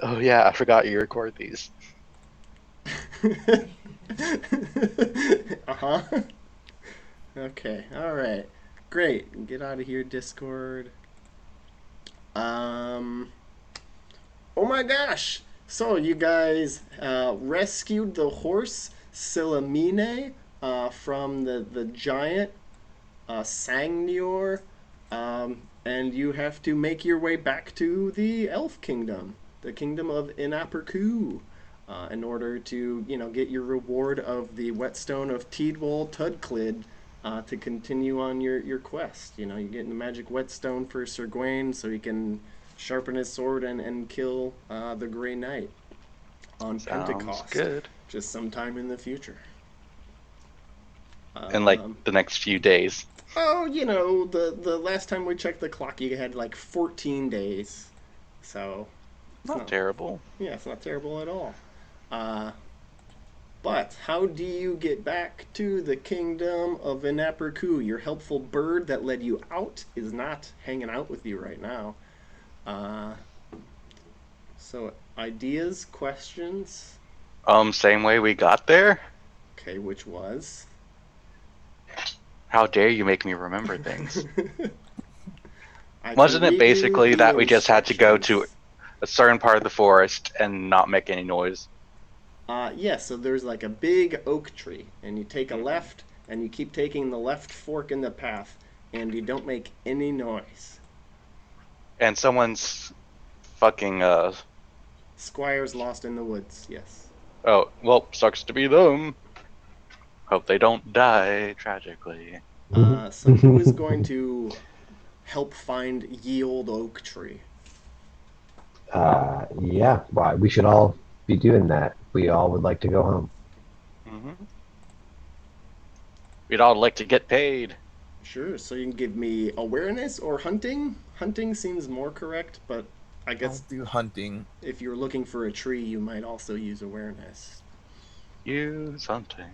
Oh yeah, I forgot you record these. Uh-huh. Okay, alright. Great. Get out of here, Discord. Um Oh my gosh! So you guys rescued the horse Silamine from the giant Sangnior, and you have to make your way back to the Elf Kingdom, the Kingdom of Inaperku, in order to get your reward of the whetstone of Tidwal Tudclid. To continue on your quest. You're getting the magic whetstone for Sir Gawain so he can sharpen his sword and kill the Grey Knight on Sounds Pentecost, good. just sometime in the future. In like Um, the next few days. Oh, the last time we checked the clock, you had like 14 days. So it's Not not, terrible. yeah, it's not terrible at all. Uh, but how do you get back to the kingdom of Inaperku? Your helpful bird that led you out is not hanging out with you right now. Uh, so ideas, questions. Same way we got there? Okay, which was. How dare you make me remember things? I can Wasn't it read you basically the that we just had to go to instructions. a certain part of the forest and not make any noise? Yeah, so there's like a big oak tree, and you take a Hmm. left, and you keep taking the left fork in the path, and you don't make any noise. And someone's fucking Squire's lost in the woods, yes. oh, well, sucks to be them. Hope they don't die tragically. So who is going to help find ye old oak tree? Yeah, why we should all be doing that. We all would like to go home. Hmm. We'd all like to get paid. Sure, so you can give me awareness or hunting? Hunting seems more correct, but I I'll guess do hunting. if you're looking for a tree, you might also use awareness. Use something.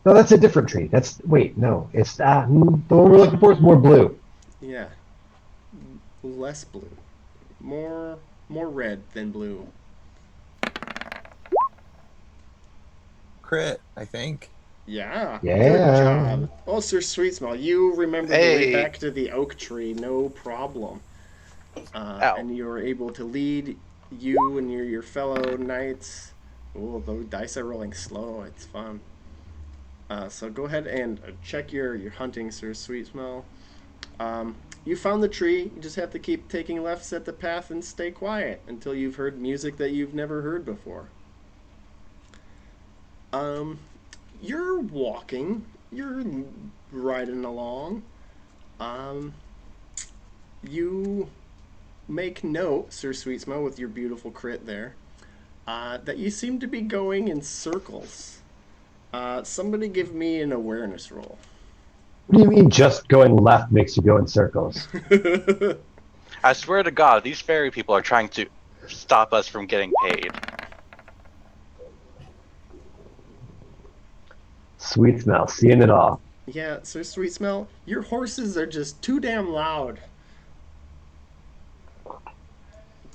No, that's a different tree. That's wait, no, it's the one we're looking for is more blue. Yeah, less blue. More more red than blue. Crit, I think. Yeah, good Yeah. job. Oh, Sir Sweet Smell, you remembered the way Hey, back to the oak tree, no problem. ow. And you were able to lead you and your fellow knights. Oh, the dice are rolling slow. It's fun. So go ahead and check your hunting, Sir Sweet Smell. You found the tree. You just have to keep taking lefts at the path and stay quiet until you've heard music that you've never heard before. Um, you're walking. You're riding along. Um, you make note, Sir Sweetsmo, with your beautiful crit there, that you seem to be going in circles. Somebody give me an awareness roll. What do you mean just going left makes you go in circles? I swear to God, these fairy people are trying to stop us from getting paid. Sweet smell, seeing it all. Yeah, Sir Sweetsmell, your horses are just too damn loud.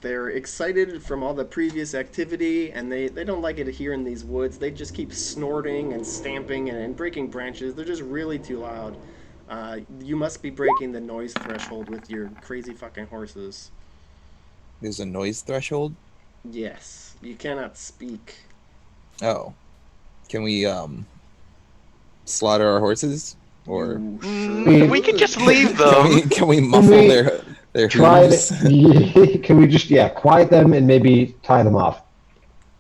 They're excited from all the previous activity, and they don't like it here in these woods. They just keep snorting and stamping and breaking branches. They're just really too loud. You must be breaking the noise threshold with your crazy fucking horses. There's a noise threshold. Yes, you cannot speak. Oh, can we slaughter our horses, or You We could just should. leave can them. we Can muffle we their try hooves? to? Can we just quiet them and maybe tie them off?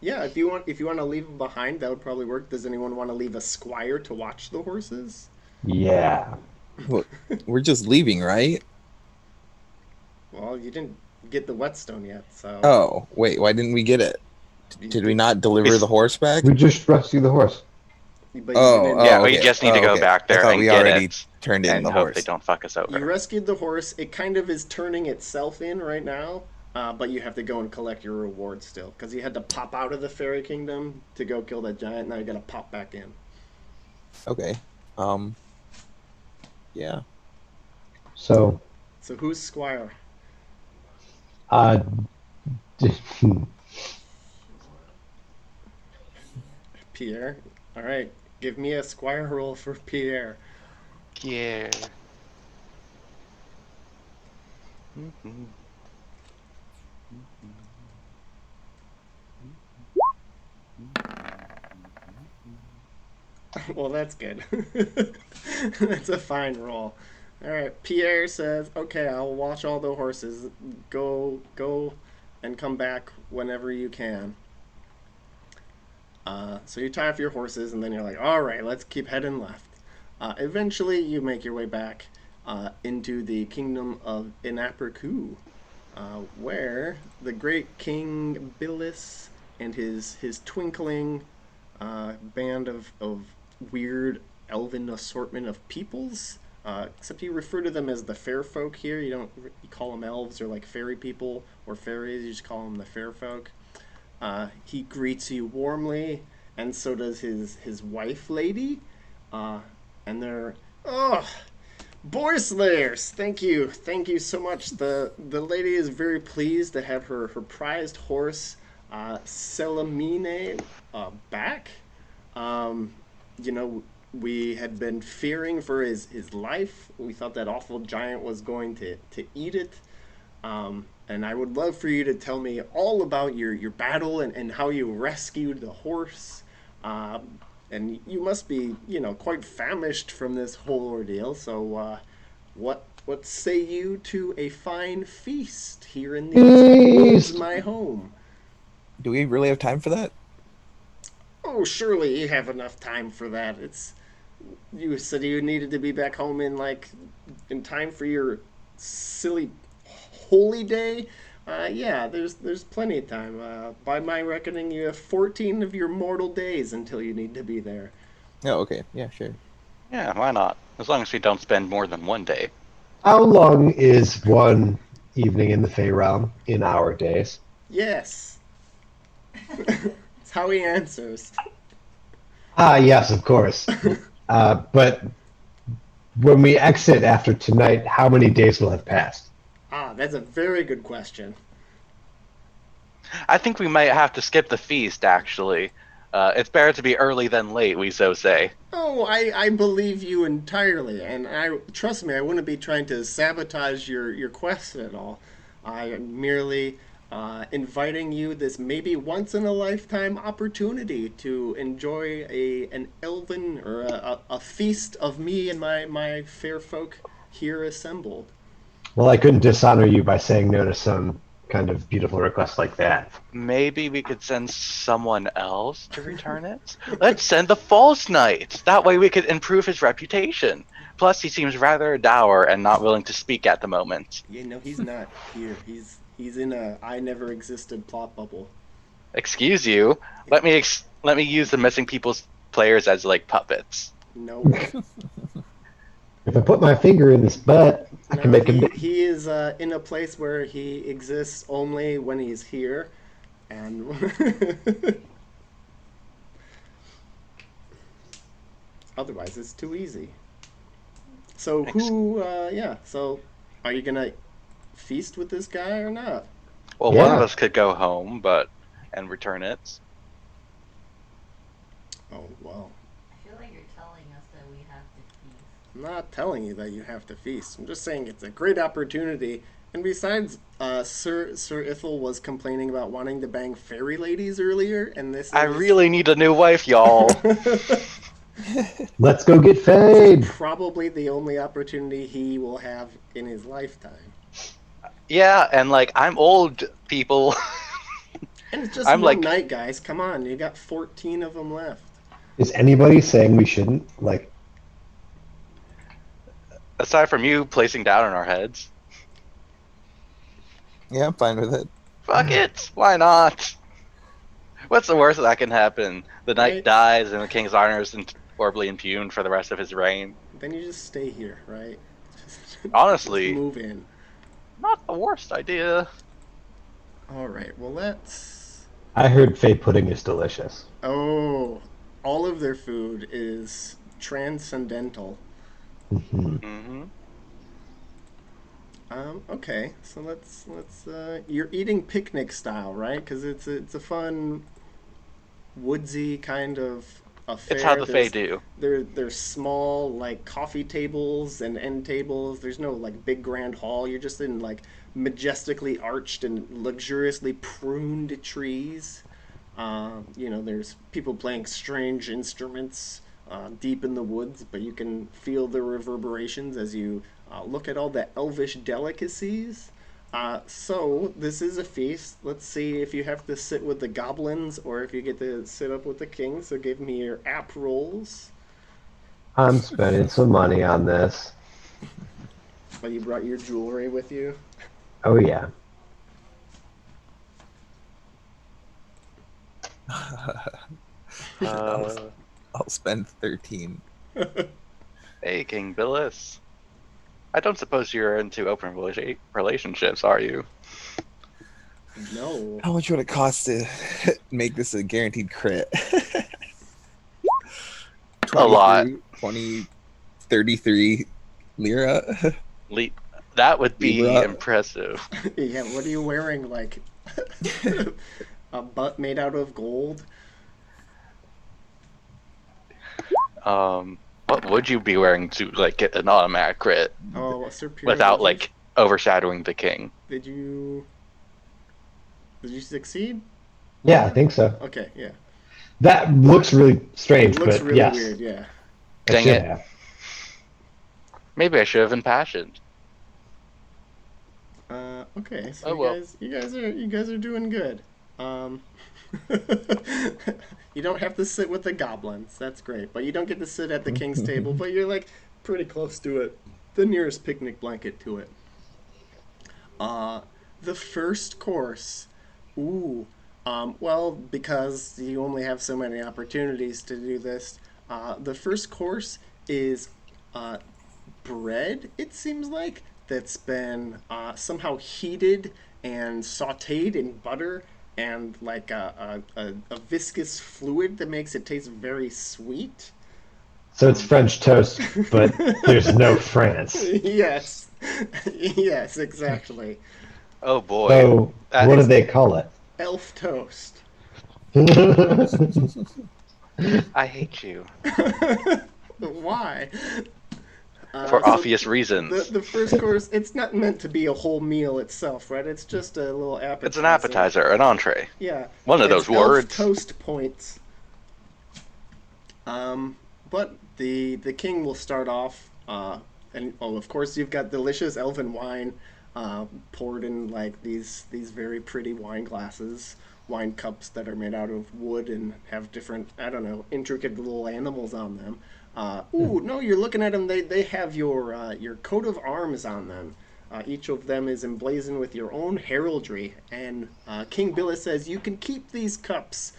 Yeah, if you want to leave them behind, that would probably work. Does anyone want to leave a squire to watch the horses? Yeah. Well, we're just leaving, right? Well, you didn't get the whetstone yet, so Oh, wait, why didn't we get it? Did we not deliver the It's, horse back? We just rescued the horse. but you Oh, didn't. yeah, oh, we okay. just need to Oh, go okay. back I there thought and we get already it turned in and the hope they horse. don't fuck us You over. rescued the horse. It kind of is turning itself in right now, but you have to go and collect your reward still because you had to pop out of the fairy kingdom to go kill that giant. Now you got to pop back in. Okay. Um, yeah. So, So who's squire? uh, Pierre. All right, give me a squire roll for Pierre. Yeah. Mhm. Well, that's good. That's a fine roll. All right, Pierre says, "Okay, I'll watch all the horses. Go, and come back whenever you can." So you tie off your horses, and then you're like, "All right, let's keep heading left." Eventually, you make your way back into the kingdom of Inapercu, where the great King Billis and his twinkling band of weird elven assortment of peoples. Except you refer to them as the fair folk here. You call them elves or like fairy people or fairies. You just call them the fair folk. He greets you warmly, and so does his wife, lady. And they're boar slayers. Thank you so much. The lady is very pleased to have her prized horse, Selamine, back. Um, you know, we had been fearing for his life. We thought that awful giant was going to eat it. And I would love for you to tell me all about your battle and how you rescued the horse. And you must be, quite famished from this whole ordeal. So, what say you to a fine feast here in these woods, Feast! my home? Do we really have time for that? Oh, surely you have enough time for that. You said you needed to be back home in time for your silly holy day. Yeah, there's plenty of time. By my reckoning, you have 14 of your mortal days until you need to be there. Oh, okay. Yeah, sure. Yeah, why not? As long as we don't spend more than one day. How long is one evening in the Fey realm in our days? Yes, it's how he answers. Ah, yes, of course. But when we exit after tonight, how many days will have passed? That's a very good question. I think we might have to skip the feast, actually. It's better to be early than late, we so say. Oh, I believe you entirely, and I trust me, I wouldn't be trying to sabotage your quest at all. I am merely inviting you this maybe once in a lifetime opportunity to enjoy an elven or a feast of me and my fair folk here assembled. Well, I couldn't dishonor you by saying no to some kind of beautiful request like that. Maybe we could send someone else to return it? Let's send the false knight. That way we could improve his reputation. Plus, he seems rather dour and not willing to speak at the moment. Yeah, no, he's not here. He's in a I never existed plot bubble. Excuse you. Let me use the missing people's players as like puppets. Nope. If I put my finger in his butt, I can No, make him. he is in a place where he exists only when he's here, and otherwise it's too easy. So yeah. So are you gonna feast with this guy or not? Well, one of Yeah. us could go home, and return it. Oh well, I feel like you're telling us that we have to feast. I'm not telling you that you have to feast. I'm just saying it's a great opportunity. And besides, Sir Ithel was complaining about wanting to bang fairy ladies earlier, and this I is really need a new wife, y'all. Let's go get Fade. probably the only opportunity he will have in his lifetime. Yeah, and like I'm old, people. And it's just I'm one like, night, guys. Come on, you got 14 of them left. Is anybody saying we shouldn't? Like, aside from you placing down on our heads, Yeah, I'm fine with it. fuck it. Why not? What's the worst that can happen? The knight Right. dies and the king's honor is horribly impugned for the rest of his reign. Then you just stay here, right? Honestly. Just move in. Not the worst idea. All right. Well, let's. I heard Fade pudding is delicious. Oh, all of their food is transcendental. Hmm. Hmm. Okay, so let's you're eating picnic style, right? Because it's a fun woodsy kind of It's how affair. the Fae do. There's small like coffee tables and end tables. There's no like big grand hall. You're just in like majestically arched and luxuriously pruned trees. There's people playing strange instruments deep in the woods, but you can feel the reverberations as you look at all the elvish delicacies. So, this is a feast. Let's see if you have to sit with the goblins or if you get to sit up with the king. So, give me your app rolls. I'm spending some money on this. Oh, you brought your jewelry with you? Oh yeah. I'll spend 13. Hey, King Billis. I don't suppose you're into open relationships, are you? No. How much would it cost to make this a guaranteed crit? A lot. 33 lira. That would be Libra. impressive. Yeah, what are you wearing? Like a butt made out of gold? What would you be wearing to like get an automatic crit Oh, Sir Pierre, without like overshadowing the king? Did you succeed? Yeah, I think so. Okay, yeah. That looks really strange, It looks but really yes, weird, yeah. I Dang should it. have. Maybe I should have impassioned. Okay, so Oh, well. you guys are doing good. You don't have to sit with the goblins. That's great. But you don't get to sit at the king's table, but you're like pretty close to it. The nearest picnic blanket to it. The first course. Ooh. Well, because you only have so many opportunities to do this, the first course is bread, it seems like, that's been somehow heated and sauteed in butter and like a viscous fluid that makes it taste very sweet. So it's French toast, but there's no France. Yes. Yes, exactly. Oh boy. So That what do is- they call it? Elf toast. I hate you Why? for So obvious reasons. the first course, it's not meant to be a whole meal itself, right? It's just a little appetizer. It's an appetizer, an entree. Yeah. One of It's those words. Elf toast points. But the king will start off, and of course you've got delicious elven wine, poured in like these very pretty wine glasses, wine cups that are made out of wood and have different, I don't know, intricate little animals on them. Ooh, no, you're looking at them. They have your coat of arms on them. Each of them is emblazoned with your own heraldry, and King Billis says you can keep these cups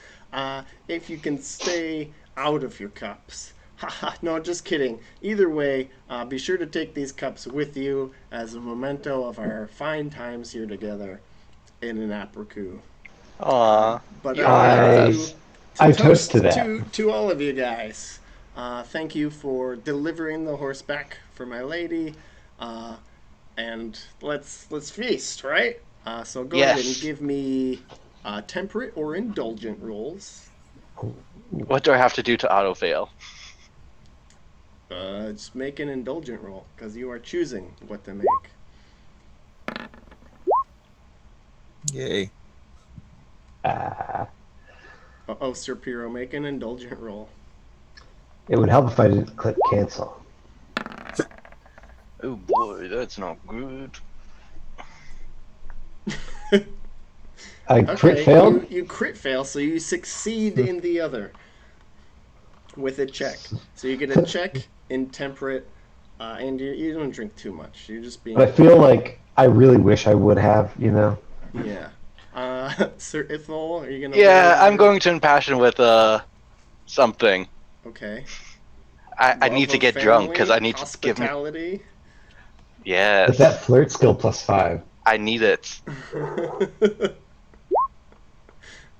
if you can stay out of your cups. Haha, no, just kidding. Either way, be sure to take these cups with you as a memento of our fine times here together in an Apraku. Aw. But You're I'd like right. I toast to that. to all of you guys. Thank you for delivering the horse back for my lady, and let's feast, right? So go ahead and Yes. give me temperate or indulgent rolls. What do I have to do to auto fail? Just make an indulgent roll because you are choosing what to make. Yay. Uh, Oh, Sir Piro, make an indulgent roll. it would help if I didn't click cancel. Oh boy, that's not good. I crit failed. You crit fail, so you succeed in the other with a check. So you get a check in temperate, and you don't drink too much. You're just being. But I feel like I really wish I would have, you know. Yeah. Sir Ithol, are you gonna? Yeah, roll I'm your- going to impassion with something. Okay. I Love need to of get drunk family, because I need to give me. hospitality. Yes, But that flirt skill +5. I need it.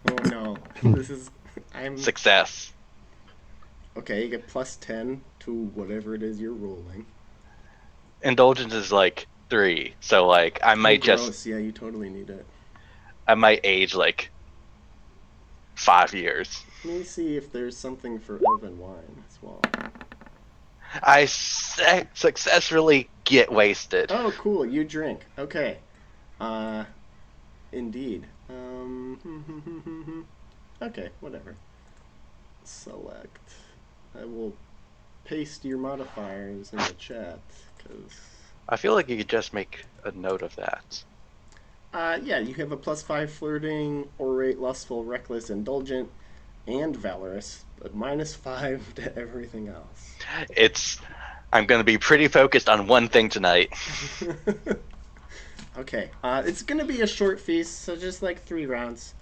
Oh no, this is. I'm. Success. Okay, you get +10 to whatever it is you're rolling. Indulgence is like 3, so like I might Oh, just gross. Yeah, you totally need it. I might age like 5 years. Let me see if there's something for elven wine as well. I successfully get wasted. Oh, cool. You drink. Okay. Indeed. Okay, whatever. Select. I will paste your modifiers in the chat, because... I feel like you could just make a note of that. Yeah, you have a +5 flirting, orate, lustful, reckless, indulgent, and valorous, but -5 to everything else. I'm going to be pretty focused on one thing tonight. Okay, it's gonna be a short feast, so just like 3 rounds.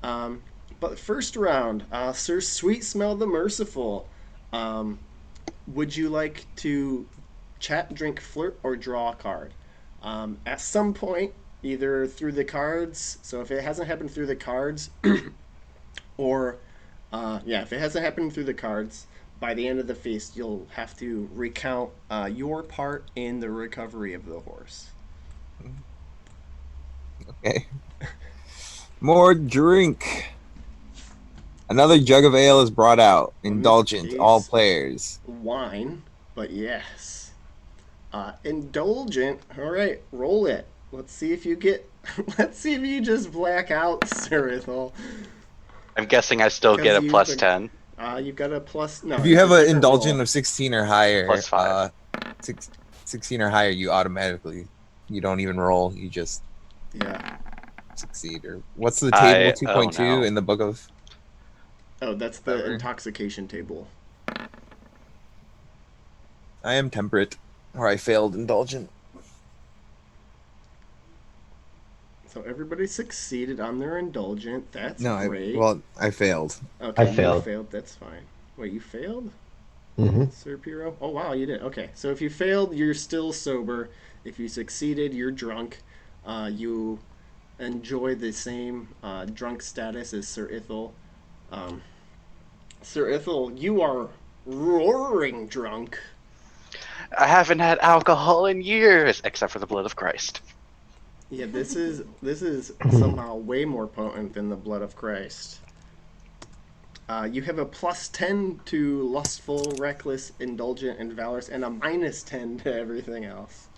But first round, Sir Sweet Smell the Merciful. Would you like to chat, drink, flirt, or draw a card? At some point, either through the cards, so if it hasn't happened through the cards, or, if it hasn't happened through the cards, by the end of the feast, you'll have to recount your part in the recovery of the horse. Okay. More drink. Another jug of ale is brought out. Indulgent, all players. Wine, but yes. Indulgent. All right, roll it. Let's see if you get. Let's see if you just black out, Cyrithel. I'm guessing I still get a +10. You've got a plus. No, If you have an indulgent roll. of 16 or higher, +5. 16 or higher, you automatically, you don't even roll. You just succeed. Or what's the table? 2.2 in the book of. Oh, that's the intoxication table. I am temperate, or I failed indulgent. So everybody succeeded on their indulgent. That's great. I failed. Okay, I failed. You failed. That's fine. Wait, you failed? Mm-hmm. Sir Piro? Oh, wow, you did. Okay, so if you failed, you're still sober. If you succeeded, you're drunk. You enjoy the same drunk status as Sir Ithel. Sir Ithel, you are roaring drunk. I haven't had alcohol in years, except for the blood of Christ. Yeah, this is somehow way more potent than the blood of Christ. You have a +10 to lustful, reckless, indulgent, and valorous, and a -10 to everything else.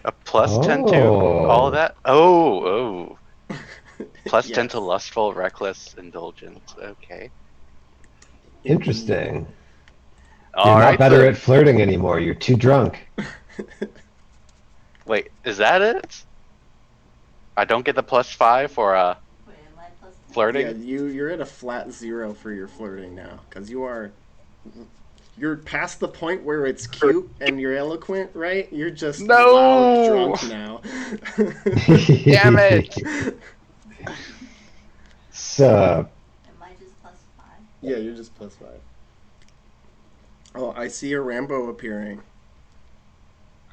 A +10 to all of that? Oh. +10 to lustful, reckless, indulgent. Okay. Interesting. All You're right, not better then. at flirting anymore. You're too drunk. Wait, is that it? I don't get the +5 for Wait, am I +10? flirting? Yeah, you're at a flat 0 for your flirting now, because you're past the point where it's cute and you're eloquent, right? You're just loud drunk now. Damn it! So, Am I just +5? Yeah, you're just +5. Oh, I see a Rambo appearing.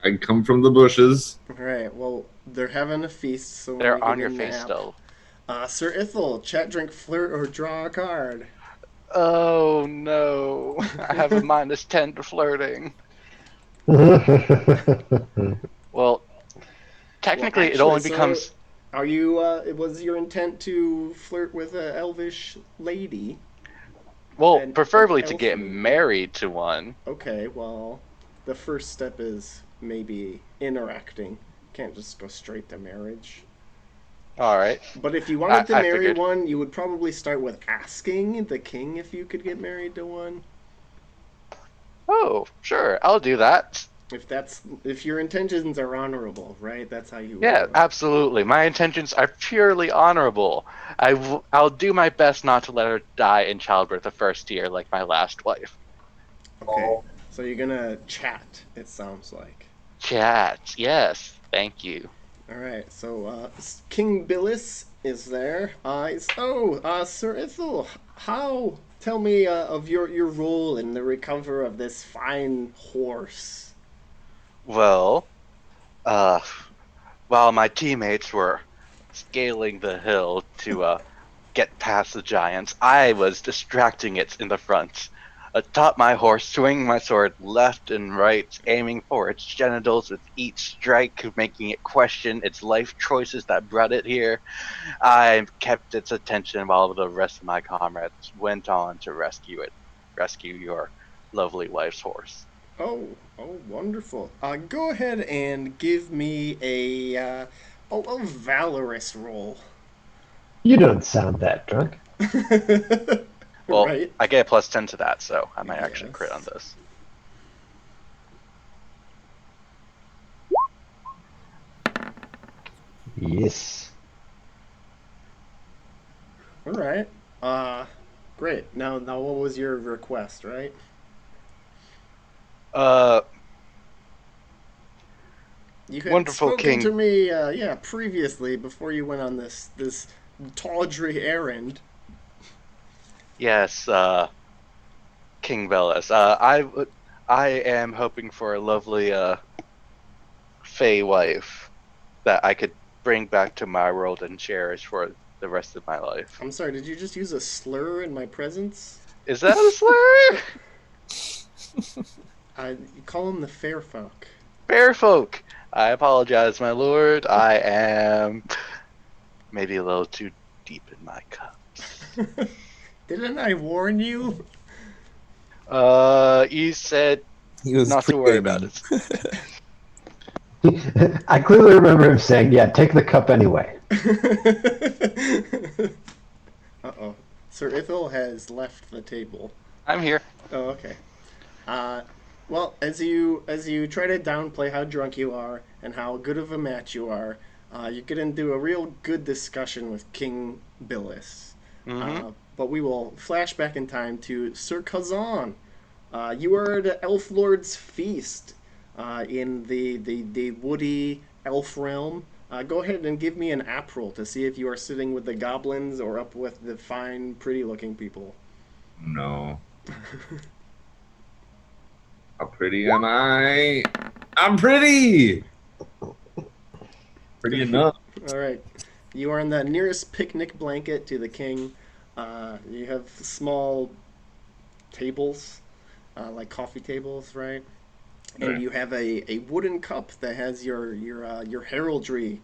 I come from the bushes. All right, well, they're having a feast, so They're we're on getting your a face nap. still. Sir Ithel, chat, drink, flirt, or draw a card. Oh no. I have a -10 to flirting. Well, technically it only becomes... Are you, was your intent to flirt with an elvish lady? Well, preferably to get married to one. Okay, well, the first step is maybe interacting. Can't just go straight to marriage. Alright. But if you wanted to marry figured. one, you would probably start with asking the king if you could get married to one. Oh, sure, I'll do that. If your intentions are honorable, right? That's how you. Yeah, absolutely. My intentions are purely honorable. I'll do my best not to let her die in childbirth the first year like my last wife. Okay, so you're gonna chat. It sounds like. Chat, yes, thank you. All right, so King Billis is there. Sir Ithel, how? Tell me of your role in the recovery of this fine horse. Well, while my teammates were scaling the hill to get past the giants, I was distracting it in the front, atop my horse, swinging my sword left and right, aiming for its genitals with each strike, making it question its life choices that brought it here. I kept its attention while the rest of my comrades went on to rescue your lovely wife's horse. Oh, wonderful. Go ahead and give me a valorous roll. You don't sound that drunk. Well, Right. I get a +10 to that, so I might actually Yes. crit on this. Yes. All right. Great. Now, what was your request, right? You had Wonderful spoken king. to me, previously before you went on this tawdry errand. Yes, King Velas. I am hoping for a lovely Fey wife that I could bring back to my world and cherish for the rest of my life. I'm sorry, did you just use a slur in my presence? Is that a slur? You call them the fair folk. Fair folk. I apologize, my lord. I am maybe a little too deep in my cups. Didn't I warn you? You said He was not to worry about it. I clearly remember him saying, "Yeah, take the cup anyway." Uh-oh. Sir Ithil has left the table. I'm here. Oh, okay. Well, as you try to downplay how drunk you are and how good of a match you are, you get into a real good discussion with King Billis. Mm-hmm. But we will flash back in time to Sir Kazan. You are at Elf Lord's feast in the woody elf realm. Go ahead and give me an app roll to see if you are sitting with the goblins or up with the fine, pretty-looking people. No. How pretty am I? I'm pretty! Pretty enough. All right. You are in the nearest picnic blanket to the king. You have small tables, like coffee tables, right? And Right. you have a wooden cup that has your heraldry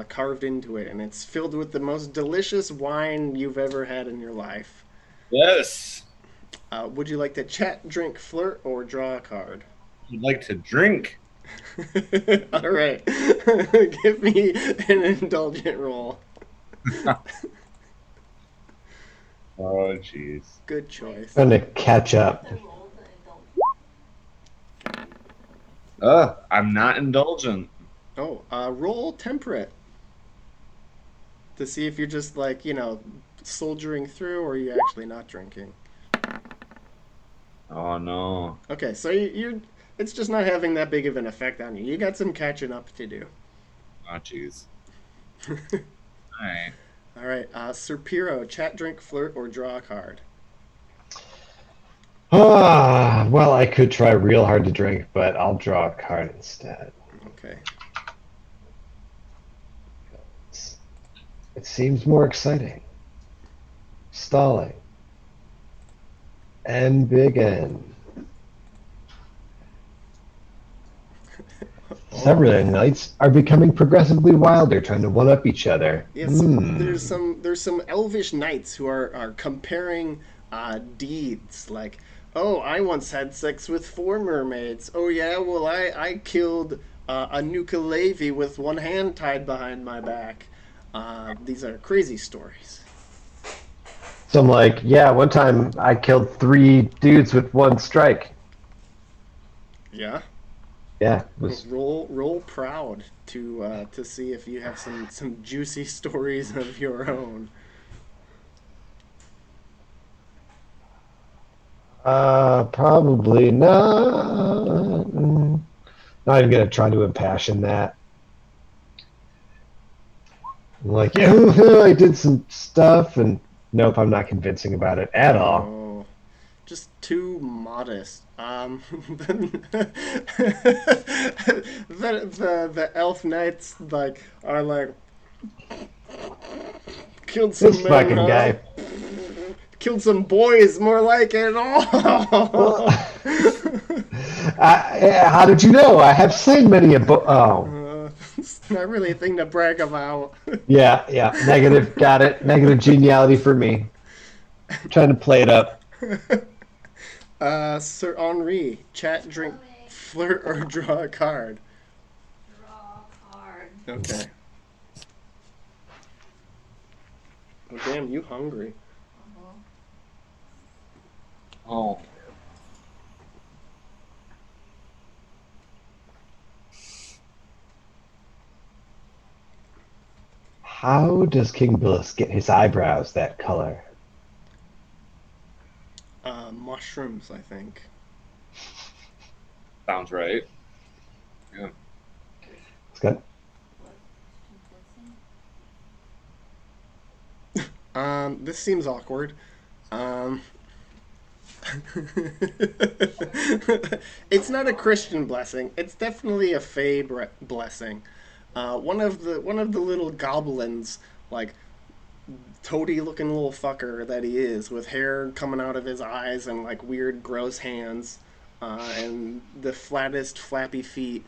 carved into it, and it's filled with the most delicious wine you've ever had in your life. Yes. Would you like to chat, drink, flirt, or draw a card? I'd like to drink. All right. Give me an indulgent roll. Oh, jeez. Good choice. Trying to catch up. The roll the indulgent. I'm not indulgent. Oh, roll temperate to see if you're just like, soldiering through or you're actually not drinking. Oh, no. Okay, so you're it's just not having that big of an effect on you. You got some catching up to do. Oh, jeez. Alright. All right, Sir Piro, chat, drink, flirt, or draw a card. Well, I could try real hard to drink, but I'll draw a card instead. Okay. It seems more exciting. Stalling. And big N. Several knights are becoming progressively wilder, trying to one-up each other. Yes, there's some elvish knights who are comparing deeds like, oh, I once had sex with 4 mermaids. Oh yeah, well I killed a Nuka-Levi with one hand tied behind my back. These are crazy stories. So I'm like, yeah, one time I killed 3 dudes with 1 strike. Yeah. Yeah, it was Roll proud to see if you have some juicy stories of your own. probably not. Not even gonna try to impassion that. I'm like, yeah, I did some stuff, and nope, I'm not convincing about it at all. Oh, just too modest. The elf knights are like killed some This men, fucking huh? guy. Killed some boys, more like it. Oh. How did you know? I have slain many a oh. It's not really a thing to brag about. Yeah, negative. Got it. Negative geniality for me. Trying to play it up. Sir Henri, chat, drink, flirt, or draw a card. Draw a card. Okay. Oh, damn, you hungry. Oh. How does King Bliss get his eyebrows that color? Mushrooms, I think. Sounds right. Yeah. It's good. This seems awkward. It's not a Christian blessing. It's definitely a Fey blessing. One of the little goblins, like toady-looking little fucker that he is, with hair coming out of his eyes and like weird, gross hands, and the flattest, flappy feet,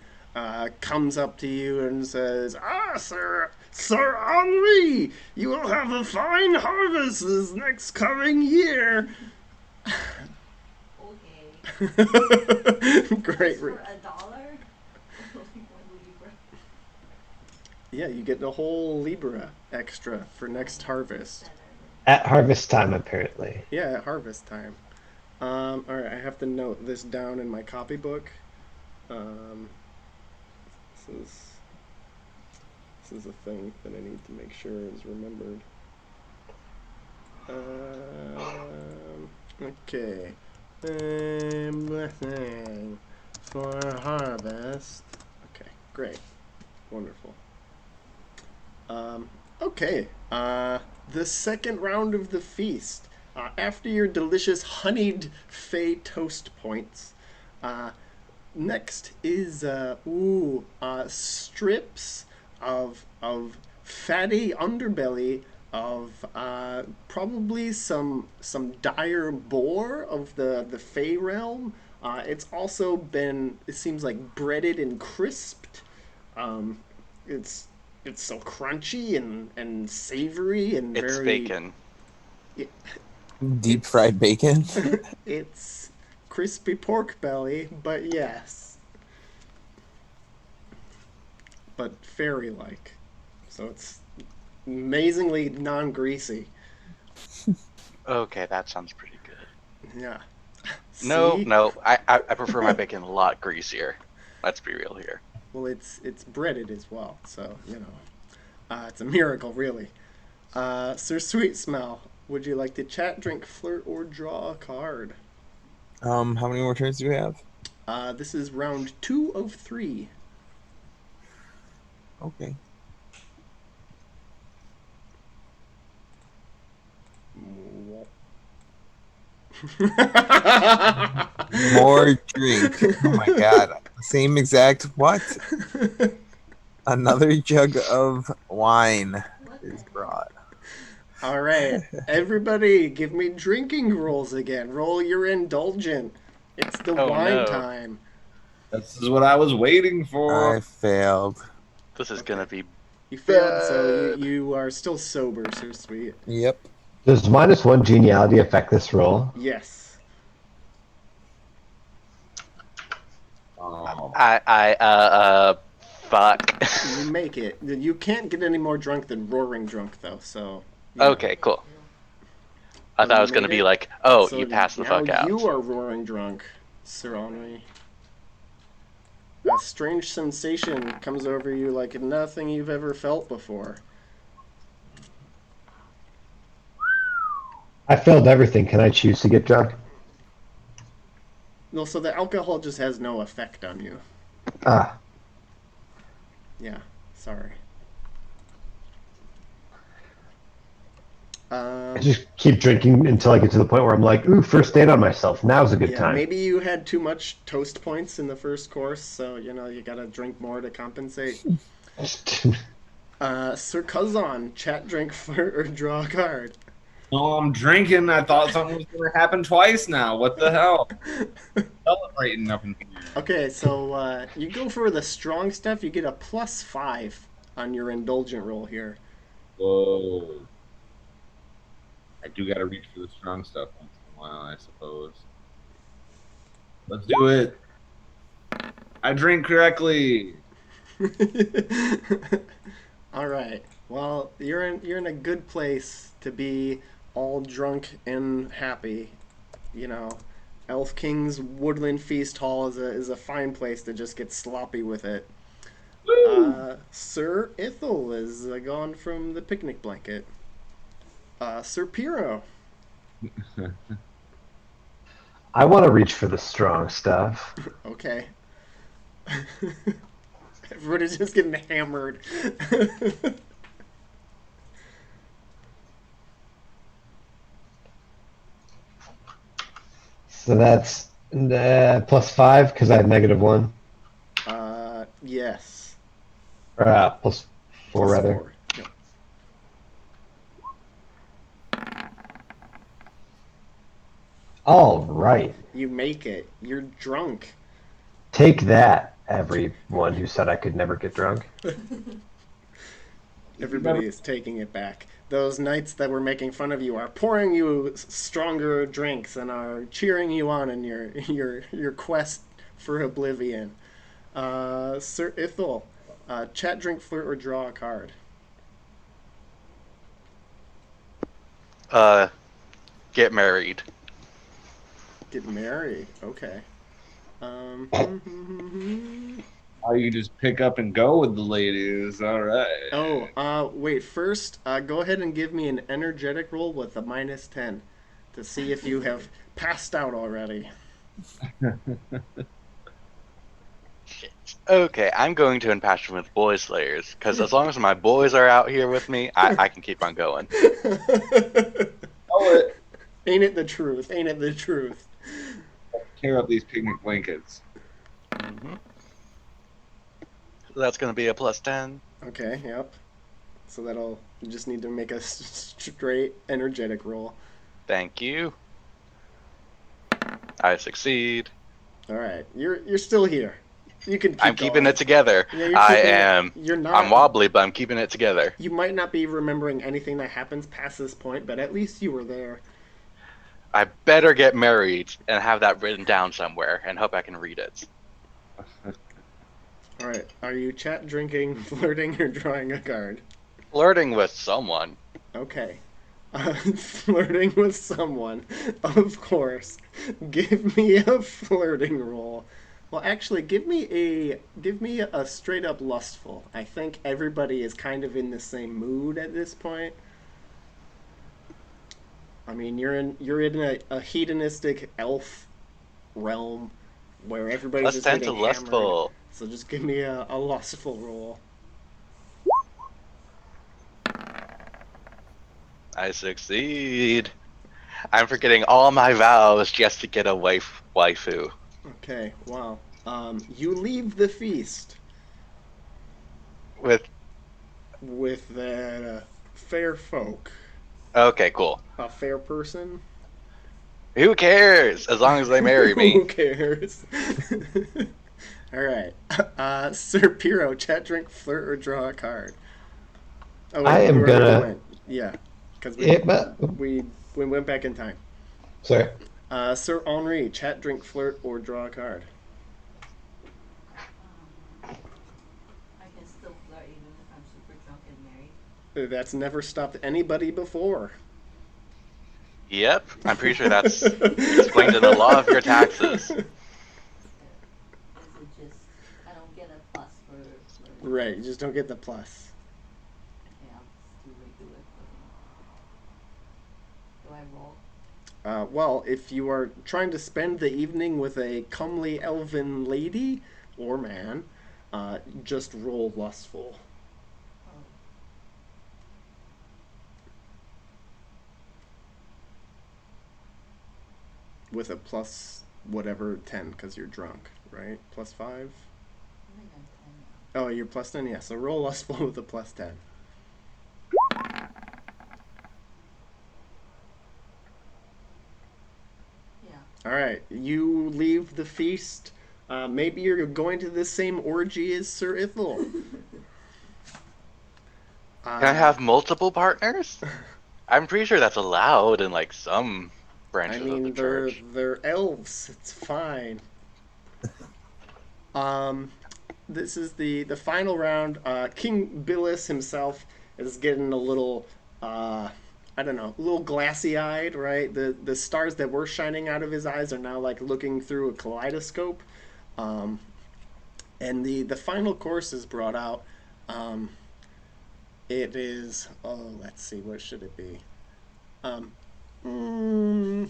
comes up to you and says, "Ah, Sir Henri, you will have a fine harvest this next coming year." Okay. Great. For $1? Yeah, you get the whole Libra extra for next harvest. At harvest time, apparently. Yeah, at harvest time. All right, I have to note this down in my copybook. This is a thing that I need to make sure is remembered. Okay. Blessing for harvest. Okay, great, wonderful. Okay. The second round of the feast. After your delicious honeyed Fey toast points, next is strips of fatty underbelly of probably some dire boar of the Fey realm. It's also been, it seems like, breaded and crisped. It's so crunchy and savory and It's very bacon. Deep fried bacon. It's crispy pork belly, but yes. But fairy-like. So it's amazingly non-greasy. Okay, that sounds pretty good. Yeah. No, See? no, I prefer my bacon a lot greasier. Let's be real here. Well, it's breaded as well, so, you know. It's a miracle, really. Sir Sweet Smell, would you like to chat, drink, flirt, or draw a card? How many more turns do we have? This is round 2 of 3. Okay. More drink. Oh my god. Same exact what? Another jug of wine is brought. All right, everybody, give me drinking rolls again. Roll your indulgent. It's the wine time. This is what I was waiting for. I failed. This is gonna be. You failed, so you are still sober, Sir Sweet. Yep. Does -1 geniality affect this roll? Yes. Oh. Fuck. You make it. You can't get any more drunk than roaring drunk, though. So. Okay, cool. I thought it was gonna be like, oh, So you passed the fuck now out. You are roaring drunk, Sir Henri. A strange sensation comes over you like nothing you've ever felt before. I failed everything. Can I choose to get drunk? No, so the alcohol just has no effect on you. Ah, Yeah, sorry. I just keep drinking until I get to the point where I'm like, ooh, first date on myself. Now's a good Yeah, time. maybe you had too much toast points in the first course, so, you know, you gotta drink more to compensate. Sir Kazan, chat, drink, flirt, or draw a card. No, I'm drinking. I thought something was going to happen twice now. What the hell? Celebrating up in here. Okay, so you go for the strong stuff. You get a +5 on your indulgent roll here. Whoa. I do got to reach for the strong stuff once in a while, I suppose. Let's do it. I drink correctly. All right. Well, you're in a good place to be all drunk and happy. You know, Elf King's Woodland Feast Hall is a fine place to just get sloppy with it. Sir Ithel is gone from the picnic blanket. Sir Piero. I want to reach for the strong stuff. Okay. Everybody's just getting hammered. So that's +5 because I have -1. Yes. Or +4 rather. +4. Yep. All right. You make it. You're drunk. Take that, everyone who said I could never get drunk. Everybody is taking it back. Those knights that were making fun of you are pouring you stronger drinks and are cheering you on in your quest for oblivion. Sir Ithel, chat, drink, flirt, or draw a card. Get married. Get married. Okay. Oh, you just pick up and go with the ladies. All right. Oh, wait. First, go ahead and give me an energetic roll with a -10 to see if you have passed out already. Shit. Okay, I'm going to impassion with boy slayers, because as long as my boys are out here with me, I can keep on going. Oh, it. Ain't it the truth? Ain't it the truth? Tear up these picnic blankets. Mm-hmm. So that's going to be a +10. Okay, yep. So you just need to make a straight energetic roll. Thank you. I succeed. All right, you're still here. You can keep I'm keeping going. it together. Yeah, you're I keeping it. am. You're not. I'm wobbly, but I'm keeping it together. You might not be remembering anything that happens past this point, but at least you were there. I better get married and have that written down somewhere and hope I can read it. All right, are you chat, drinking, flirting, or drawing a card? Flirting with someone. Okay. Flirting with someone, of course. Give me a flirting roll. Well, actually, give me a straight up lustful. I think everybody is kind of in the same mood at this point. I mean, you're in a hedonistic elf realm where everybody's just +10 to getting hammered. lustful. So just give me a lustful roll. I succeed. I'm forgetting all my vows just to get a waifu. Okay, wow. You leave the feast With with that fair folk. okay, cool. A fair person? Who cares? As long as they marry me. Who cares? Alright. Sir Piero, chat, drink, flirt, or draw a card. Oh, wait, I am you already gonna. went. Yeah, because we went back in time. Sorry. Sir Henri, chat, drink, flirt, or draw a card. I can still flirt even if I'm super drunk and married. That's never stopped anybody before. Yep, I'm pretty sure that's explained in the law of your taxes. Is it just I don't get a plus for flirting? Right, you just don't get the plus. Yeah, I'll just do regular flirting. Do I roll? Well, if you are trying to spend the evening with a comely elven lady or man, just roll lustful. Oh, With a plus whatever 10 because you're drunk, right? +5? I think I'm 10 now. Oh, you're +10? Yeah, so roll lustful with a +10. All right, you leave the feast. Maybe you're going to the same orgy as Sir Ithel. Can I have multiple partners? I'm pretty sure that's allowed in like some I branches of the mean, they're church. they're elves. It's fine. Um, this is the final round. King Billis himself is getting a little, I don't know, a little glassy eyed. Right, the stars that were shining out of his eyes are now like looking through a kaleidoscope. Um, and the final course is brought out. Um, it is, oh, let's see, what should it be? Um, mm,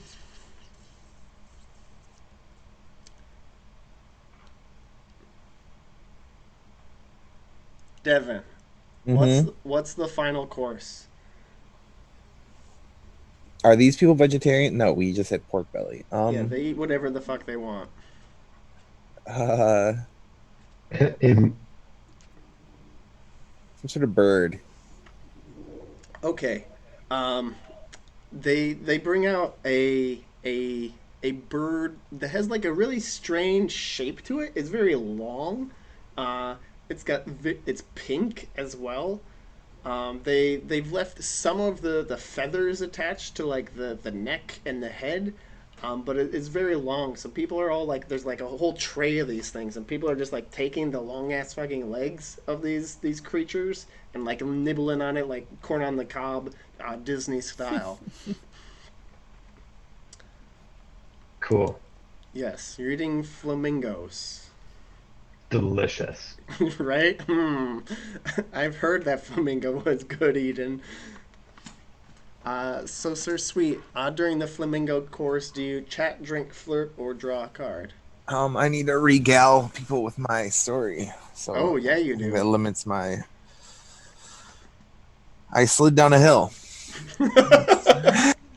Devin, Mm-hmm. what's the final course? Are these people vegetarian? No, we just said pork belly. Yeah, they eat whatever the fuck they want. Uh, In, some sort of bird. Okay, um, they bring out a bird that has like a really strange shape to it. It's very long. Uh, it's pink as well. They've left some of the feathers attached to like the neck and the head, but it's very long. So people are all like, there's like a whole tray of these things, and people are just like taking the long ass fucking legs of these creatures and like nibbling on it like corn on the cob, Disney style. cool. Yes, you're eating flamingos. Delicious. Right? I've heard that flamingo was good eating. So, Sir Sweet, during the flamingo course, do you chat, drink, flirt, or draw a card? I need to regale people with my story. Oh, So yeah, you I think do. that limits my. I slid down a hill.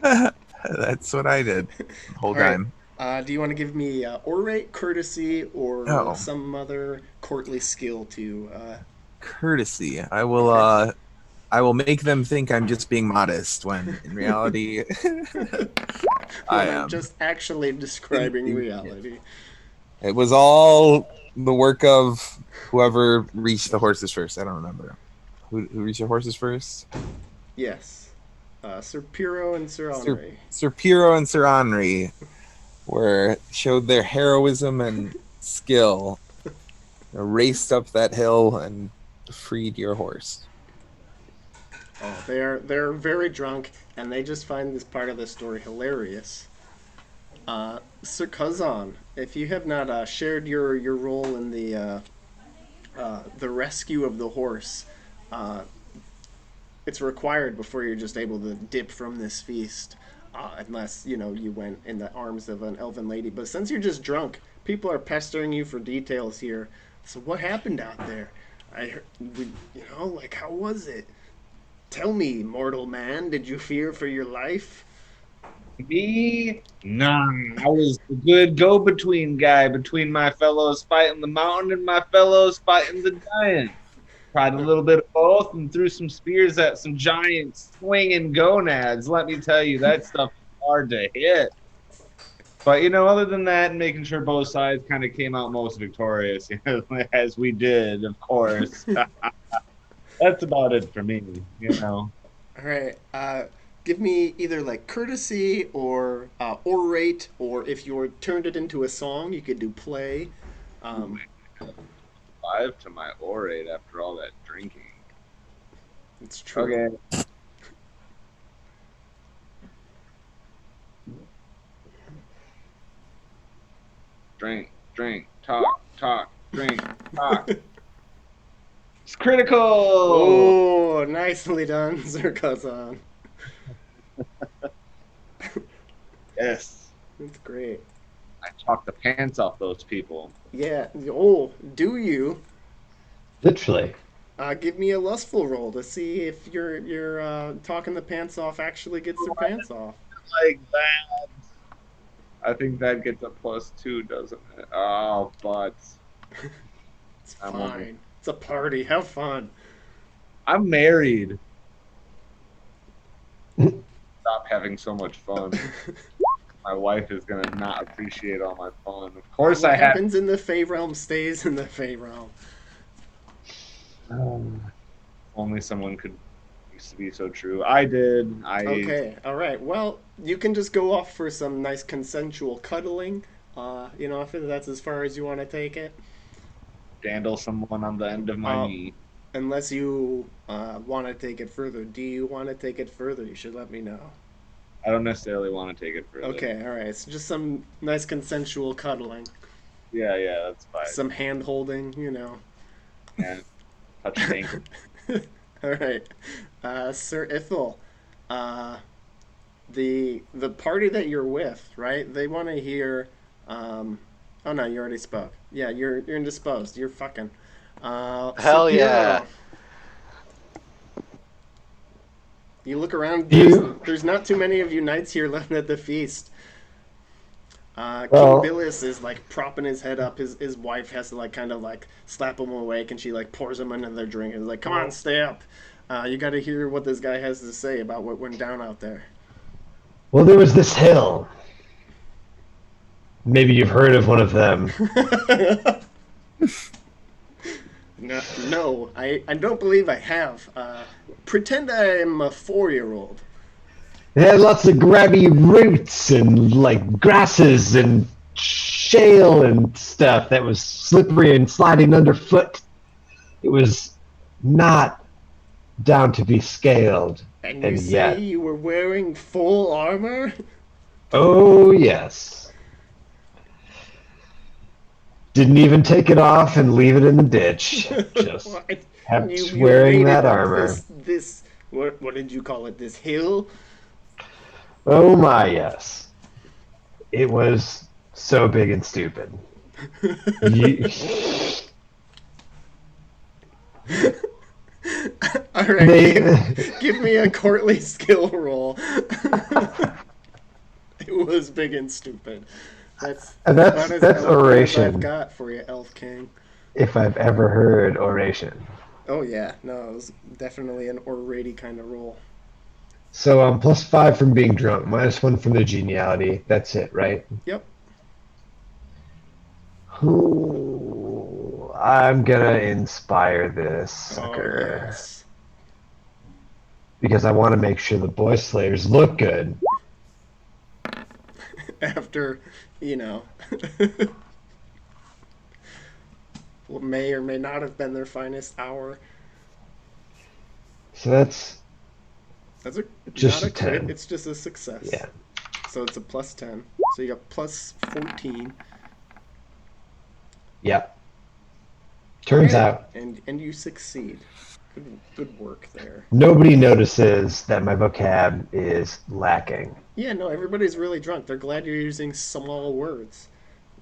That's what I did the whole All right. time. Do you want to give me orate, courtesy, or Oh, some other courtly skill to? courtesy. Okay. I will make them think I'm just being modest when in reality I When I'm am. just actually describing reality. It was all the work of whoever reached the horses first. I don't remember. Who reached the horses first? Yes. Sir Piro and Sir Henri. Sir Piero and Sir Henri were showed their heroism and skill, raced up that hill and freed your horse. Oh, they're very drunk, and they just find this part of the story hilarious. Sir Kazan, if you have not shared your role in the rescue of the horse, uh, it's required before you're just able to dip from this feast, unless you went in the arms of an elven lady. But since you're just drunk, people are pestering you for details here. So what happened out there? I heard, like how was it? Tell me, mortal man, did you fear for your life? Me? Nah, I was the good go-between guy between my fellows fighting the mountain and my fellows fighting the giant. Tried a little bit of both and threw some spears at some giant swinging gonads. Let me tell you, that stuff is hard to hit. But other than that, and making sure both sides kind of came out most victorious, as we did, of course. That's about it for me. All right. Give me either like courtesy or orate, or if you turned it into a song, you could do play. Um, Five to my orate after all that drinking. it's true. Okay. Drink, talk, drink, talk. It's critical. Oh, nicely done, Zirkazan. Yes. That's great. I talked the pants off those people. Yeah. Oh, do you? Literally. Give me a lustful roll to see if your talking the pants off actually gets their pants off. Like that. I think that gets a +2, doesn't it? Oh, but It's I'm fine. It's a party. Have fun. I'm married. Stop having so much fun. My wife is gonna not appreciate all my fun. Of course, What I have. happens in the Fey realm stays in the Fey realm. Only someone could used to be so true. I did. Okay, all right. Well, you can just go off for some nice consensual cuddling. If that's as far as you want to take it. dandle someone on the end of my Uh, knee. Unless you want to take it further. Do you want to take it further? You should let me know. I don't necessarily want to take it further. Okay, all right. It's just some nice consensual cuddling, Yeah, that's fine. some hand holding, And touching ankle. All right, Sir Ithel, uh, the party that you're with, right? They want to hear. Oh no, you already spoke. Yeah, you're indisposed. You're fucking. Hell Sub-Hero. yeah. You look around. You- There's not too many of you knights here left at the feast. Well- King Billis is like propping his head up. His wife has to like kind of like slap him awake, and she like pours him another drink. And is like, "Come on, stay up. You got to hear what this guy has to say about what went down out there." Well, there was this hill. Maybe you've heard of one of them. No, I don't believe I have. Pretend I'm a 4-year-old. It had lots of grabby roots and like grasses and shale and stuff that was slippery and sliding underfoot. It was not down to be scaled. And you And say yet, you were wearing full armor? oh yes. Didn't even take it off and leave it in the ditch. Just What? kept You wearing made that it armor. This what did you call it? This hill? Oh my, yes. It was so big and stupid. You, All right, they, give me a courtly skill roll. It was big and stupid. That's And that's about as eloquent as oration. I've got for you, Elf King. if I've ever heard oration. Oh yeah, no, it was definitely an orady kind of roll. So +5 from being drunk, -1 from the geniality. That's it, right? Yep. Ooh, I'm gonna inspire this sucker Oh yes. because I want to make sure the boy slayers look good. After, what may or may not have been their finest hour. So that's That's Just not a a crit, 10. it's just a success. yeah. So it's a +10. So you got +14. Yep. Turns Okay. out And you succeed. Good work there. nobody notices that my vocab is lacking. Yeah, no, everybody's really drunk. They're glad you're using small words.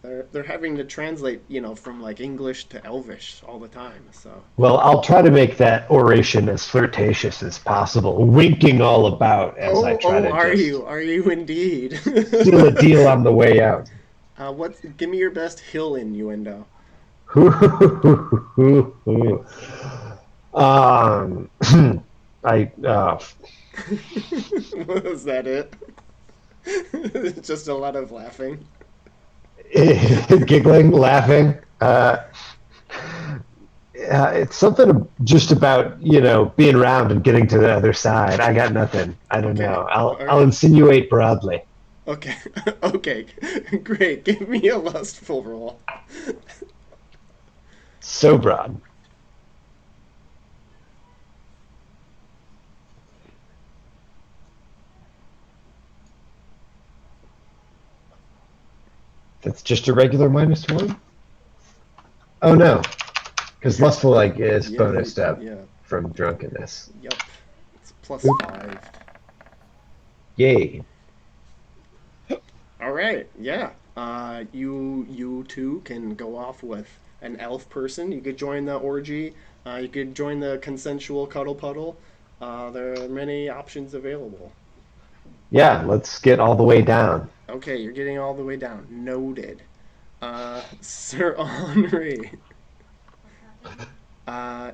They're having to translate, from like English to Elvish all the time. So Well, I'll try to make that oration as flirtatious as possible, winking all about as I try to are just you? Are you indeed? seal a deal on the way out. Give me your best hill innuendo. um, I Was that it? Just a lot of laughing. giggling, laughing. It's something just about being around and getting to the other side. I got nothing. I don't Okay. know. All I'll right. insinuate broadly. Okay. Okay. Great. Give me a lustful roll. So broad. That's just a regular -1? Oh no, because lustful is Yeah, bonused up Yeah. from drunkenness. Yep. It's +5. Yay. All right. Yeah. You two can go off with an elf person. You could join the orgy. You could join the consensual cuddle puddle. There are many options available. Yeah, let's get all the way down. Okay, you're getting all the way down. Noted. Sir Henri.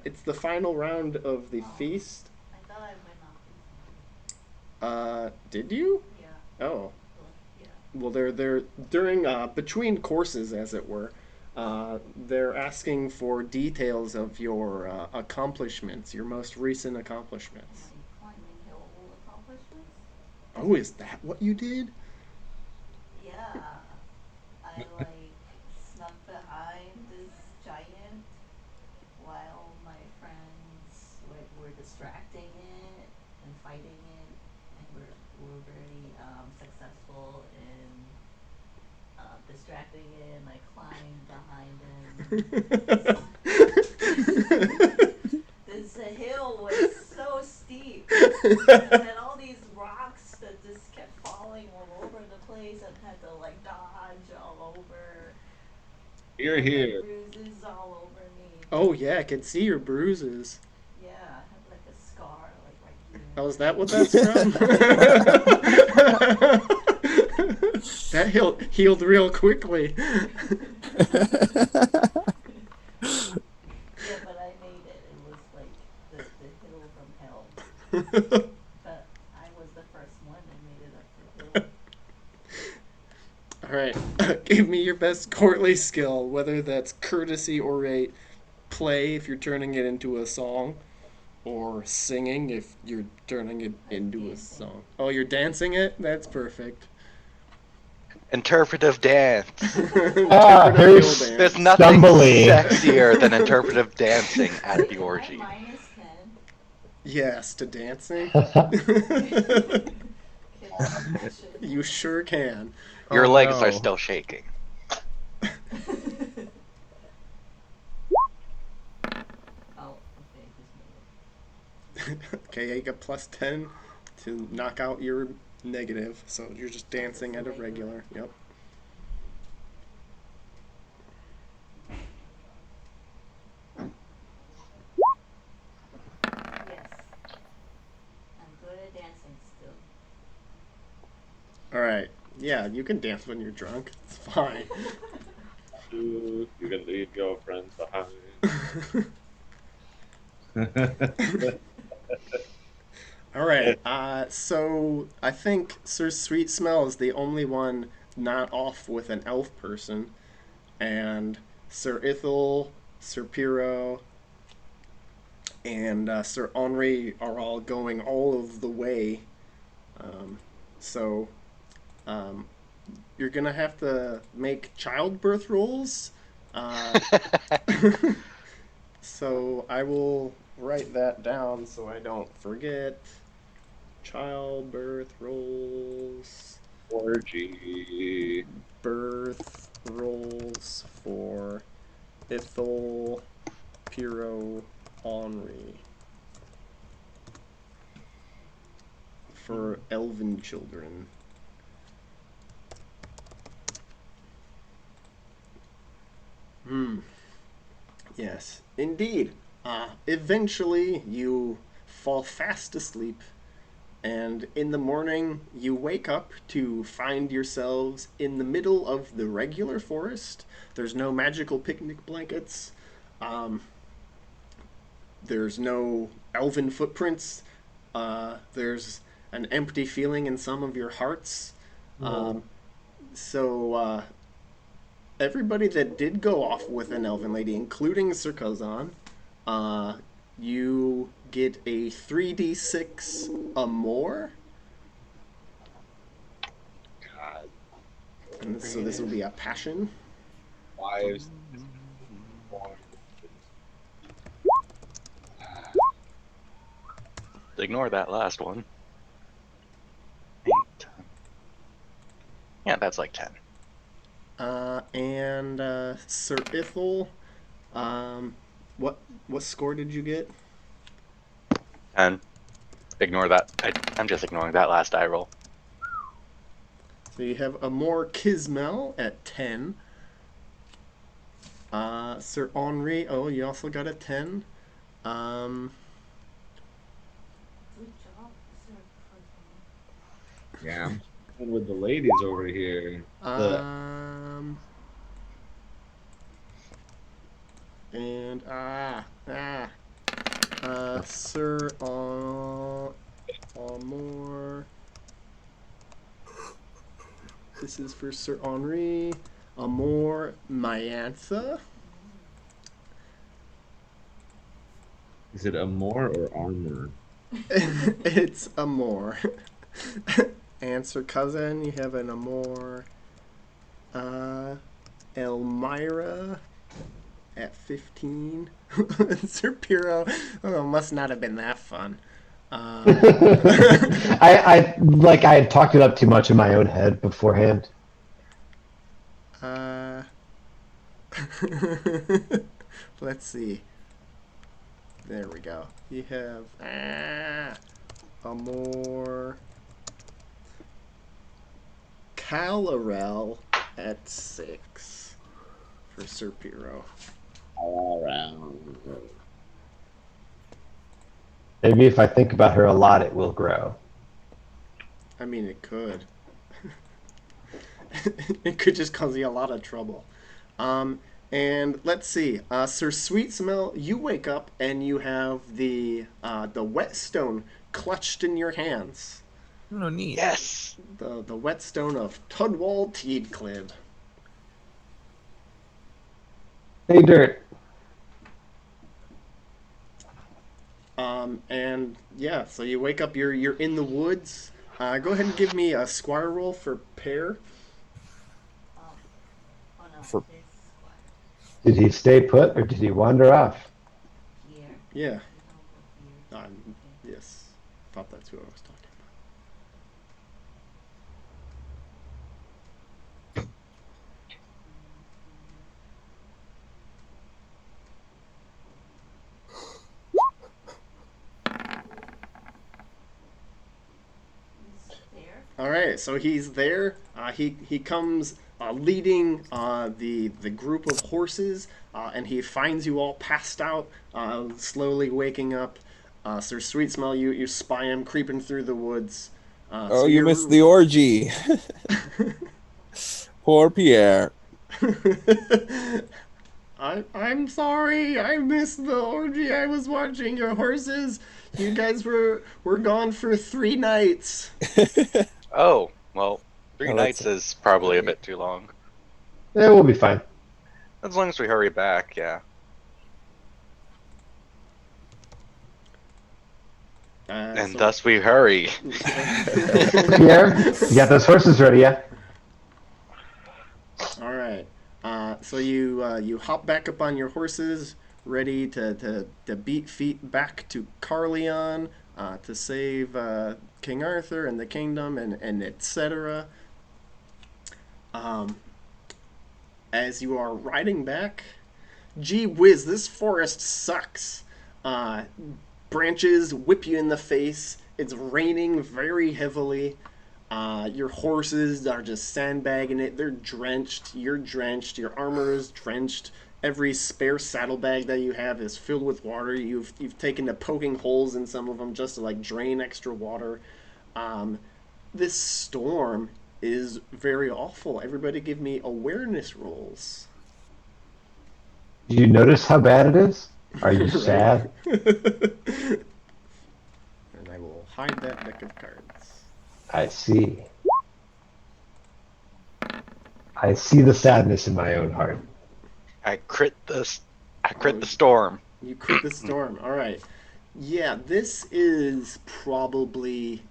It's the final round of the feast. I thought I went off. Did you? Yeah. Oh. Yeah. well, they're during between courses, as it were. They're asking for details of your accomplishments, your most recent accomplishments. My climbing hill accomplishments? Oh, is that what you did? Yeah. I like snuck behind this giant while my friends were distracting it and fighting it, and we're very successful in distracting it, and I climbed behind them. This hill was so steep. It had all these rocks that just kept falling all over the place and had to like dodge all over. Here, And here. bruises all over me. Oh yeah, I can see your bruises. Yeah, I have like a scar like right here. Oh, is that what that's from? That healed real quickly. Yeah, but I made it. It was like the hill from hell. But I was the first one that made it up the hill. All right, give me your best courtly skill, whether that's courtesy, orate, play if you're turning it into a song, or singing if you're turning it into a song. Oh, you're dancing it? That's perfect. Interpretive dance. Interpretive very hill dance. There's nothing Stumbly. sexier than interpretive dancing at the Wait, orgy. am I minus 10? Yes, to dancing. Can I smash it? You sure can. Your Oh, legs no. are still shaking. Oh, okay, just made it. Okay, you got plus 10 to knock out your negative, so you're just dancing at a regular. Yep. Yes. I'm good at dancing still. Alright. Yeah, you can dance when you're drunk. It's fine. You can leave your friends behind. Alright, so I think Sir Sweet Smell is the only one not off with an elf person. And Sir Ithel, Sir Piro, and Sir Henri are all going all of the way. So um, you're gonna have to make childbirth rolls. Uh, so I will write that down so I don't forget. Childbirth rolls. Orgy. Birth rolls for Ithel, Piro, Henri. For elven children. Yes, indeed. Eventually, you fall fast asleep, and in the morning, you wake up to find yourselves in the middle of the regular forest. There's no magical picnic blankets. There's no elven footprints. There's an empty feeling in some of your hearts. So, everybody that did go off with an elven lady, including Sir Kazan, you get a 3d6 a more. God. And so this will be a passion. Wives. Ignore that last one. 8, 10. Yeah, that's like 10. And Sir Ithel, what score did you get? 10. Ignore that. I'm just ignoring that last die roll. So you have a more Kismel at 10. Sir Henri, oh, you also got a 10. Good job, Sir Cousin. Yeah, I'm playing with the ladies over here. And Sir Amor This is for Sir Henri. Amor Myantha. Is it Amor or Armor? It's Amor. And Sir Cousin, you have an Amor. Elmira at 15. Sir Piro, must not have been that fun. I had talked it up too much in my own head beforehand. Let's see. There we go. You have Amor Calarel at 6 for Sir Piro. All around. Maybe if I think about her a lot, it will grow. I mean, it could. It could just cause you a lot of trouble. And let's see, Sir Sweet Smell, you wake up and you have the whetstone clutched in your hands. No need. Yes. The whetstone of Tudwall Teedclid. Hey, Dirt. And yeah, so you wake up, you're in the woods. Go ahead and give me a squire roll for Pear. Oh no, For- this squad Did he stay put or did he wander off? here. Yeah. You know, here. Yes. Thought that's who I was talking about. He's there. All right, so he's there. He comes leading the group of horses, and he finds you all passed out, slowly waking up. Sir Sweet Smell, you spy him creeping through the woods. Oh, you missed the orgy. Poor Pierre. I'm sorry. I missed the orgy. I was watching your horses. You guys were gone for 3 nights. Oh, well, three Oh, nights that's- is probably a bit too long. Yeah, we'll be fine. As long as we hurry back, yeah. And So- thus we hurry. Pierre, you got those horses ready, yeah? All right. So you hop back up on your horses, ready to beat feet back to Carleon, to save King Arthur and the kingdom and etc. As you are riding back, gee whiz, this forest sucks. Branches whip you in the face. It's raining very heavily. Your horses are just sandbagging it. They're drenched. You're drenched. Your armor is drenched. Every spare saddlebag that you have is filled with water. You've taken to poking holes in some of them just to like drain extra water. This storm is very awful. Everybody, give me awareness rolls. Do you notice how bad it is? Are you Right. sad? And I will hide that deck of cards. I see. I see the sadness in my own heart. I crit the storm. You crit the storm. All right. Yeah, this is probably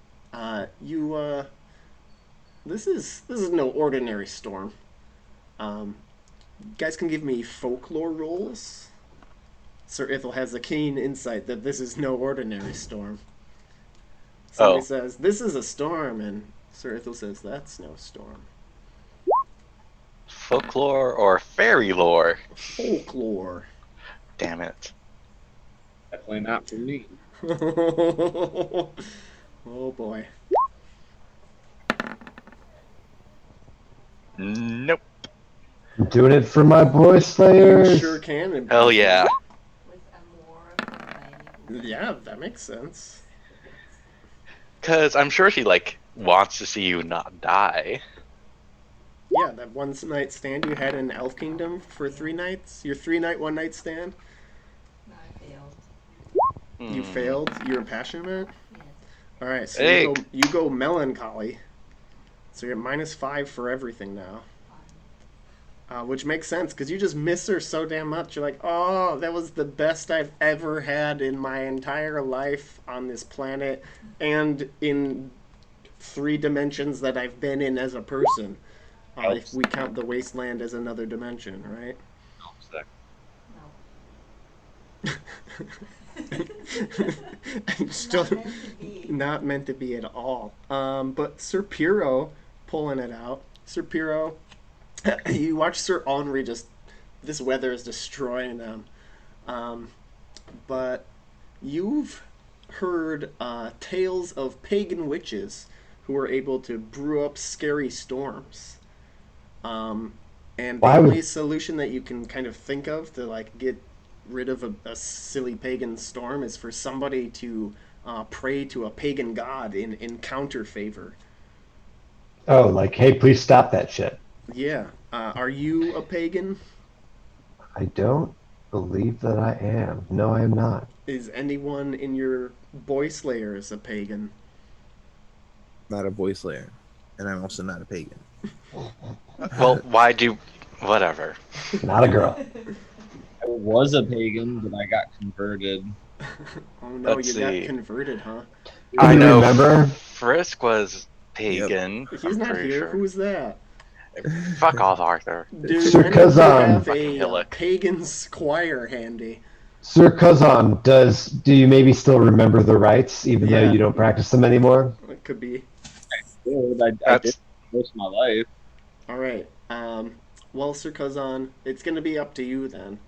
this is no ordinary storm. You guys can give me folklore rolls. Sir Ithel has a keen insight that this is no ordinary storm. Somebody Oh. says, "This is a storm," and Sir Ithel says, "That's no storm." Folklore or fairy lore? Folklore. Damn it. Definitely not for me. Oh boy. Nope. I'm doing it for my boy You Slayers. sure can. Hell yeah. With Amor combining. Yeah, that makes sense. Because I'm sure she, wants to see you not die. Yeah, that one night stand you had in Elf Kingdom for 3 nights. Your 3-night, 1-night stand. No, I failed. You Hmm. failed. You're passionate. Yes. All right, so Hey. you go melancholy. So you're at -5 for everything now. Which makes sense because you just miss her so damn much. You're like, oh, that was the best I've ever had in my entire life on this planet and in 3 dimensions that I've been in as a person. If we count the wasteland as another dimension, right? I'm still Not meant to be. not meant to be at all. But Sir Piro pulling it out. Sir Piro, you watch Sir Henri just. This weather is destroying them. But you've heard tales of pagan witches who are able to brew up scary storms. And the Why would- only solution that you can kind of think of to like get rid of a silly pagan storm is for somebody to pray to a pagan god in counter favor. Oh, like, hey, please stop that shit. Yeah. Are you a pagan? I don't believe that I am. No, I am not. Is anyone in your boy slayers a pagan? Not a boy slayer, and I'm also not a pagan. Well, why do whatever? Not a girl. I was a pagan, but I got converted. Oh no, Let's you got see. converted, huh? I you know remember? Frisk was pagan. He's I'm not pretty here. sure. Who's that? Fuck off, Arthur. Do Sir any of you Kazan. have Fucking a Hillock. pagan squire handy? Sir Kazan, do you maybe still remember the rites, even though Yeah. you don't practice them anymore? It could be. I did That's most of my life. All right. Well, Sir Kazan, it's going to be up to you then.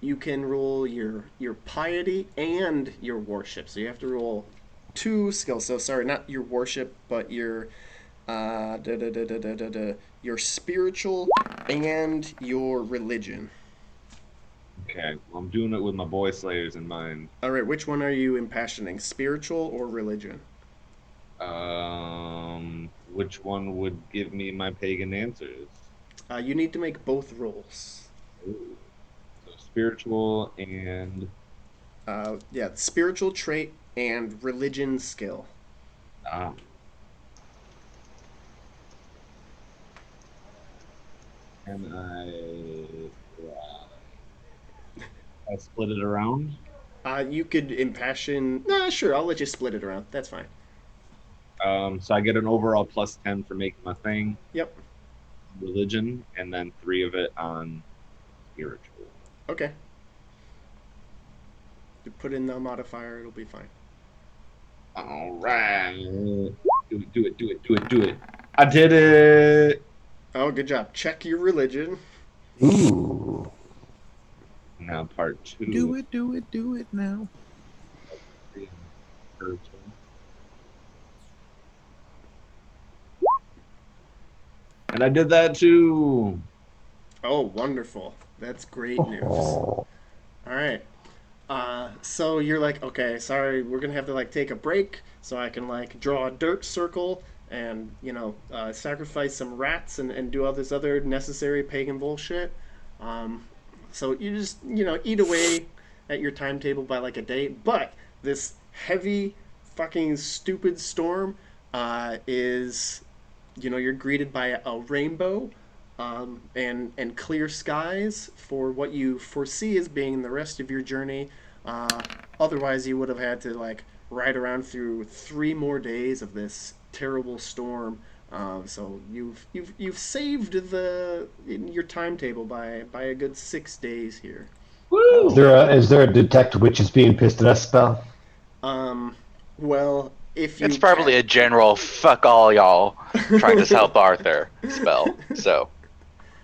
You can roll your piety and your worship. So you have to roll 2 skills. So sorry, not your worship, but your your spiritual and your religion. Okay, well, I'm doing it with my boy slayers in mind. All right, which one are you impassioning, spiritual or religion? Which one would give me my pagan answers? You need to make both rolls. Ooh. So spiritual and Yeah, spiritual trait and religion skill. ah. And I split it around. You could impassion. Nah, sure, I'll let you split it around. That's fine. So I get an overall +10 for making my thing, Yep. religion, and then 3 of it on spiritual. Okay. You put in the modifier, it'll be fine. All right. Do it. I did it. Oh, good job. Check your religion. Ooh. Now part 2. Do it now. And I did that too. Oh, wonderful. That's great news. Oh. All right. So you're like, okay, sorry, we're gonna have to like take a break so I can like draw a dirt circle and sacrifice some rats and do all this other necessary pagan bullshit. So you just eat away at your timetable by like a day, but this heavy, fucking stupid storm is you're greeted by a rainbow and clear skies for what you foresee as being the rest of your journey. Otherwise, you would have had to like ride around through 3 more days of this terrible storm. So you've saved your timetable by a good 6 days here. Woo! Is there a detect witches being pissed at us spell? Well, if you It's probably a general fuck all y'all trying to help Arthur spell. So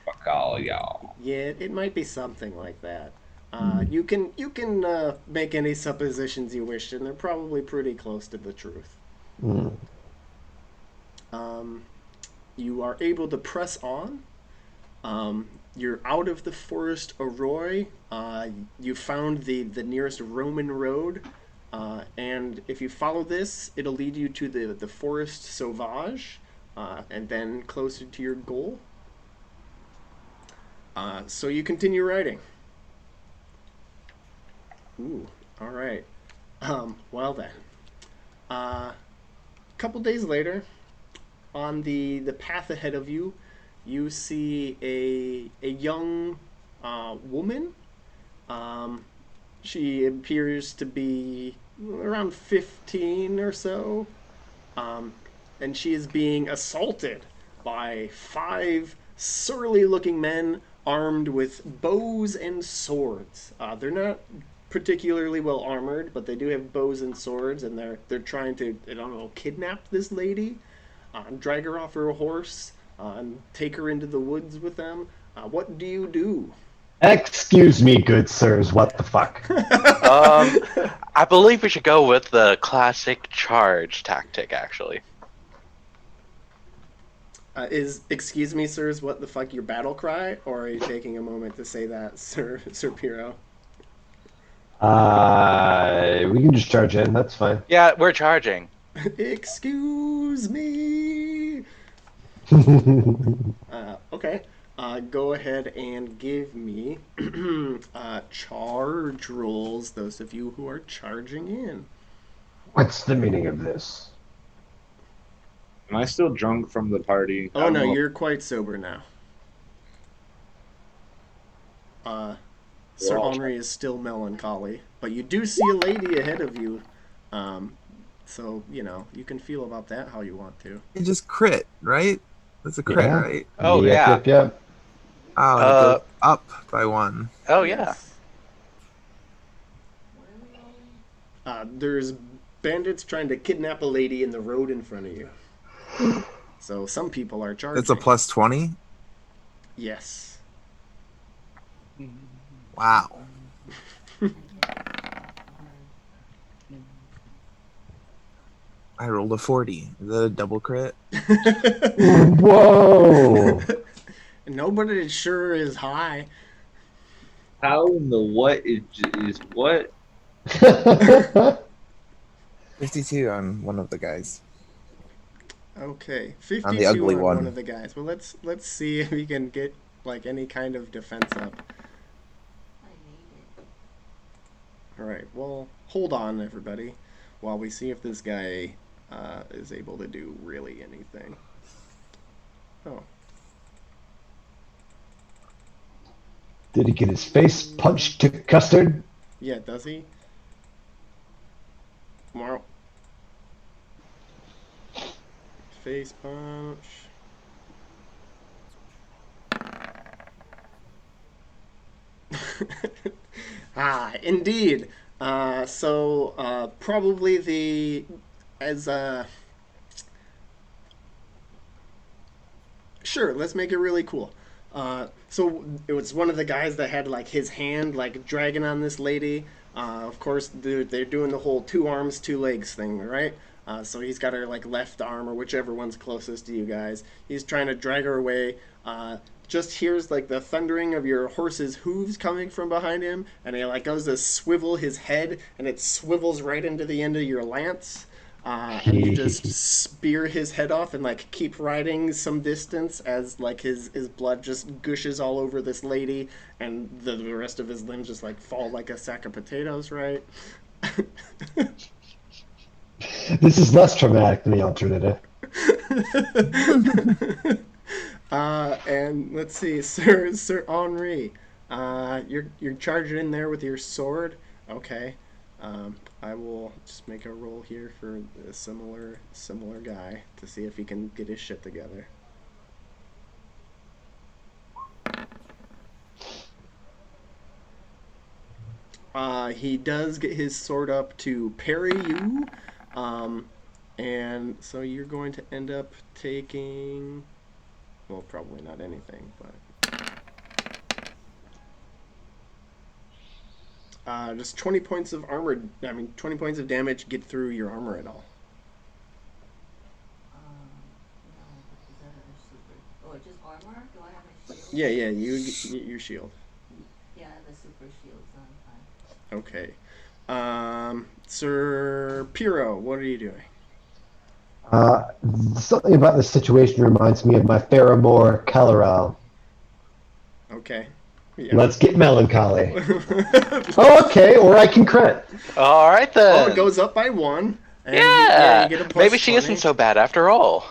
Fuck all y'all. Yeah, it might be something like that. You can make any suppositions you wish, and they're probably pretty close to the truth. Mm. You are able to press on. You're out of the forest Arroy. You found the nearest Roman road, and if you follow this, it'll lead you to the forest Sauvage, and then closer to your goal. So you continue riding. Ooh, all right. Well then. A couple days later, on the path ahead of you, you see a young woman. She appears to be around 15 or so, and she is being assaulted by 5 surly-looking men armed with bows and swords. They're not particularly well armored, but they do have bows and swords, and they're trying to, I don't know, kidnap this lady, drag her off her horse, and take her into the woods with them. What do you do? Excuse me, good sirs. What the fuck? I believe we should go with the classic charge tactic, actually. Is excuse me, sirs, what the fuck your battle cry, or are you taking a moment to say that, Sir Piro? We can just charge in. That's fine. Yeah, we're charging. Excuse me. Okay. Go ahead and give me charge rolls. Those of you who are charging in. What's the meaning of this? Am I still drunk from the party? I Oh don't no, know. you're quite sober now. Sir all Henri is still melancholy, but you do see a lady ahead of you. So, you know, you can feel about that how you want to. You just crit, right? That's a crit, Yeah. right? Oh, Yep, yeah. Yep, yep. Oh, and it goes up by 1. Oh, yeah. Yes. What are we rolling? There's bandits trying to kidnap a lady in the road in front of you. So some people are charging. That's a plus 20? Yes. Wow. I rolled a 40. Is that a double crit? Whoa! Nobody sure is high. How in the what is what? 52 on one of the guys. Okay, 52 On the ugly on one. one of the guys. Well, let's see if we can get like any kind of defense up. I need it. All right. Well, hold on, everybody, while we see if this guy is able to do really anything. Oh, Did he get his face punched to custard? yeah. Does he? Tomorrow. Face punch. Indeed. So probably the as sure. Let's make it really cool. So it was one of the guys that had like his hand like dragging on this lady. Of course, they're doing the whole 2 arms, 2 legs thing, right? So he's got her like left arm or whichever one's closest to you guys. He's trying to drag her away. Just hears like the thundering of your horse's hooves coming from behind him, and he like goes to swivel his head, and it swivels right into the end of your lance. And you just spear his head off and like keep riding some distance as like his blood just gushes all over this lady, and the rest of his limbs just like fall like a sack of potatoes, right? This is less traumatic than the alternative. And let's see, Sir Henri, you're charging in there with your sword. Okay. I will just make a roll here for a similar guy to see if he can get his shit together. He does get his sword up to parry you, and so you're going to end up taking, well, probably not anything, but just 20 points of armor. 20 points of damage get through your armor at all. No, is that a super? Oh, just armor? Do I have a shield? Yeah, your shield. Yeah, I have a super shield, so I'm fine. Okay. Sir Piro, what are you doing? Something about this situation reminds me of my Faramore Caloral. Okay. Yeah. Let's get melancholy. Oh, okay, or I can crit. All right, then. Oh, it goes up by 1. And Yeah. you get a plus Maybe she 20. isn't so bad after all.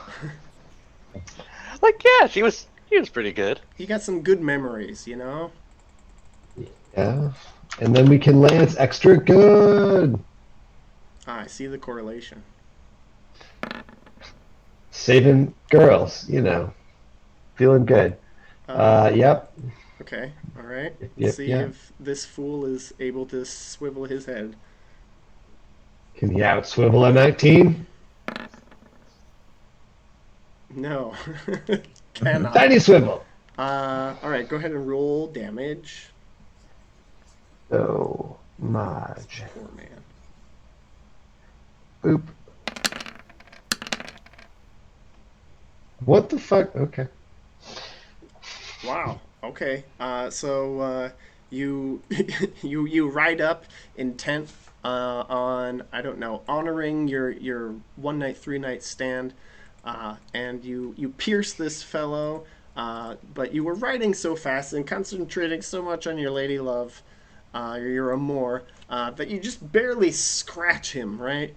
Like, yeah, she was pretty good. He got some good memories, you know? Yeah. And then we can lance extra good. Ah, I see the correlation. Saving girls, you know. Feeling good. Yep. Okay, alright. Let's Yep, see yep. if this fool is able to swivel his head. Can he out swivel a 19? No. Cannot. Tiny swivel. Alright, go ahead and roll damage. So, Maj. Poor man. Boop. What the fuck? Okay. Wow. Okay. So you you ride up intent on, I don't know, honoring your 1 night 3 night stand, and you pierce this fellow. But you were riding so fast and concentrating so much on your lady love, your amour, that you just barely scratch him. Right.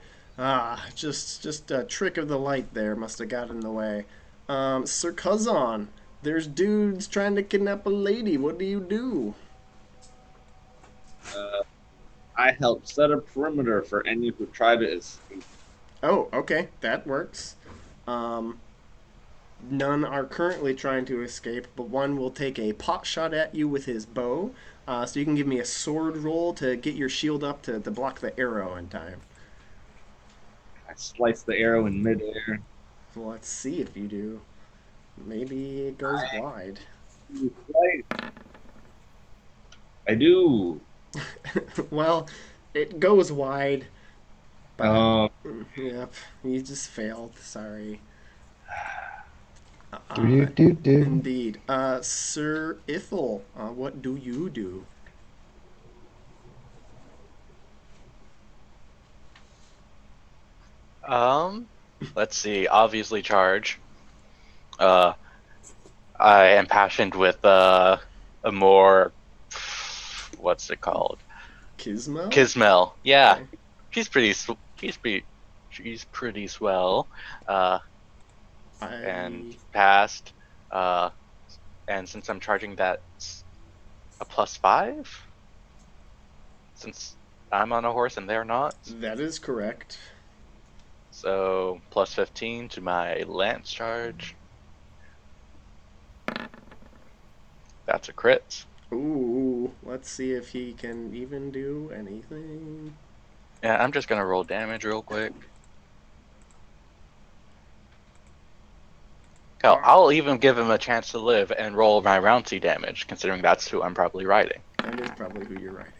Just a trick of the light there must have got in the way. Sir Kazan, there's dudes trying to kidnap a lady. What do you do? I help set a perimeter for any who try to escape. Oh, okay, that works. Um, None are currently trying to escape, but one will take a pot shot at you with his bow. So you can give me a sword roll to get your shield up to block the arrow in time. I slice the arrow in midair. Well, let's see if you do. Maybe it goes wide. I do. Well, it goes wide, but Um, yep, you just failed. Sorry. Do. Indeed. Sir Ithel, what do you do? Let's see. Obviously, charge. Uh, I am passionate with a more, what's it called? Kisma? Kismel. Yeah, Okay. she's pretty. She's pretty swell. And passed. Uh, and since I'm charging that a +5, since I'm on a horse and they're not, That is correct. so +15 to my lance charge. That's a crit. Ooh, let's see if he can even do anything. Yeah, I'm just gonna roll damage real quick. Hell, I'll even give him a chance to live and roll my rouncy damage, considering that's who I'm probably riding. That is probably who you're riding.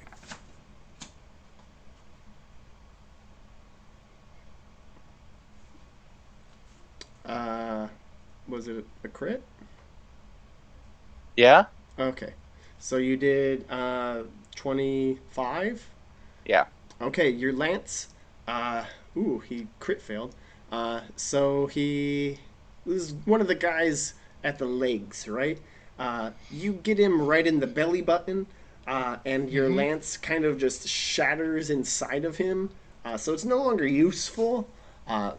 Was it a crit? Yeah? Okay. So you did 25? Yeah. Okay, your lance. He crit failed. So he was one of the guys at the legs, right? You get him right in the belly button, and your lance kind of just shatters inside of him. So it's no longer useful.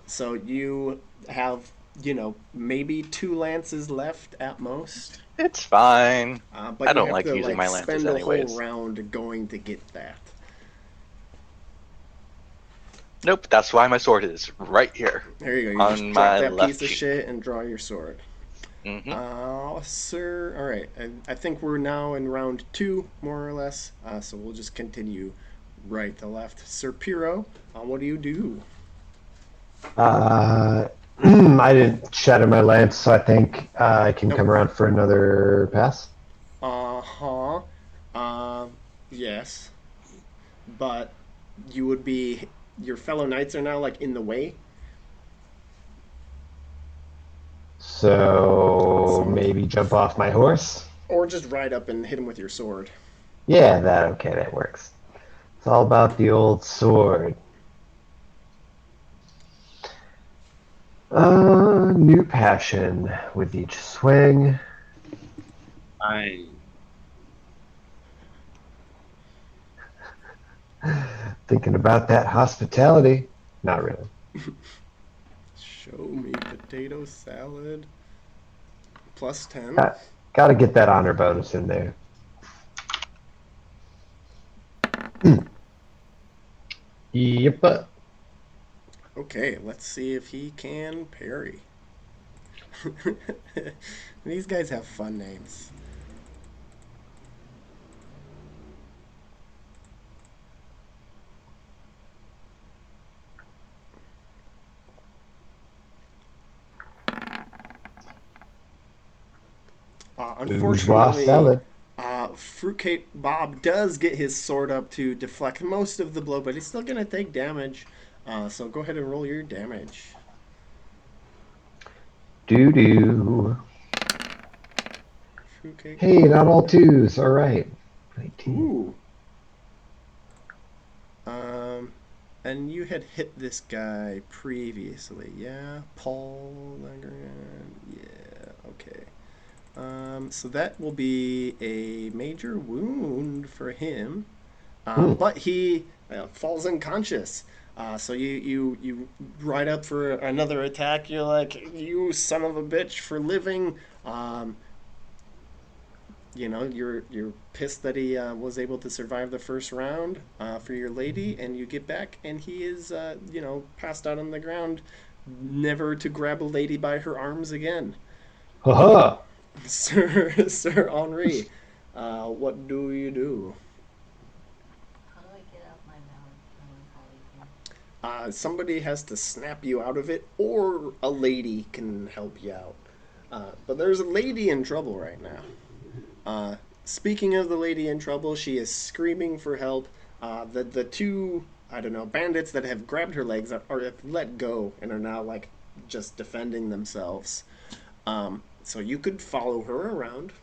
So you have, maybe 2 lances left at most. It's fine. But I you don't have like to using my lances spend a whole anyways. round going to get that. Nope, that's why my sword is right here. There you go. You On just my drop that left piece of cheek. shit and draw your sword. Sir. All right. I think we're now in round 2, more or less. So we'll just continue right to left. Sir Piro, what do you do? I didn't shatter my lance, so I think I can Nope. come around for another pass. Uh-huh. Yes. But you would be... Your fellow knights are now, in the way. So maybe jump off my horse. Or just ride up and hit him with your sword. Yeah, that works. It's all about the old sword. New passion with each swing. Fine. Thinking about that hospitality. Not really. Show me potato salad. plus 10. Gotta get that honor bonus in there. Yep. Okay, let's see if he can parry. These guys have fun names. Bourgeois Unfortunately, salad. Fruitcake Bob does get his sword up to deflect most of the blow, but he's still going to take damage. So go ahead and roll your damage. Doo-doo. Fruitcake. Hey, not all twos. All right. 19. Ooh. And you had hit this guy previously, yeah? Paul Legrand. Yeah, okay. So that will be a major wound for him. But he falls unconscious. So you ride up for another attack. You're like, you son of a bitch for living. You're pissed that he was able to survive the first round for your lady, and you get back, and he is passed out on the ground, never to grab a lady by her arms again. Haha. Sir Henri, what do you do? How do I get out my melancholy here? Somebody has to snap you out of it, or a lady can help you out. But there's a lady in trouble right now. Speaking of the lady in trouble, she is screaming for help. The two, I don't know, bandits that have grabbed her legs are let go and are now like just defending themselves. So you could follow her around.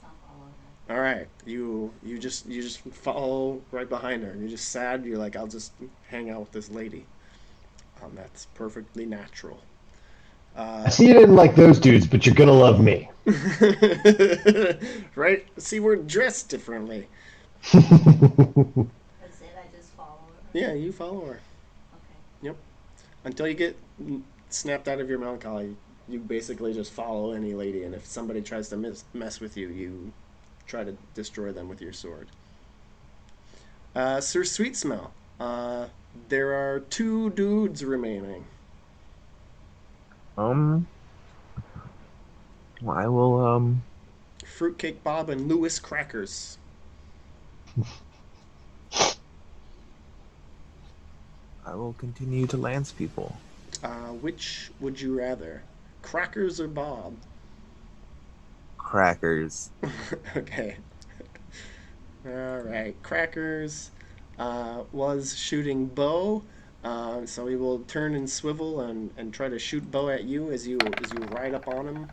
I'll follow her. All right, you just follow right behind her. You're just sad. You're like, I'll just hang out with this lady. That's perfectly natural. I see you didn't like those dudes, but you're gonna love me. Right? See, we're dressed differently. That's it. I just follow her. Yeah, you follow her. Okay. Yep. Until you get snapped out of your melancholy, you basically just follow any lady, and if somebody tries to mess with you, you try to destroy them with your sword. Sir Sweet Smell, there are 2 dudes remaining. Well, I will Fruitcake Bob and Lewis Crackers. continue to lance people. Which would you rather? Crackers or Bob? Crackers. Okay. All right. Crackers was shooting bow, so he will turn and swivel and try to shoot bow at you as you ride up on him.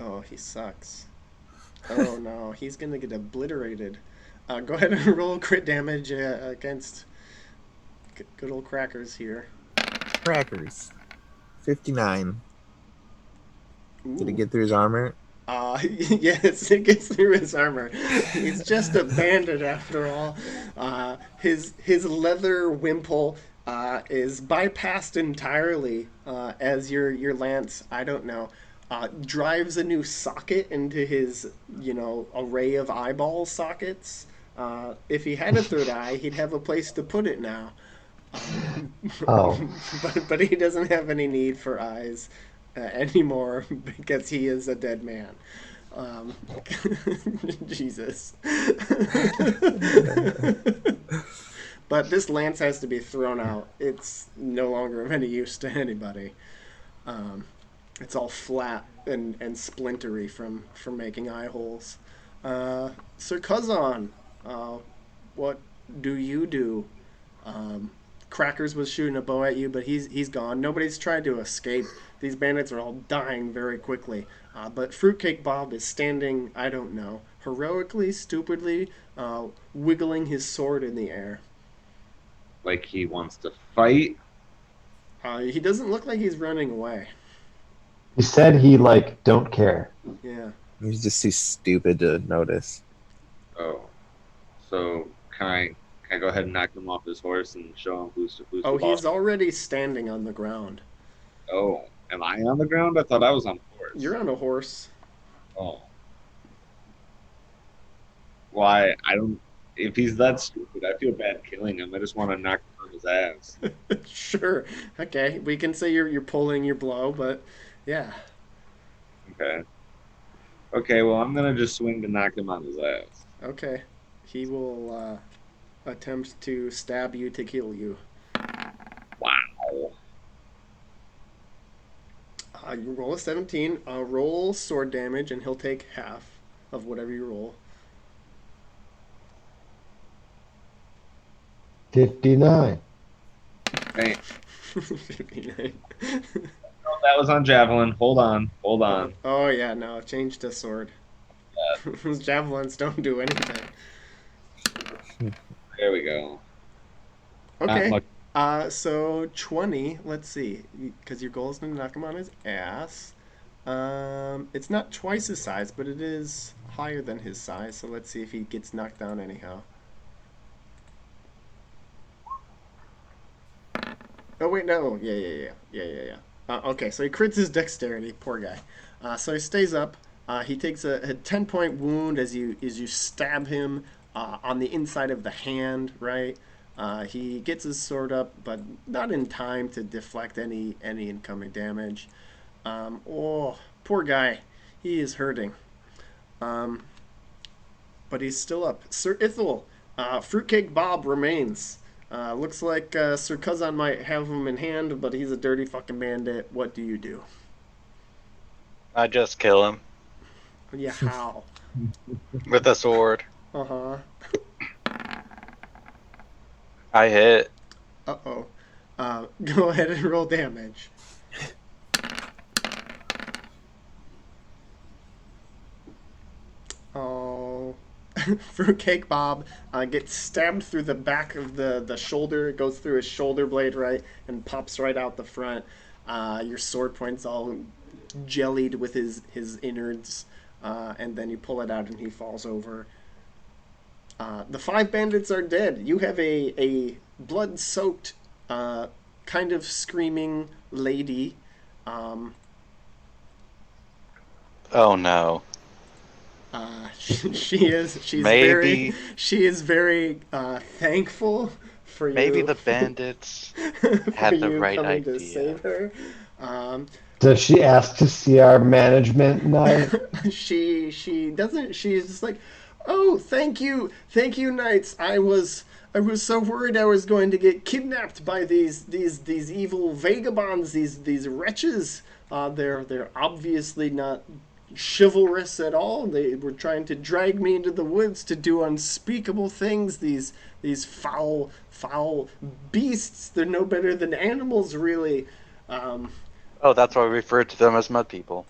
Oh, he sucks. Oh no, he's gonna get obliterated. Go ahead and roll crit damage against good old Crackers here. Crackers. 59. Did it Ooh. get through his armor? Yes, it gets through his armor. He's just a bandit after all. His leather wimple is bypassed entirely as your lance, I don't know, drives a new socket into his array of eyeball sockets. If he had a third eye, he'd have a place to put it now. Oh. But he doesn't have any need for eyes anymore because he is a dead man. Jesus. But this lance has to be thrown out. It's no longer of any use to anybody. It's all flat and splintery from making eye holes. Sir Kazan, what do you do? Crackers was shooting a bow at you, but he's gone. Nobody's tried to escape. These bandits are all dying very quickly. But Fruitcake Bob is standing, I don't know, heroically, stupidly, wiggling his sword in the air. Like he wants to fight. He doesn't look like he's running away. He said he don't care. Yeah. He's just too stupid to notice. Oh, so can I go ahead and knock him off his horse and show him who's Oh, the boss? he's already standing on the ground. Oh, Am I on the ground? I thought I was on the horse. You're on a horse. Oh. Why? I don't. If he's that stupid, I feel bad killing him. I just want to knock him on his ass. Sure. Okay. We can say you're pulling your blow, but yeah. Okay. Okay, well, I'm going to just swing to knock him on his ass. Okay. He will attempt to stab you to kill you. Wow. You roll a 17. Roll sword damage, and he'll take half of whatever you roll. 59. Hey, 59. no, that was on javelin. Hold on. Hold on. Oh yeah, no, change to sword. Javelins don't do anything. There we go. Okay. Not much. So 20. Let's see, because your goal is to knock him on his ass. It's not twice his size, but it is higher than his size. So let's see if he gets knocked down anyhow. Oh wait, no. Yeah. Okay, so he crits his dexterity. Poor guy. So he stays up. He takes a 10-point wound as you stab him on the inside of the hand. Right. He gets his sword up, but not in time to deflect any incoming damage. Oh, poor guy. He is hurting. But he's still up. Sir Ithel, Fruitcake Bob remains. Looks like Sir Kazan might have him in hand, but he's a dirty fucking bandit. What do you do? I just kill him Yeah, how? with a sword. Uh-huh. I hit. Uh-oh. Go ahead and roll damage. Oh. Fruitcake Bob gets stabbed through the back of the shoulder. It goes through his shoulder blade, right, and pops right out the front. Your sword point's all jellied with his innards, and then you pull it out and he falls over. The 5 bandits are dead. You have a blood-soaked, kind of screaming lady. Oh no. She's Maybe- she is very thankful for you. Maybe the bandits for had the you right coming to idea. save her. Does she ask to see our management knight? She doesn't. She's just like, oh, thank you, knights. I was so worried I was going to get kidnapped by these evil vagabonds, these wretches. They're obviously not chivalrous at all. They were trying to drag me into the woods to do unspeakable things. These foul beasts. They're no better than animals, really. Oh, that's why we refer to them as mud people.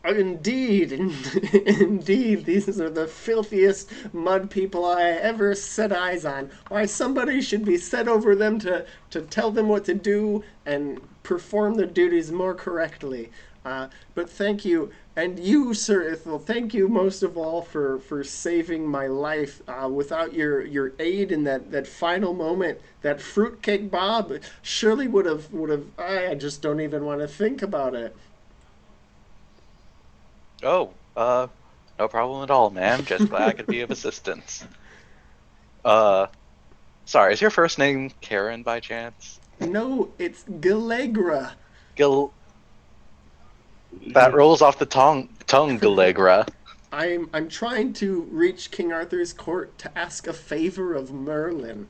Indeed, indeed, these are the filthiest mud people I ever set eyes on. Why, somebody should be set over them to tell them what to do and perform their duties more correctly. But thank you, and you, Sir Ithel, thank you most of all for saving my life. Without your aid in that final moment, that Fruitcake Bob surely would have. I just don't even want to think about it. Oh, no problem at all, ma'am. Just glad I could be of assistance. Sorry, is your first name Karen by chance? No, it's Galegra. That rolls off the tongue, Galegra. I'm trying to reach King Arthur's court to ask a favor of Merlin.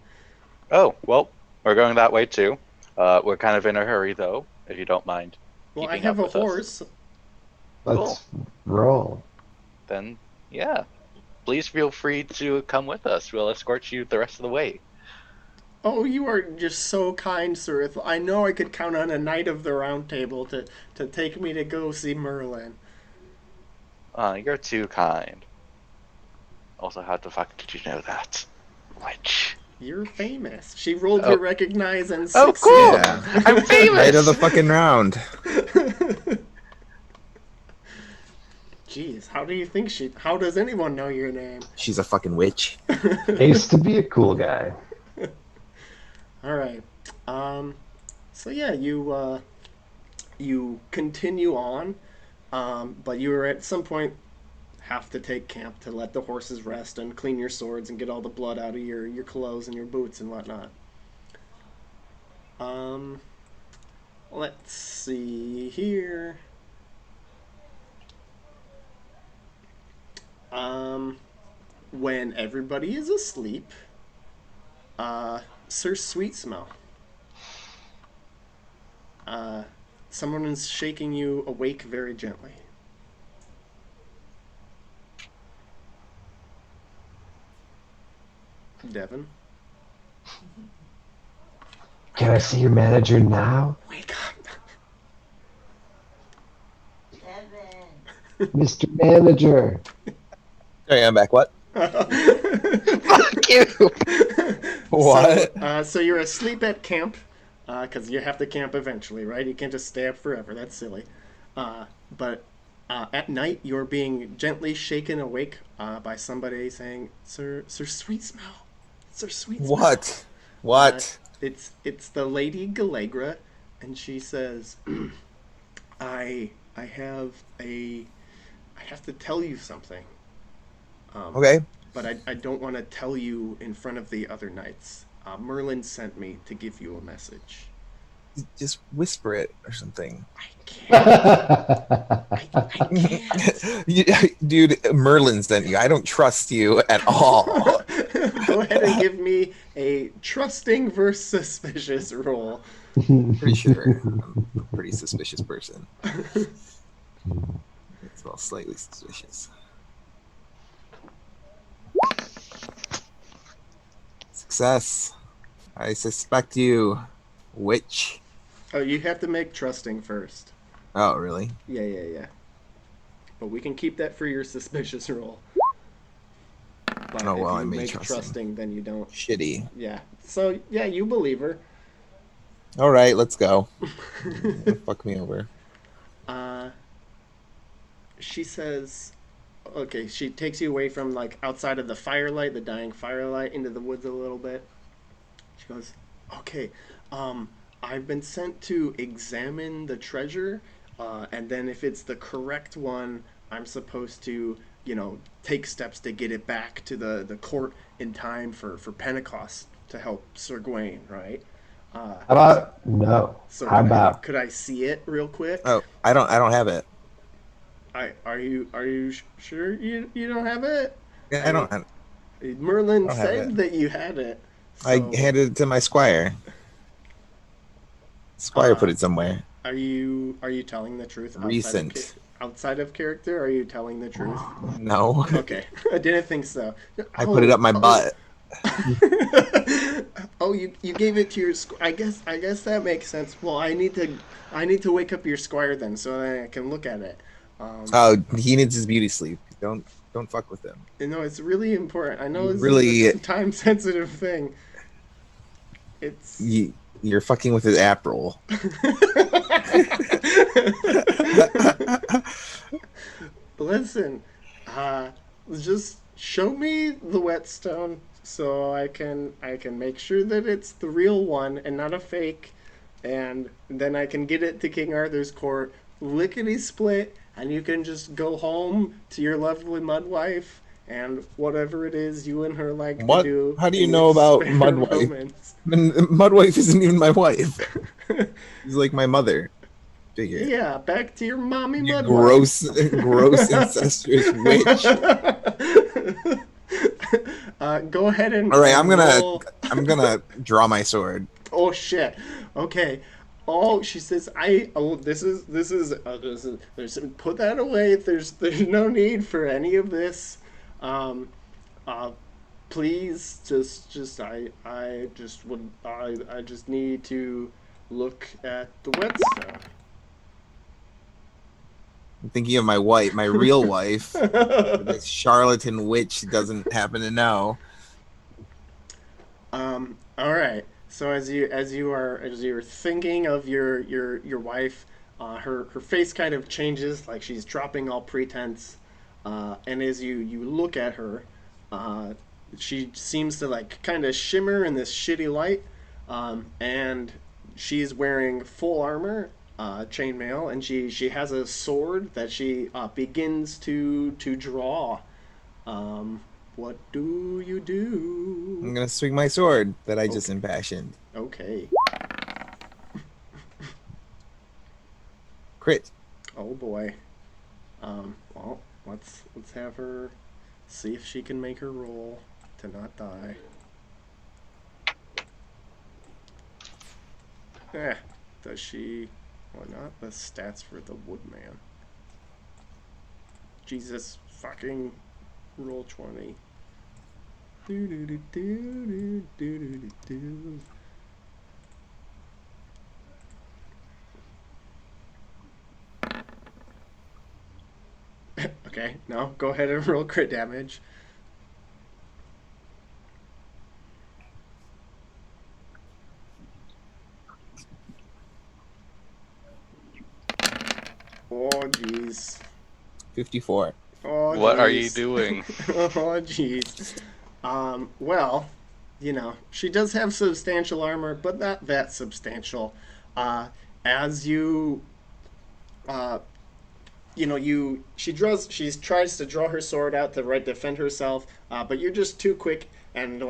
Oh, well, we're going that way too. We're kind of in a hurry, though, if you don't mind. Well, I keeping have up a with us. horse. Let's roll. Then, yeah. Please feel free to come with us. We'll escort you the rest of the way. Oh, you are just so kind, Sir Ithel. I know I could count on a knight of the Round Table to take me to go see Merlin. You're too kind. Also, how the fuck did you know that? Witch. You're famous. She rolled Oh. to recognize and Oh, succeed. cool! Yeah. I'm famous! Night of the fucking round. Jeez, how do you think how does anyone know your name? She's a fucking witch. I used to be a cool guy. All right. So yeah, you you continue on, but you are at some point have to take camp to let the horses rest and clean your swords and get all the blood out of your clothes and your boots and whatnot. Um, let's see here. Um, when everybody is asleep, Sir Sweet Smell. Uh, Someone is shaking you awake very gently. Devin, Can I see your manager now? wake Devin. Mr. Manager. Sorry, I'm back. What? up. Fuck you. What? So you're asleep at camp, because you have to camp eventually, right? You can't just stay up forever. That's silly. But at night, you're being gently shaken awake by somebody saying, "Sir Sweet Smell, Sir Sweet Smell." What? What? It's the Lady Galegra, and she says, I have to tell you something. Okay. But I don't want to tell you in front of the other knights. Merlin sent me to give you a message. Just whisper it or something. I can't. I can't. Dude, Merlin sent you. I don't trust you at all. Go ahead and give me a trusting versus suspicious roll. Pretty sure I'm a pretty suspicious person. It's well, slightly suspicious. Success. I suspect you. Witch. Oh, you have to make trusting first. Oh, really? Yeah. But we can keep that for your suspicious roll. But Oh, well, if I you made make trusting. then you don't. Shitty. Yeah. So, yeah, you believe her. All right, let's go. Fuck me over. She says, okay, she takes you away from, like, outside of the firelight, the dying firelight, into the woods a little bit. She goes, okay, I've been sent to examine the treasure, and then if it's the correct one, I'm supposed to, take steps to get it back to the court in time for Pentecost to help Sir Gawain, right? How about no? So How about could I see it real quick? Oh, I don't have it. Are you sure you don't have it? Yeah, I don't Merlin I don't have said it. that you had it. I So, handed it to my squire. Squire put it somewhere. Are you telling the truth? Recent. Outside of character, are you telling the truth? No. Okay, I didn't think so. I put it up my butt. Oh, you gave it to your. I guess that makes sense. Well, I need to wake up your squire then, so that I can look at it. Oh, he needs his beauty sleep. Don't fuck with him. It's really important. I know it's Really- a time sensitive thing. It's. You're fucking with his April. Listen, just show me the whetstone so I can make sure that it's the real one and not a fake, and then I can get it to King Arthur's court, lickety split, and you can just go home to your lovely mud wife and whatever it is you and her like What? to do. How do you in know your about spare mud wife? moments. Mudwife isn't even my wife. She's like my mother. Figure. Yeah, back to your mommy You mud gross, gross incestuous witch. Go ahead and. All right, roll. I'm gonna draw my sword. Oh shit. Okay. Oh, she says, this is put that away. There's no need for any of this. Please, I just need to look at the whetstone. I'm thinking of my wife, my real wife. This charlatan witch doesn't happen to know. All right. So as you're thinking of your wife, her face kind of changes, like she's dropping all pretense, and as you look at her, she seems to like kind of shimmer in this shitty light, and she's wearing full armor, chainmail, and she has a sword that she begins to draw. What do you I'm do? gonna swing my sword that I just impassioned. Okay. Crit. Oh boy. Well, let's have her see if she can make her roll to not die. Eh, does she or not? The stats for the woodman. Jesus fucking roll 20. Do do do do do do do do. Okay, no, go ahead and roll crit damage. Oh jeez. 54. Oh What are you jeez. doing? Oh jeez. Well, she does have substantial armor, but not that substantial. Uh, as you, uh, she tries to draw her sword out to defend herself, but you're just too quick and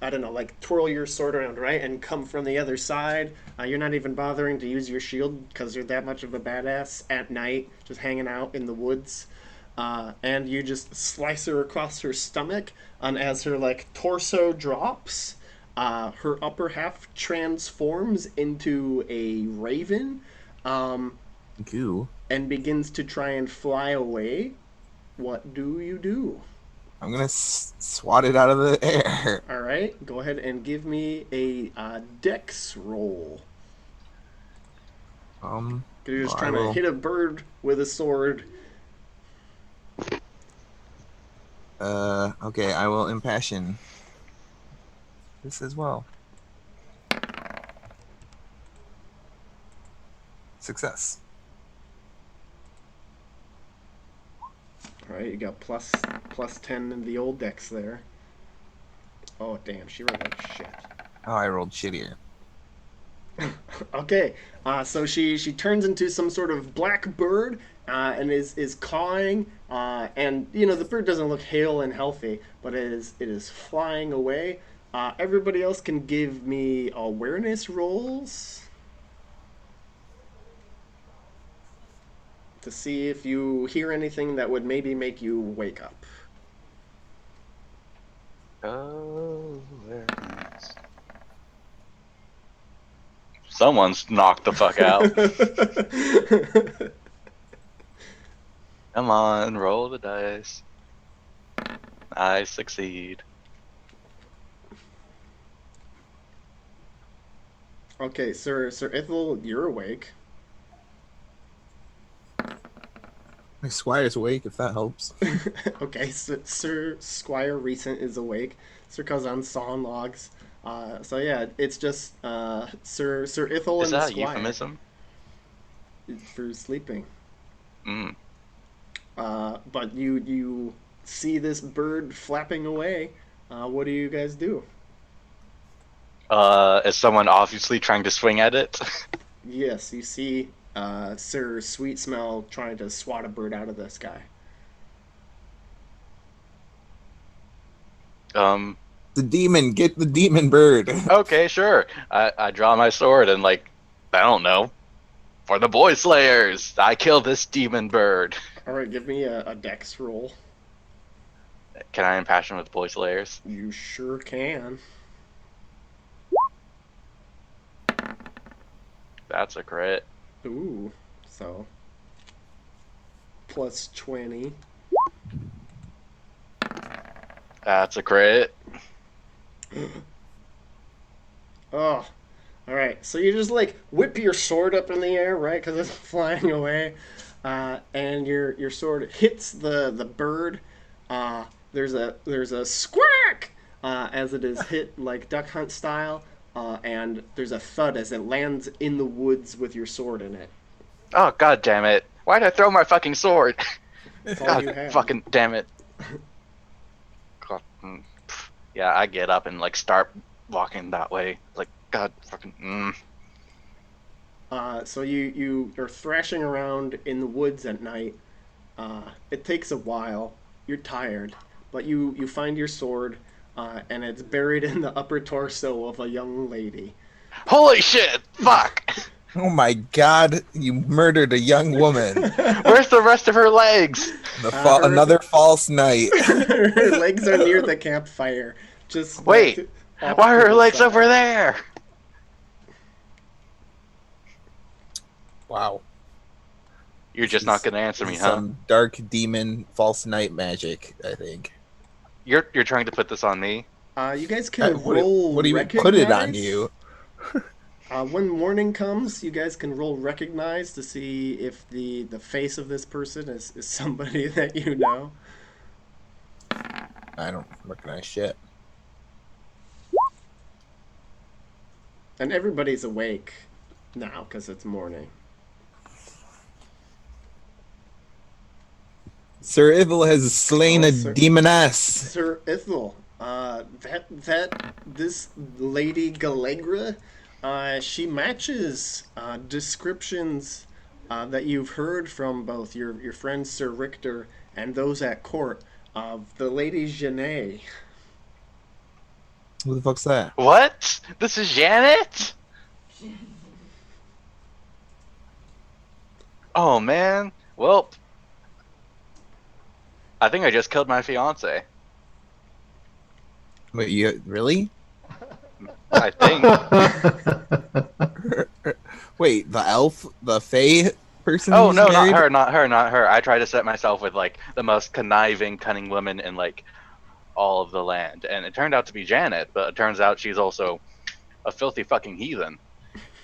I don't know, twirl your sword around, right, and come from the other side. You're not even bothering to use your shield because you're that much of a badass at night, just hanging out in the woods. And you just slice her across her stomach, and as her torso drops, her upper half transforms into a raven, um, Goo. and begins to try and fly away. What do you do? I'm gonna swat it out of the air. All right, go ahead and give me a dex roll. You're just Well, I trying to will. hit a bird with a sword. Okay, I will impassion this as well. Success. All right, you got plus 10 in the old dex there. Oh damn, she rolled like shit. Oh, I rolled shittier. Okay, so she turns into some sort of black bird, and is cawing, and the bird doesn't look hale and healthy, but it is flying away. Everybody else can give me awareness rolls to see if you hear anything that would maybe make you wake up. Oh, where is... Someone's knocked the fuck out. Come on, roll the dice. I succeed. Okay, Sir Ithel, you're awake. My squire's awake, if that helps. Okay, Sir Squire Recent is awake. Sir Kazan sawing logs. So yeah, it's just Sir Ithel Is and the that a Squire euphemism? for sleeping. Mm. But you see this bird flapping away. What do you guys do? Is someone obviously trying to swing at it? Yes, you see Sir Sweet Smell trying to swat a bird out of the sky. The demon, get the demon bird. Okay, sure. I draw my sword and I don't know. For the boy slayers, I kill this demon bird. All right, give me a dex roll. Can I impassion with boy slayers? You sure can. That's a crit. Ooh, so plus 20. That's a crit. Oh, all right. So you just whip your sword up in the air, right? Because it's flying away, and your sword hits the bird. There's a squawk as it is hit Duck Hunt style, and there's a thud as it lands in the woods with your sword in it. Oh, god damn it. Why'd I throw my fucking sword? That's all God you have. fucking damn it. God, yeah, I get up and start walking that way. God fucking. So you are thrashing around in the woods at night. It takes a while. You're tired, but you find your sword, and it's buried in the upper torso of a young lady. Holy shit! Fuck! Oh my god, you murdered a young woman. Where's the rest of her legs? Another false night. Her legs are near the campfire. Just Wait, off why to are her the legs side. over there? Wow. You're just not gonna answer me, huh? Some dark demon false night magic, I think. You're trying to put this on me? You guys can What roll do you mean, recognize. put it on you? When morning comes, you guys can roll recognize to see if the face of this person is somebody that you know. I don't recognize shit. And everybody's awake now because it's morning. Sir Ithil has slain Oh, a sir. demoness. Sir Ithil, this lady Galegra, she matches descriptions that you've heard from both your friend Sir Richter and those at court of the Lady Genet. Who the fuck's that? What? This is Janet? Oh man. Well, I think I just killed my fiance. Wait, you really? I think. Wait, the elf, the fae person? Oh who's no, married? not her. I tried to set myself with like the most conniving, cunning woman in like all of the land, and it turned out to be Janet. But it turns out she's also a filthy fucking heathen.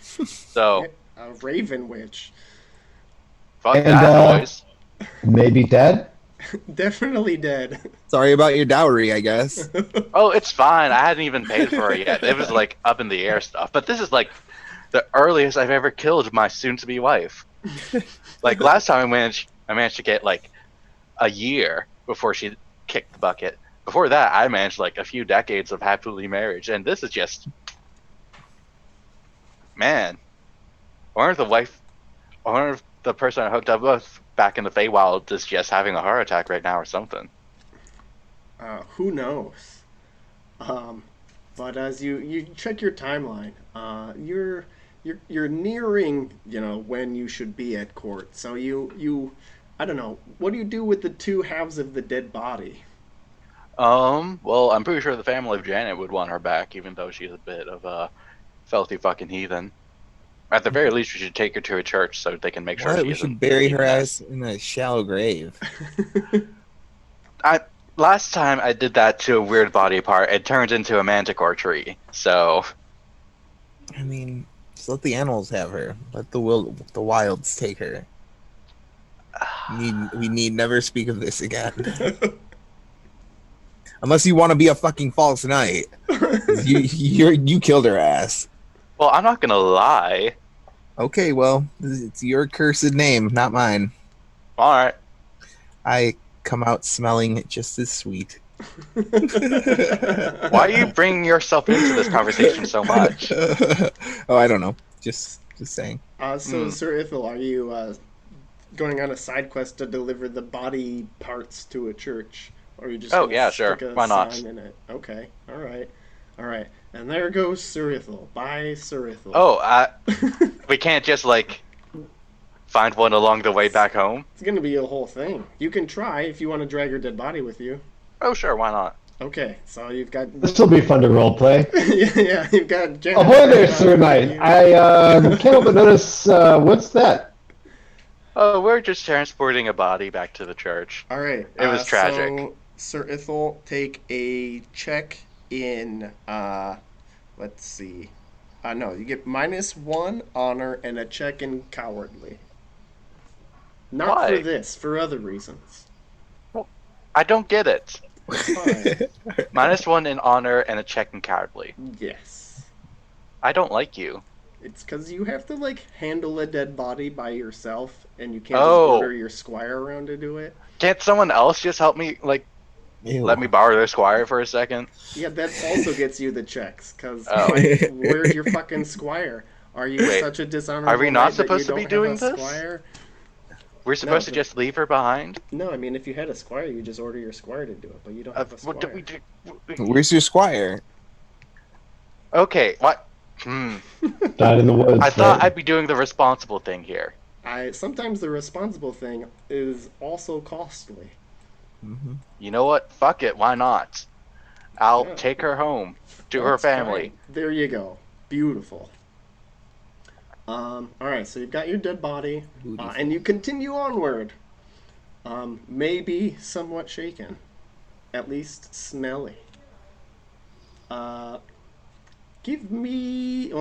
So A Raven Witch. fuck And, that noise. Maybe dead? Definitely dead. Sorry about your dowry, I guess. Oh, it's fine. I hadn't even paid for it yet. It was like up in the air stuff. But this is like the earliest I've ever killed my soon-to-be wife. Like last time I managed to get like a year before she kicked the bucket. Before that, I managed like a few decades of happily marriage, and this is just, man. I wonder if the person I hooked up with back in the Feywild is just having a heart attack right now or something. Who knows? But as you check your timeline, you're nearing when you should be at court. So you I don't know, what do you do with the two halves of the dead body? Well, I'm pretty sure the family of Janet would want her back, even though she's a bit of a filthy fucking heathen. At the very least, we should take her to a church so they can make sure What? she We isn't should bury her heatheness. ass in a shallow grave. Last time I did that to a weird body part, it turned into a manticore tree. So I mean, just let the animals have her. Let the wilds take her. We need never speak of this again. Unless you want to be a fucking false knight. You killed her ass. well, I'm not gonna lie. Okay, well, it's your cursed name, not mine. All right. I come out smelling just as sweet. Why are you bringing yourself into this conversation so much? Oh, I don't know. Just saying. Sir Ithil, are you going on a side quest to deliver the body parts to a church? Or are you just Oh, gonna yeah, sure. stick a Why not? sign in it? Okay, all right. And there goes Sir Ithil. Bye, Sir Ithil. Oh, we can't just like find one along the way back home. It's gonna be a whole thing. You can try if you want to drag her dead body with you. Oh, sure, why not? Okay, so you've got This will be fun to roleplay. yeah, you've got Janet. Ahoy there, Sir Knight. I can't help but notice, what's that? Oh, we're just transporting a body back to the church. All right. It was tragic. So, Sir Ithil, take a check in. Let's see. No, you get -1 honor and a check in cowardly. Not Why? for this, for other reasons. I don't get it. It's fine. -1 in honor and a check in cowardly. Yes. I don't like you. It's because you have to handle a dead body by yourself, and you can't Oh. just order your squire around to do it. Can't someone else just help me, Ew. let me borrow their squire for a second? Yeah, that also gets you the checks, because Oh. where's your fucking squire? Are you Wait, such a dishonorable are we not knight that supposed you to be don't doing have a this? squire? We're supposed to but- just leave her behind? No, I mean, if you had a squire, you just order your squire to do it, but you don't have a What squire. do we do? Where's your squire? Okay, what? Died in the woods. I thought right? I'd be doing the responsible thing here. Sometimes the responsible thing is also costly. Hmm. You know what? Fuck it, why not? I'll Yeah. take her home to her That's family. fine. There you go. Beautiful. All right, so you've got your dead body, and you continue onward. Maybe somewhat shaken, at least smelly.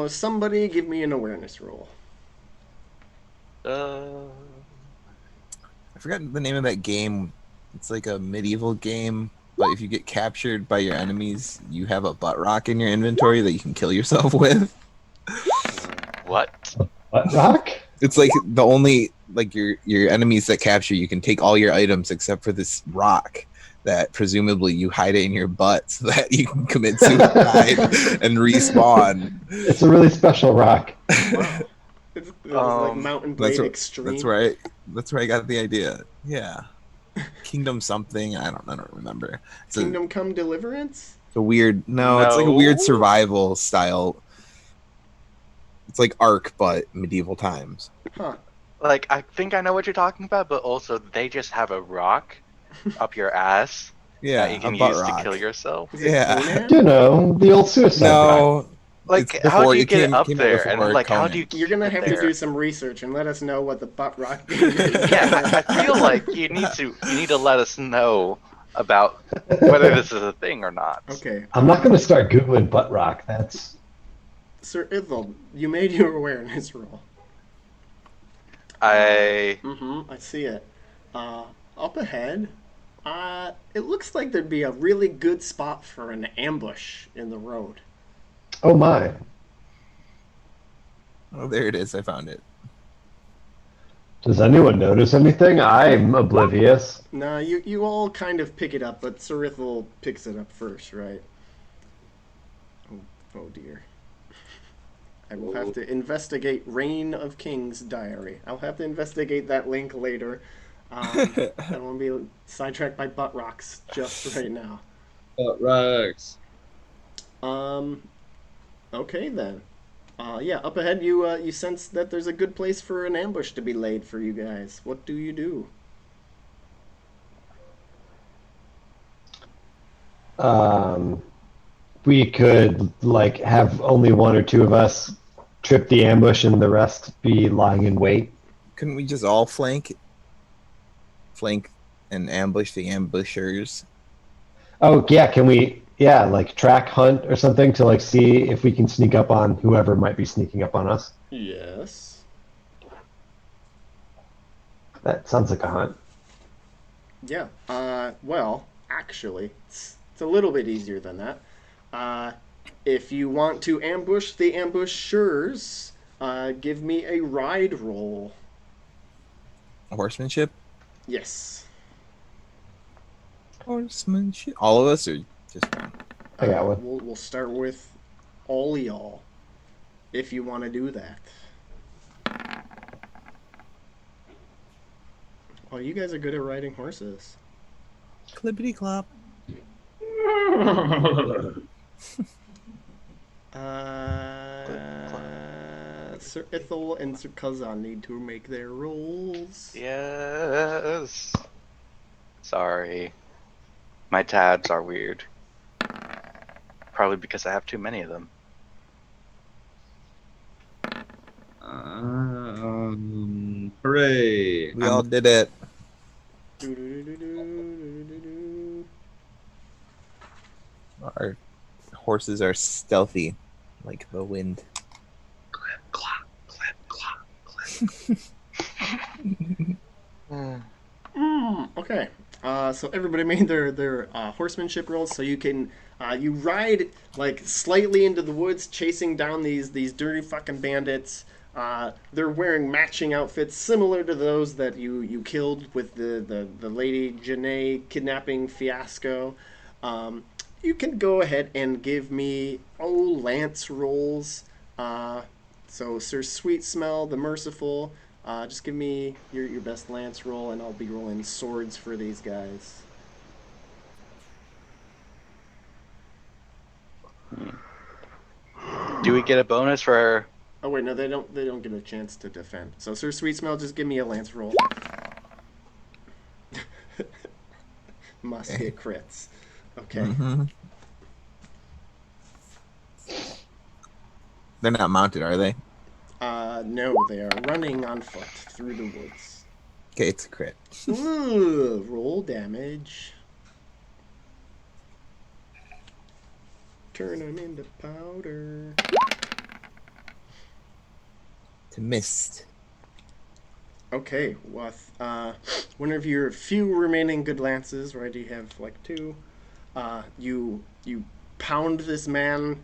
Somebody give me an awareness roll. Uh, I forgot the name of that game. It's like a medieval game, but if you get captured by your enemies, you have a butt rock in your inventory that you can kill yourself with. what? What rock? It's like the only like your enemies that capture you can take all your items except for this rock that presumably you hide it in your butt so that you can commit suicide and respawn. It's a really special rock. Wow. It's like Mountain Blade Extreme. That's where I got the idea. Yeah. Kingdom something. I don't remember. Kingdom Come Deliverance? It's a weird it's like a weird No. survival style. It's like Ark but medieval times. Huh. Like, I think I know what you're talking about, but also they just have a rock up your ass Yeah, that you can a butt use rock. to kill yourself. Is it Yeah. Conan? You know, the old suicide rock. No. Like, it's how before- do you it get came- it up came out there? And before like, how Conan. do you? You're gonna get have there? to do some research and let us know what the butt rock game is. Yeah, I feel like you need to let us know about whether this is a thing or not. Okay. I'm not going to start Googling butt rock. That's Sir Ithel, you made your awareness roll. I I see it. Up ahead, it looks like there'd be a really good spot for an ambush in the road. oh my. Oh, there it is. I found it. Does anyone notice anything? I'm oblivious. Nah, you all kind of pick it up, but Sir Ithel picks it up first, right? Oh dear. I will have to investigate Reign of Kings diary. I'll have to investigate that link later. I don't want to be sidetracked by butt rocks just right now. Rex. Okay then. Yeah, up ahead you sense that there's a good place for an ambush to be laid for you guys. What do you do? We could like have only one or two of us trip the ambush and the rest be lying in wait. Couldn't we just all flank and ambush the ambushers? Oh yeah, can we? Yeah, like track hunt or something to like see if we can sneak up on whoever might be sneaking up on us. Yes. That sounds like a hunt. Yeah. Well, actually, it's a little bit easier than that. If you want to ambush the ambushers, give me a ride roll. Horsemanship? Yes. Horsemanship. All of us or just one? I got one. We'll start with all y'all, if you want to do that. Oh, you guys are good at riding horses. Clippity clop. Sir Ithel and Sir Kazan need to make their rolls. yes. Sorry, my tabs are weird. Probably because I have too many of them. Hooray! We all did it. Our horses are stealthy, like the wind. Clip, clop, clip, clop, clip. Okay. So everybody made their horsemanship rolls, so you can you ride like slightly into the woods, chasing down these dirty fucking bandits. They're wearing matching outfits similar to those that you killed with the Lady Janae kidnapping fiasco. You can go ahead and give me lance rolls. So Sir Sweet Smell, the Merciful, just give me your best lance roll, and I'll be rolling swords for these guys. Do we get a bonus for? Oh wait, no, they don't. They don't get a chance to defend. So Sir Sweet Smell, just give me a lance roll. Must get crits. Okay. Mm-hmm. They're not mounted, are they? No, they are running on foot through the woods. Okay, it's a crit. Ooh, roll damage. Turn them into powder. To mist. Okay, with one of your few remaining good lances, right? You have like two. You pound this man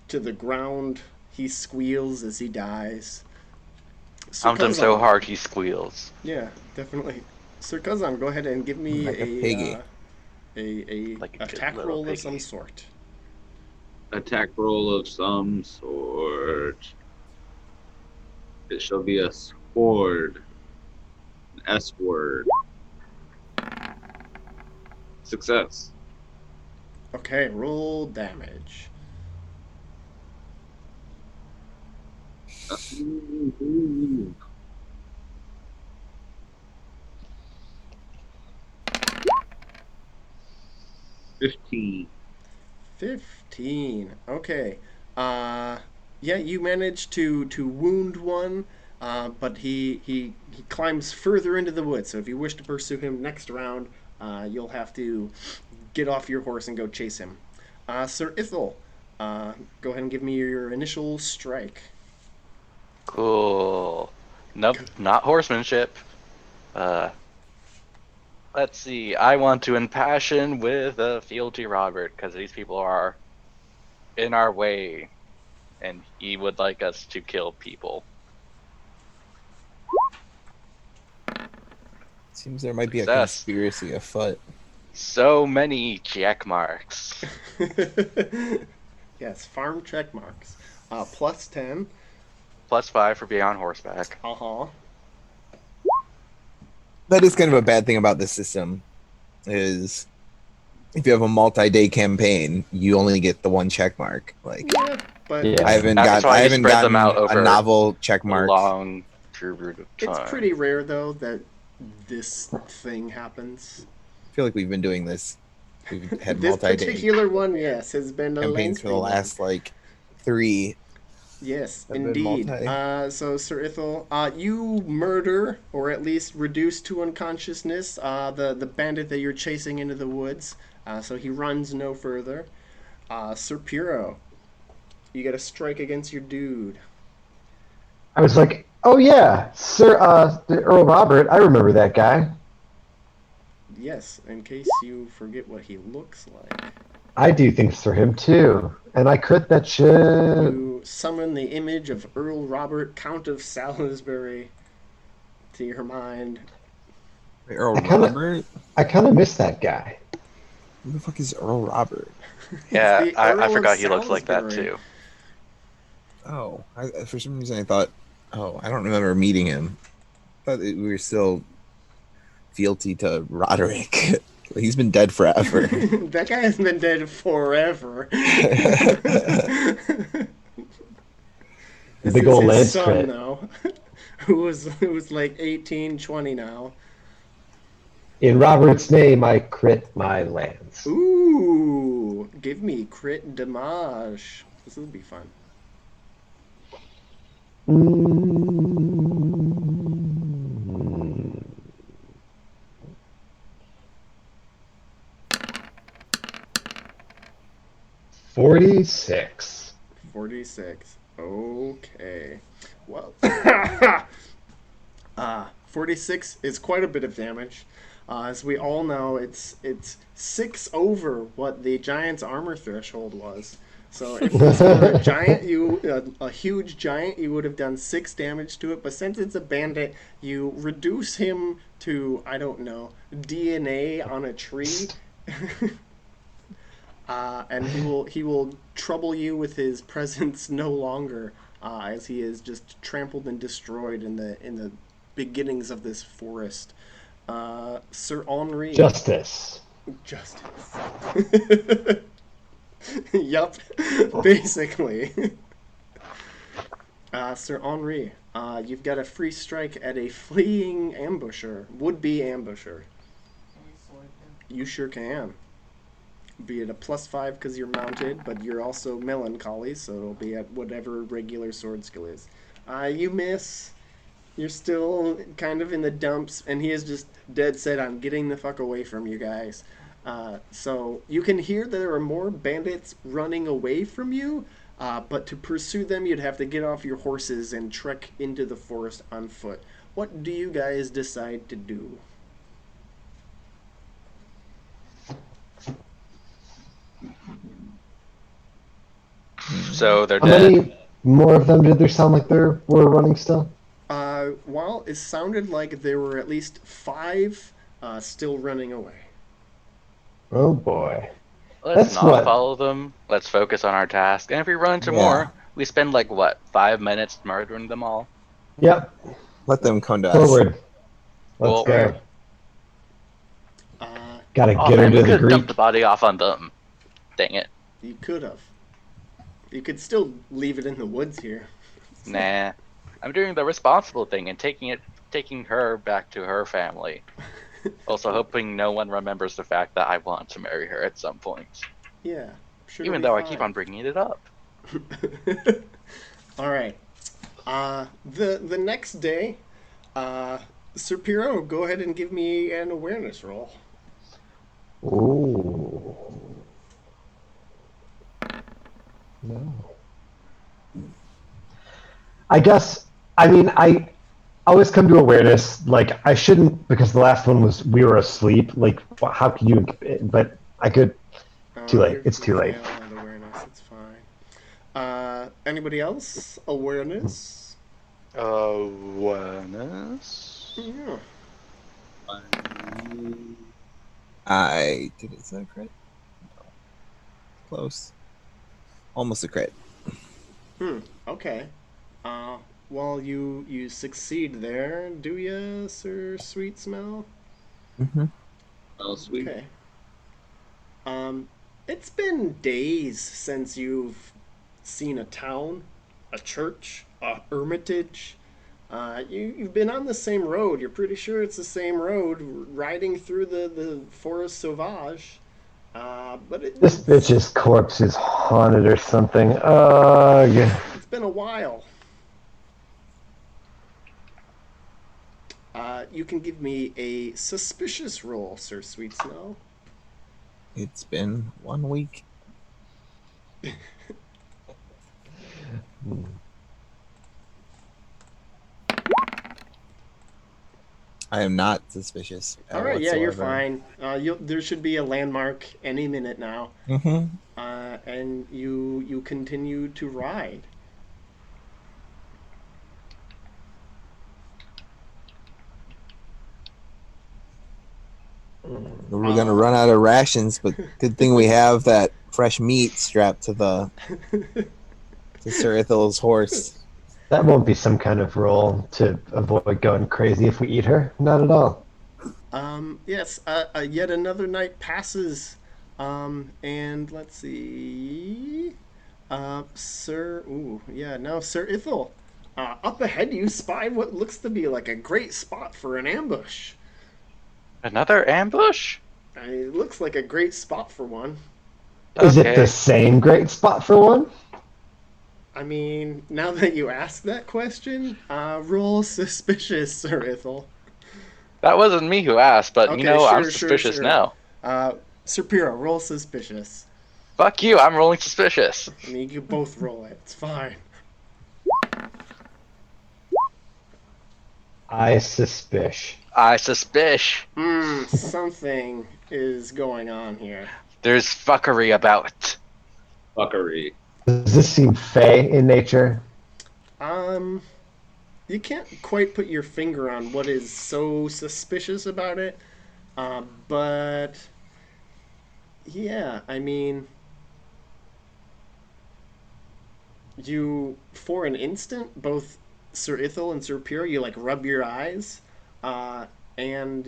to the ground. He squeals as he dies. Pound him so Kazan. hard he squeals. Yeah, definitely. Sir Kazan, go ahead and give me Like a piggy. a Like a good attack little roll of piggy. some sort. Attack roll of some sort. It shall be a sword. An S word. Success. Okay, roll damage. $15. 15. Okay. Yeah, you managed to wound one, but he climbs further into the woods. So if you wish to pursue him next round, you'll have to get off your horse and go chase him. Sir Ithel, go ahead and give me your initial strike. Cool. Nope, not horsemanship. Let's see. I want to impassion with a fealty Robert because these people are in our way, and he would like us to kill people. Seems there might be a Success. conspiracy afoot. So many check marks. Yes, farm check marks. Plus 10. +5 for being on horseback. Uh-huh. That is kind of a bad thing about this system. Is if you have a multi-day campaign, you only get the one check mark. Like Yeah, but Yeah. I haven't That's got why I you haven't spread them gotten out over a novel check A mark. long period of time. it's pretty rare, though, that this thing happens. I feel like we've been doing this. We've had This multi-day particular one, yes, has been a campaigns for the lengthy one. last like 3. Yes, have been indeed. multi. So, Sir Ithel, you murder, or at least reduce to unconsciousness, the bandit that you're chasing into the woods. So he runs no further. Sir Piro, you get a strike against your dude. I was like, oh yeah, Sir Earl Robert, I remember that guy. Yes, in case you forget what he looks like. I do things for him too. And I crit that shit. You summon the image of Earl Robert, Count of Salisbury, to your mind. Wait, Earl I kinda- Robert? I kind of miss that guy. Who the fuck is Earl Robert? Yeah, He's the I Earl of forgot he looked like that Salisbury. too. Oh, for some reason I thought. Oh, I don't remember meeting him. I thought we were still fealty to Roderick. He's been dead forever. That guy has been dead forever. The This big is old his lance son, crit. though, who was like 18, 20 now. In Robert's name, I crit my lance. Ooh, give me crit damage. This will be fun. Mm. 46. 46. Okay. Well, 46 is quite a bit of damage. As we all know, it's 6 over what the giant's armor threshold was. So if this were a giant, a huge giant, you would have done 6 damage to it. But since it's a bandit, you reduce him to, I don't know, DNA on a tree. And he will trouble you with his presence no longer. as he is just trampled and destroyed in the beginnings of this forest. Sir Henri. Justice. Justice. Yup, basically. Sir Henri, you've got a free strike at a fleeing ambusher, would-be ambusher. Can I sword them? You sure can. Be it a +5 because you're mounted, but you're also melancholy, so it'll be at whatever regular sword skill is. You miss. You're still kind of in the dumps, and he is just dead set on getting the fuck away from you guys. So you can hear there are more bandits running away from you, but to pursue them, you'd have to get off your horses and trek into the forest on foot. What do you guys decide to do? So they're How dead. many more of them did there sound like there were running still? Well, it sounded like there were at least 5 still running away. Oh boy. Let's That's not what- follow them. Let's focus on our task. And if we run into Yeah. more, we spend like what, 5 minutes murdering them all. Yep. Let them come to us. Forward. Let's Well, go. Uh, Gotta Oh get her man, we to could the have Greek. dumped the body off on them. Dang it. you could have. You could still leave it in the woods here. Nah. I'm doing the responsible thing and taking her back to her family. Also hoping no one remembers the fact that I want to marry her at some point. Yeah, sure. Even though I keep on bringing it up. All right. The next day, Sir Piero, go ahead and give me an awareness roll. Ooh. No. I guess, I mean, I always come to awareness, like, I shouldn't, because the last one was, we were asleep, like, how could you, but I could, Too late. It's too late. Fail at awareness. It's fine. Anybody else? Awareness? Awareness? Yeah. I did it. Is that a crit? No. Close. Almost a crit. Okay. Well, you succeed there, do ya, Sir Sweet Smell? Mm-hmm. Oh, sweet. Okay. It's been days since you've seen a town, a church, a hermitage. You've been on the same road. You're pretty sure it's the same road, riding through the forest sauvage. But this bitch's corpse is haunted or something. Yeah. it's been a while. You can give me a suspicious roll, Sir Sweet Smell. It's been 1 week. I am not suspicious. All right, yeah, you're whatsoever. fine. There should be a landmark any minute now, Mm-hmm. and you continue to ride. We're gonna run out of rations, but good thing we have that fresh meat strapped to Sir Ithel's horse. That won't be some kind of role to avoid going crazy if we eat her. Not at all. Yes, yet another night passes, and let's see, Sir. Ooh, yeah, now Sir Ithel. Up ahead, you spy what looks to be like a great spot for an ambush. Another ambush? It looks like a great spot for one. Is it Okay. the same great spot for one? I mean, now that you ask that question, roll suspicious, Sir Ithel. That wasn't me who asked, but Okay, you know, I'm sure, suspicious sure. now. Sir Piero, roll suspicious. Fuck you, I'm rolling suspicious. I mean, you both roll it. It's fine. I suspicious. I suspicious. Something is going on here. There's fuckery about. Fuckery. Does this seem fey in nature? You can't quite put your finger on what is so suspicious about it, but yeah, I mean, you, for an instant, both Sir Ithil and Sir Pyrrha, you like rub your eyes, and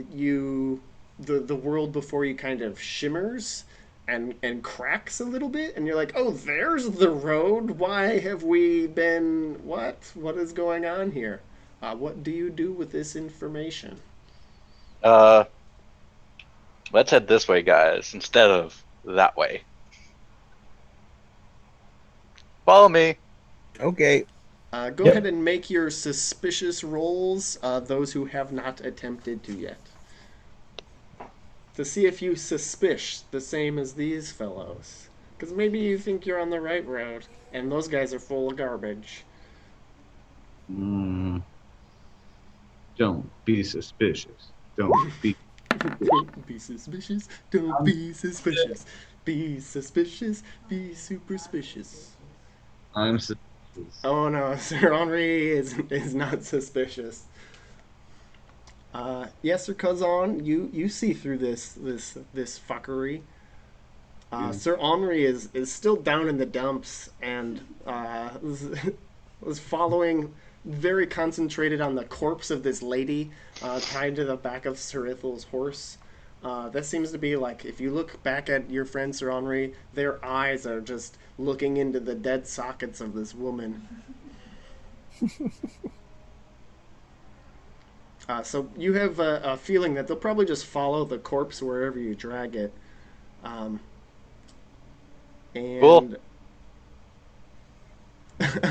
the world before you kind of shimmers and cracks a little bit, and you're like, oh, there's the road. Why have we been? What is going on here? What do you do with this information? Uh, let's head this way, guys, instead of that way. Follow me. Okay. Go Yep. ahead and make your suspicious rolls, those who have not attempted to yet. To see if you suspicion the same as these fellows. Because maybe you think you're on the right road, and those guys are full of garbage. Don't be suspicious. Don't be. Don't be suspicious. Don't be suspicious. Be suspicious. Be superstitious. I'm suspicious. Oh no, Sir Henri is not suspicious. Yes, Sir Kazan, you see through this fuckery. Sir Henri is still down in the dumps and was following, very concentrated on the corpse of this lady tied to the back of Sir Ithil's horse. That seems to be like, if you look back at your friend Sir Henri, their eyes are just looking into the dead sockets of this woman. So you have a feeling that they'll probably just follow the corpse wherever you drag it. And Cool.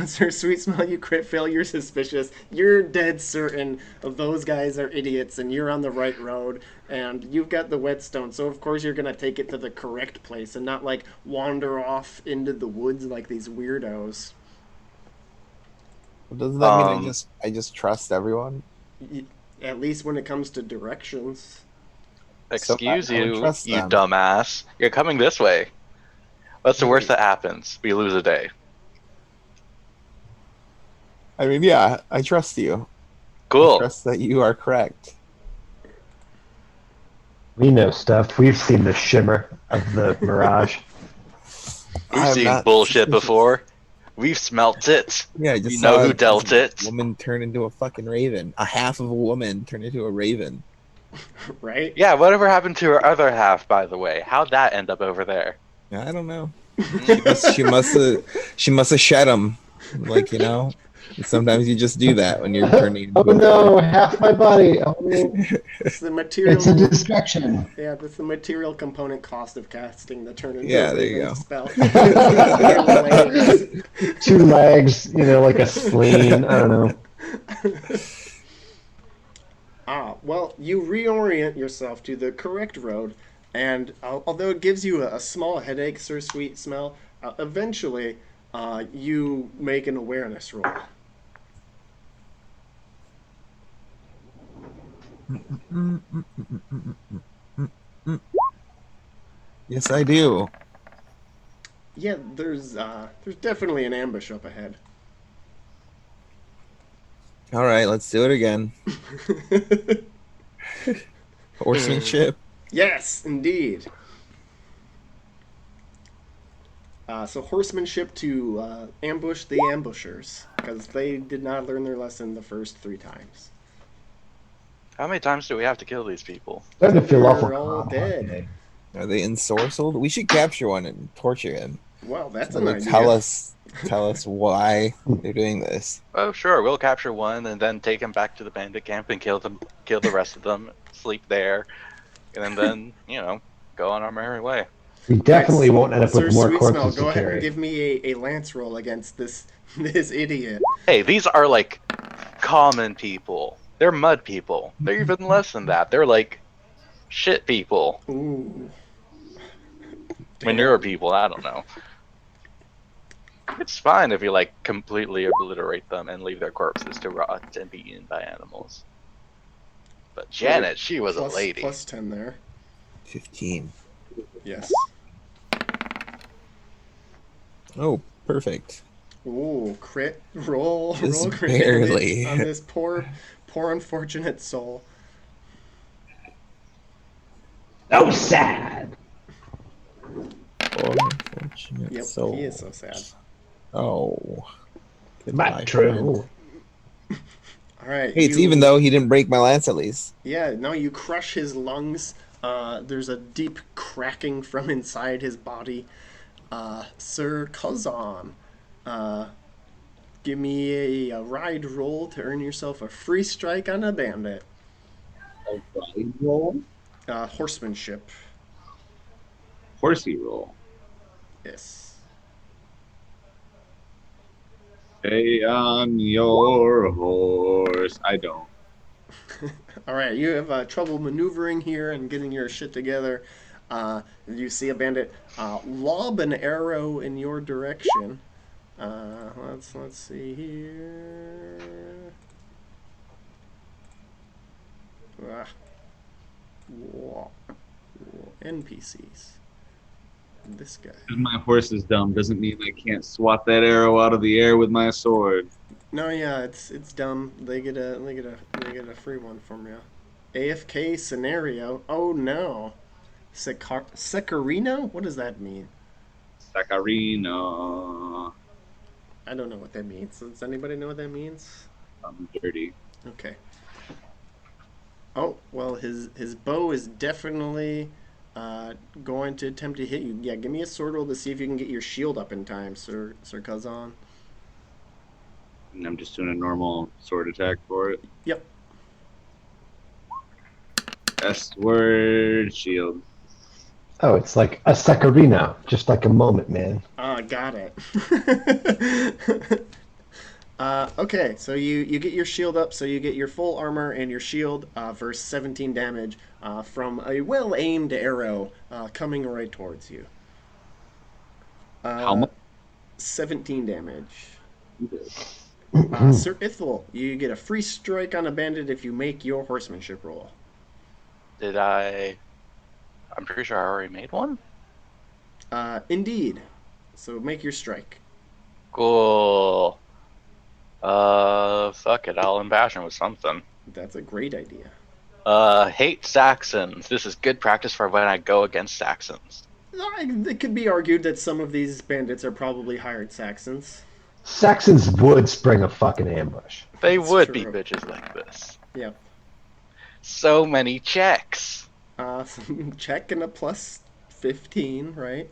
Sir Sweet Smell, you crit fail, you're suspicious. You're dead certain of those guys are idiots and you're on the right road and you've got the whetstone, so of course you're gonna take it to the correct place and not like wander off into the woods like these weirdos. Well, doesn't that mean Um, I just trust everyone? At least when it comes to directions. Excuse So I would you, trust you them. dumbass. You're coming this way. What's the worst that happens? We lose a day. I mean, yeah, I trust you. I Cool. trust that you are correct. We know stuff. We've seen the shimmer of the mirage. We've I'm seen not bullshit suspicious. before. We've smelt it. Yeah, I just You saw know who a dealt it. woman turn into a fucking raven. A half of a woman turn into a raven. Right? Yeah, whatever happened to her other half, by the way? How'd that end up over there? I don't know. She must have shed them. Like, you know, sometimes you just do that when you're turning. Oh no, half my body. Oh, It's the material. it's a distraction. Yeah, that's the material component cost of casting the turn into Yeah, a there you raven go. spell. Your legs. 2 legs, like a spleen. I don't know. Well, you reorient yourself to the correct road, and although it gives you a small headache, Sir Sweet Smell, eventually you make an awareness roll. Yes, I do. Yeah, there's definitely an ambush up ahead. All right, let's do it again. Horsemanship. Yes, indeed. So horsemanship to ambush the ambushers, because they did not learn their lesson the first 3 times. How many times do we have to kill these people? Starting to feel They're awful all calm dead. today. Are they ensorcelled? We should capture one and torture him. Well, that's So an they'll idea. tell us why they're doing this. Oh, sure. We'll capture one and then take him back to the bandit camp and kill the rest of them, sleep there, and then go on our merry way. We definitely won't end up Sir with more Sweet Smell, corpses go to ahead and carry. give me a lance roll against this idiot. Hey, these are like common people. They're mud people. They're even less than that. They're like shit people. Ooh. Manure people. I don't know. It's fine if you like completely obliterate them and leave their corpses to rot and be eaten by animals. But Janet, she was a lady. Plus 10 there. 15. Yes. Oh, perfect. Ooh, crit roll. Just Roll crit barely. damage on this poor unfortunate soul. Oh, sad. Poor unfortunate Yep, soul. he is so sad. Oh. Goodbye, Not true. friend. All right, Hey, it's even though he didn't break my lance at least. Yeah, no, you crush his lungs. There's a deep cracking from inside his body. Sir Kazan, uh, give me a ride roll to earn yourself a free strike on a bandit. A ride roll? Horsemanship. Horsey roll. Yes. Stay on your horse. I don't. All right, you have trouble maneuvering here and getting your shit together. You see a bandit lob an arrow in your direction. Let's see here. Ah, NPCs. This guy. Because my horse is dumb doesn't mean I can't swat that arrow out of the air with my sword. No, yeah, it's dumb. They get a free one from you. AFK scenario. Oh no. Secarino? What does that mean? Saccharino. I don't know what that means. Does anybody know what that means? I'm dirty. Okay. Oh, well, his bow is definitely going to attempt to hit you. Yeah, give me a sword roll to see if you can get your shield up in time, Sir Kazan. And I'm just doing a normal sword attack for it. Yep. S word shield. Oh, it's like a Saccharino, just like a moment, man. Got it. Okay, so you get your shield up, so you get your full armor and your shield versus 17 damage from a well-aimed arrow coming right towards you. How much? 17 damage. Sir Ithel, you get a free strike on a bandit if you make your horsemanship roll. Did I? I'm pretty sure I already made one. Indeed. So make your strike. Cool. Fuck it. I'll impassion with something. That's a great idea. Hate Saxons. This is good practice for when I go against Saxons. It could be argued that some of these bandits are probably hired Saxons. Saxons would spring a fucking ambush. They That's would be true. bitches like this. Yeah. So many checks. Check and a plus 15, right?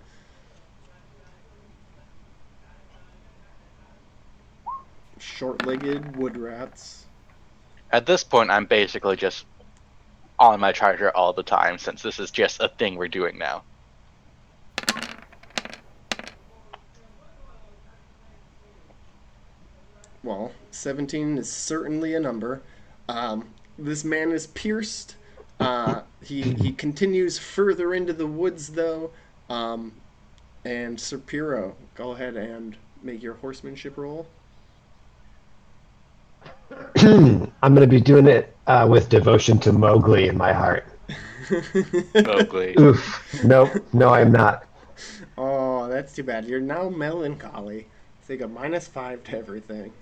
Short-legged wood rats. At this point, I'm basically just on my charger all the time, since this is just a thing we're doing now. Well, 17 is certainly a number. This man is pierced. He continues further into the woods, though. And Sir Piro, go ahead and make your horsemanship roll. I'm going to be doing it with devotion to Mowgli in my heart. Mowgli. Oof. Nope. No, I'm not. Oh, that's too bad. You're now melancholy. Take a -5 to everything.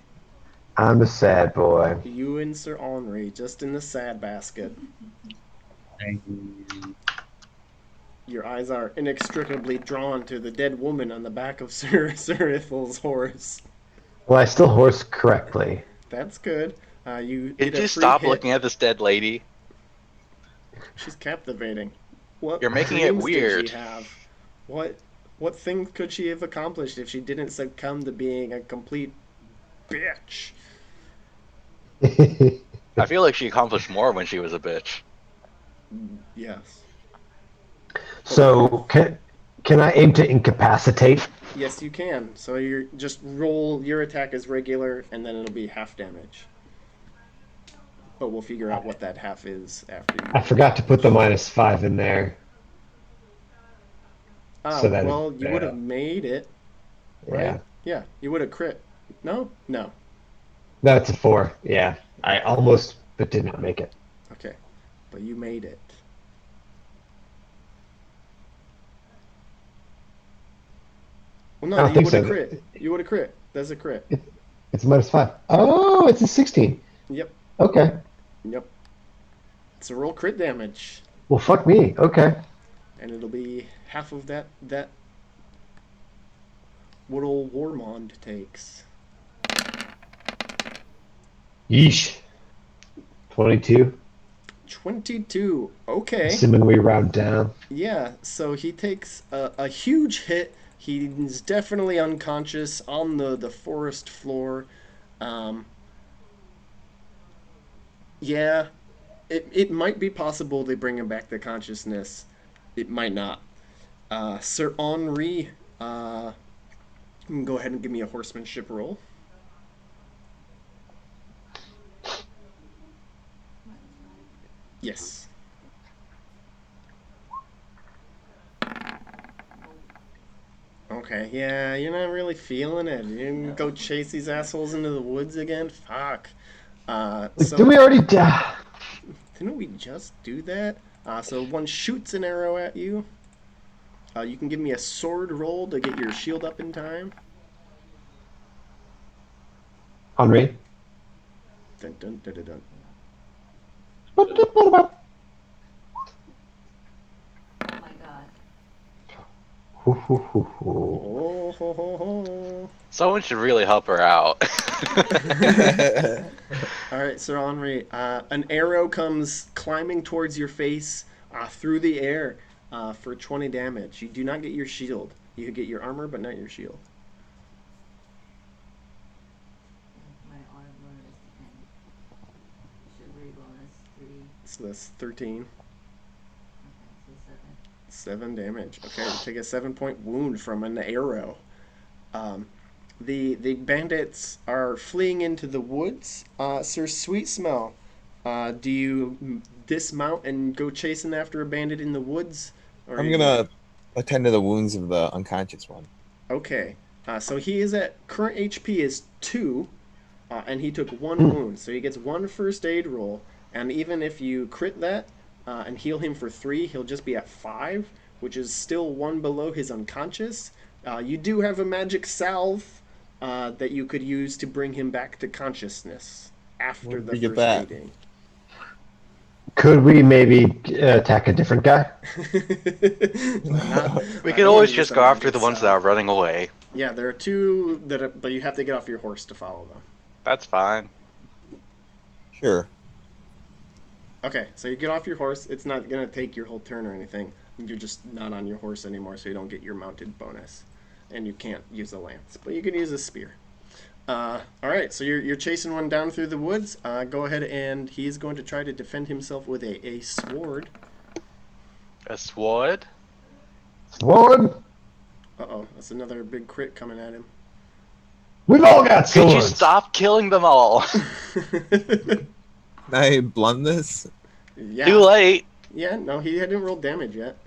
I'm a sad boy. You and Sir Henri just in the sad basket. Your eyes are inextricably drawn to the dead woman on the back of Sir Ithel's horse. Well, I still horse correctly. That's good. You Did get a you free stop hit. looking at this dead lady? She's captivating. What You're making it dreams weird. Did she have? What things could she have accomplished if she didn't succumb to being a complete bitch? I feel like she accomplished more when she was a bitch. Yes. So, can I aim to incapacitate? Yes, you can. So you just roll your attack as regular, and then it'll be half damage. But we'll figure out what that half is after you. I forgot to put the -5 in there. so that well, is you would have made it, right? Yeah. Yeah, you would have crit. No? No. That's a 4. Yeah. I almost, but did not make it. Okay. But you made it. Well, I no, don't you think would have so. crit. You would have crit. That's a crit. It's -5. Oh, it's a 16. Yep. Okay. Yep. It's a roll crit damage. Well, fuck me. Okay. And it'll be half of that. what old Warmond takes. Yeesh. 22. 22. Okay. Assuming we round down. Yeah, so he takes a huge hit. He's definitely unconscious on the forest floor. Um, yeah, it might be possible they bring him back to consciousness. It might not. Sir Henri, you can go ahead and give me a horsemanship roll. Yes. Okay, yeah, you're not really feeling it. You didn't go chase these assholes into the woods again? Fuck. So Did we already? didn't we just do that? So one shoots an arrow at you. You can give me a sword roll to get your shield up in time. Henri. Dun, dun, dun, dun, dun. Oh my god. Hoo, hoo, hoo, hoo. Oh, ho, ho, ho. Someone should really help her out. All right, Sir Henri. An arrow comes climbing towards your face through the air for 20 damage. You do not get your shield. You get your armor, but not your shield. My armor is 10. Chivalry bonus 3. So that's 13. Okay, so 7 damage. Okay, you take a 7-point wound from an arrow. The bandits are fleeing into the woods. Sir Sweet Smell, do you dismount and go chasing after a bandit in the woods? Or I'm you gonna attend to the wounds of the unconscious one. Okay. So he is at current HP is 2, and he took 1 wound. So he gets 1 first aid roll, and even if you crit that and heal him for 3, he'll just be at 5, which is still 1 below his unconscious. You do have a magic salve that you could use to bring him back to consciousness after Where did the we get first that? aiding. Could we maybe attack a different guy? We could always just go after the ones that are running away. Yeah, there are 2 that are, but you have to get off your horse to follow them. That's fine. Sure. Okay, so you get off your horse. It's not going to take your whole turn or anything. You're just not on your horse anymore, so you don't get your mounted bonus. And you can't use a lance, but you can use a spear. All right, so you're chasing one down through the woods. Go ahead, and he's going to try to defend himself with a sword. A sword? Sword? Uh-oh, that's another big crit coming at him. We've all got Could you swords. stop killing them all? Can I blunt this? Yeah. Too late. Yeah, no, he hadn't rolled damage yet.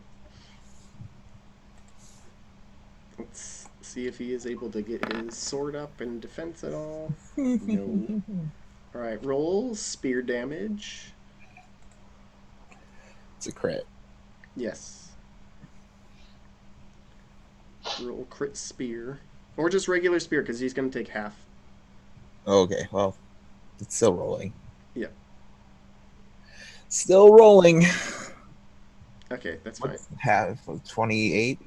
Let's see if he is able to get his sword up in defense at all. No. Alright, roll spear damage. It's a crit. Yes. Roll crit spear. Or just regular spear, because he's going to take half. Okay, well, it's still rolling. Yeah. Still rolling. Okay, that's fine. Half of 28.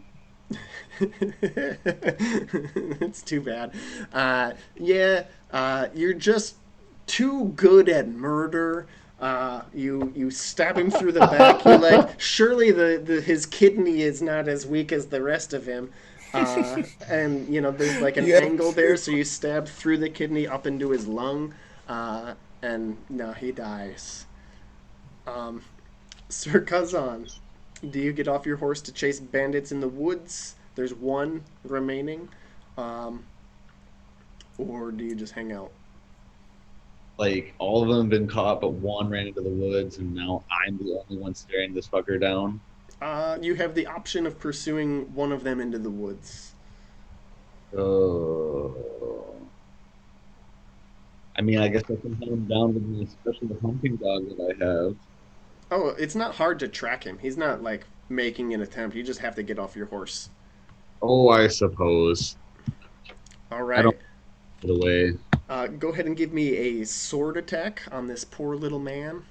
It's too bad. You're just too good at murder. You stab him through the back. You like surely his kidney is not as weak as the rest of him. And there's like an Yeah. angle there, so you stab through the kidney up into his lung, and no, he dies. Sir Kazan, do you get off your horse to chase bandits in the woods? There's 1 remaining. Or do you just hang out? Like, all of them have been caught, but 1 ran into the woods, and now I'm the only one staring this fucker down. You have the option of pursuing one of them into the woods. Oh. I mean, I guess I can hunt him down with my special hunting dog that I have. Oh, it's not hard to track him. He's not, like, making an attempt. You just have to get off your horse. Oh, I suppose. All right. don't- Get away. Go ahead and give me a sword attack on this poor little man.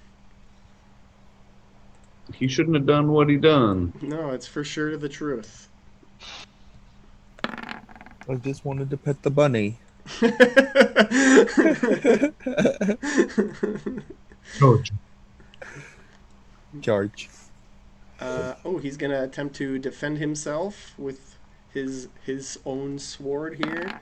He shouldn't have done what he done. No, it's for sure the truth. I just wanted to pet the bunny. George. Charge. He's gonna attempt to defend himself with his own sword here.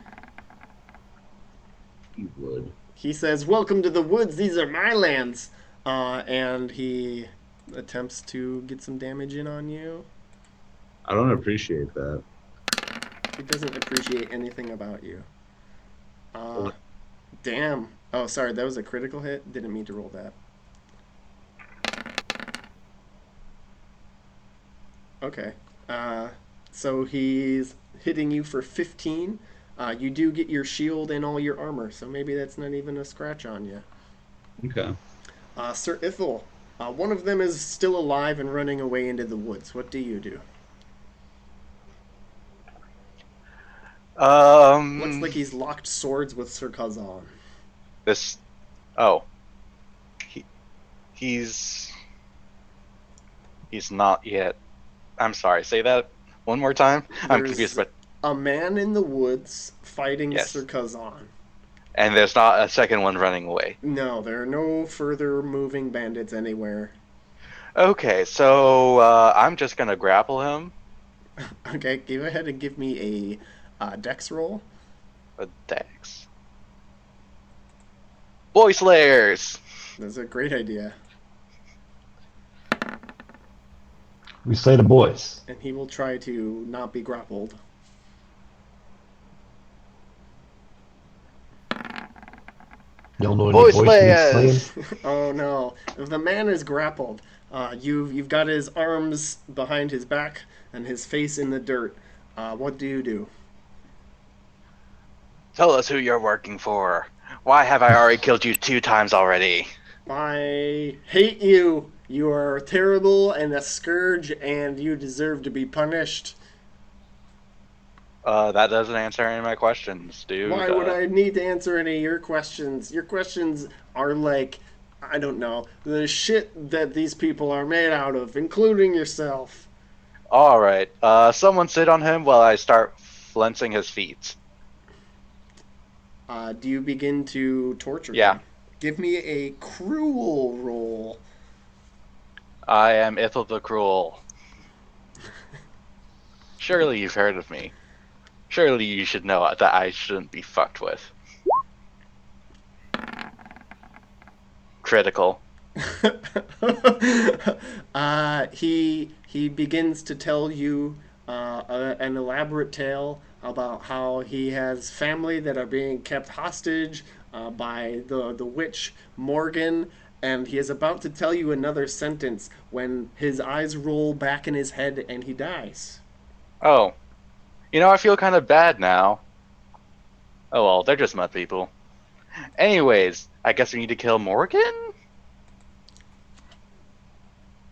You would. He says, "Welcome to the woods. These are my lands." And he attempts to get some damage in on you. I don't appreciate that. He doesn't appreciate anything about you. What? Damn. Oh, sorry. That was a critical hit. Didn't mean to roll that. Okay. So he's hitting you for 15. You do get your shield and all your armor, so maybe that's not even a scratch on you. Okay. Sir Ithel, one of them is still alive and running away into the woods. What do you do? Looks like he's locked swords with Sir Kazan. This. Oh. He's not yet. I'm sorry. Say that one more time. I'm There's confused, but a man in the woods fighting Yes. Sir Kazan. and there's not a second one running away. No, there are no further moving bandits anywhere. Okay, so I'm just gonna grapple him. Okay, go ahead and give me a dex roll. A dex. Boy Slayers. That's a great idea. We slay the boys. And he will try to not be grappled. Y'all know any Boy boys who need slayers! slaying? Oh no. If the man is grappled, you've got his arms behind his back and his face in the dirt. What do you do? Tell us who you're working for. Why have I already killed you 2 times already? I hate you. You are terrible and a scourge, and you deserve to be punished. That doesn't answer any of my questions, dude. Why would I need to answer any of your questions? Your questions are like, I don't know, the shit that these people are made out of, including yourself. Alright, someone sit on him while I start flensing his feet. Do you begin to torture Yeah. him? Give me a cruel roll. I am Ithel the Cruel. Surely you've heard of me. Surely you should know that I shouldn't be fucked with. Critical. He begins to tell you an elaborate tale about how he has family that are being kept hostage by the witch Morgan, and he is about to tell you another sentence when his eyes roll back in his head and he dies. Oh. You know, I feel kind of bad now. Oh well, they're just mud people. Anyways, I guess we need to kill Morgan?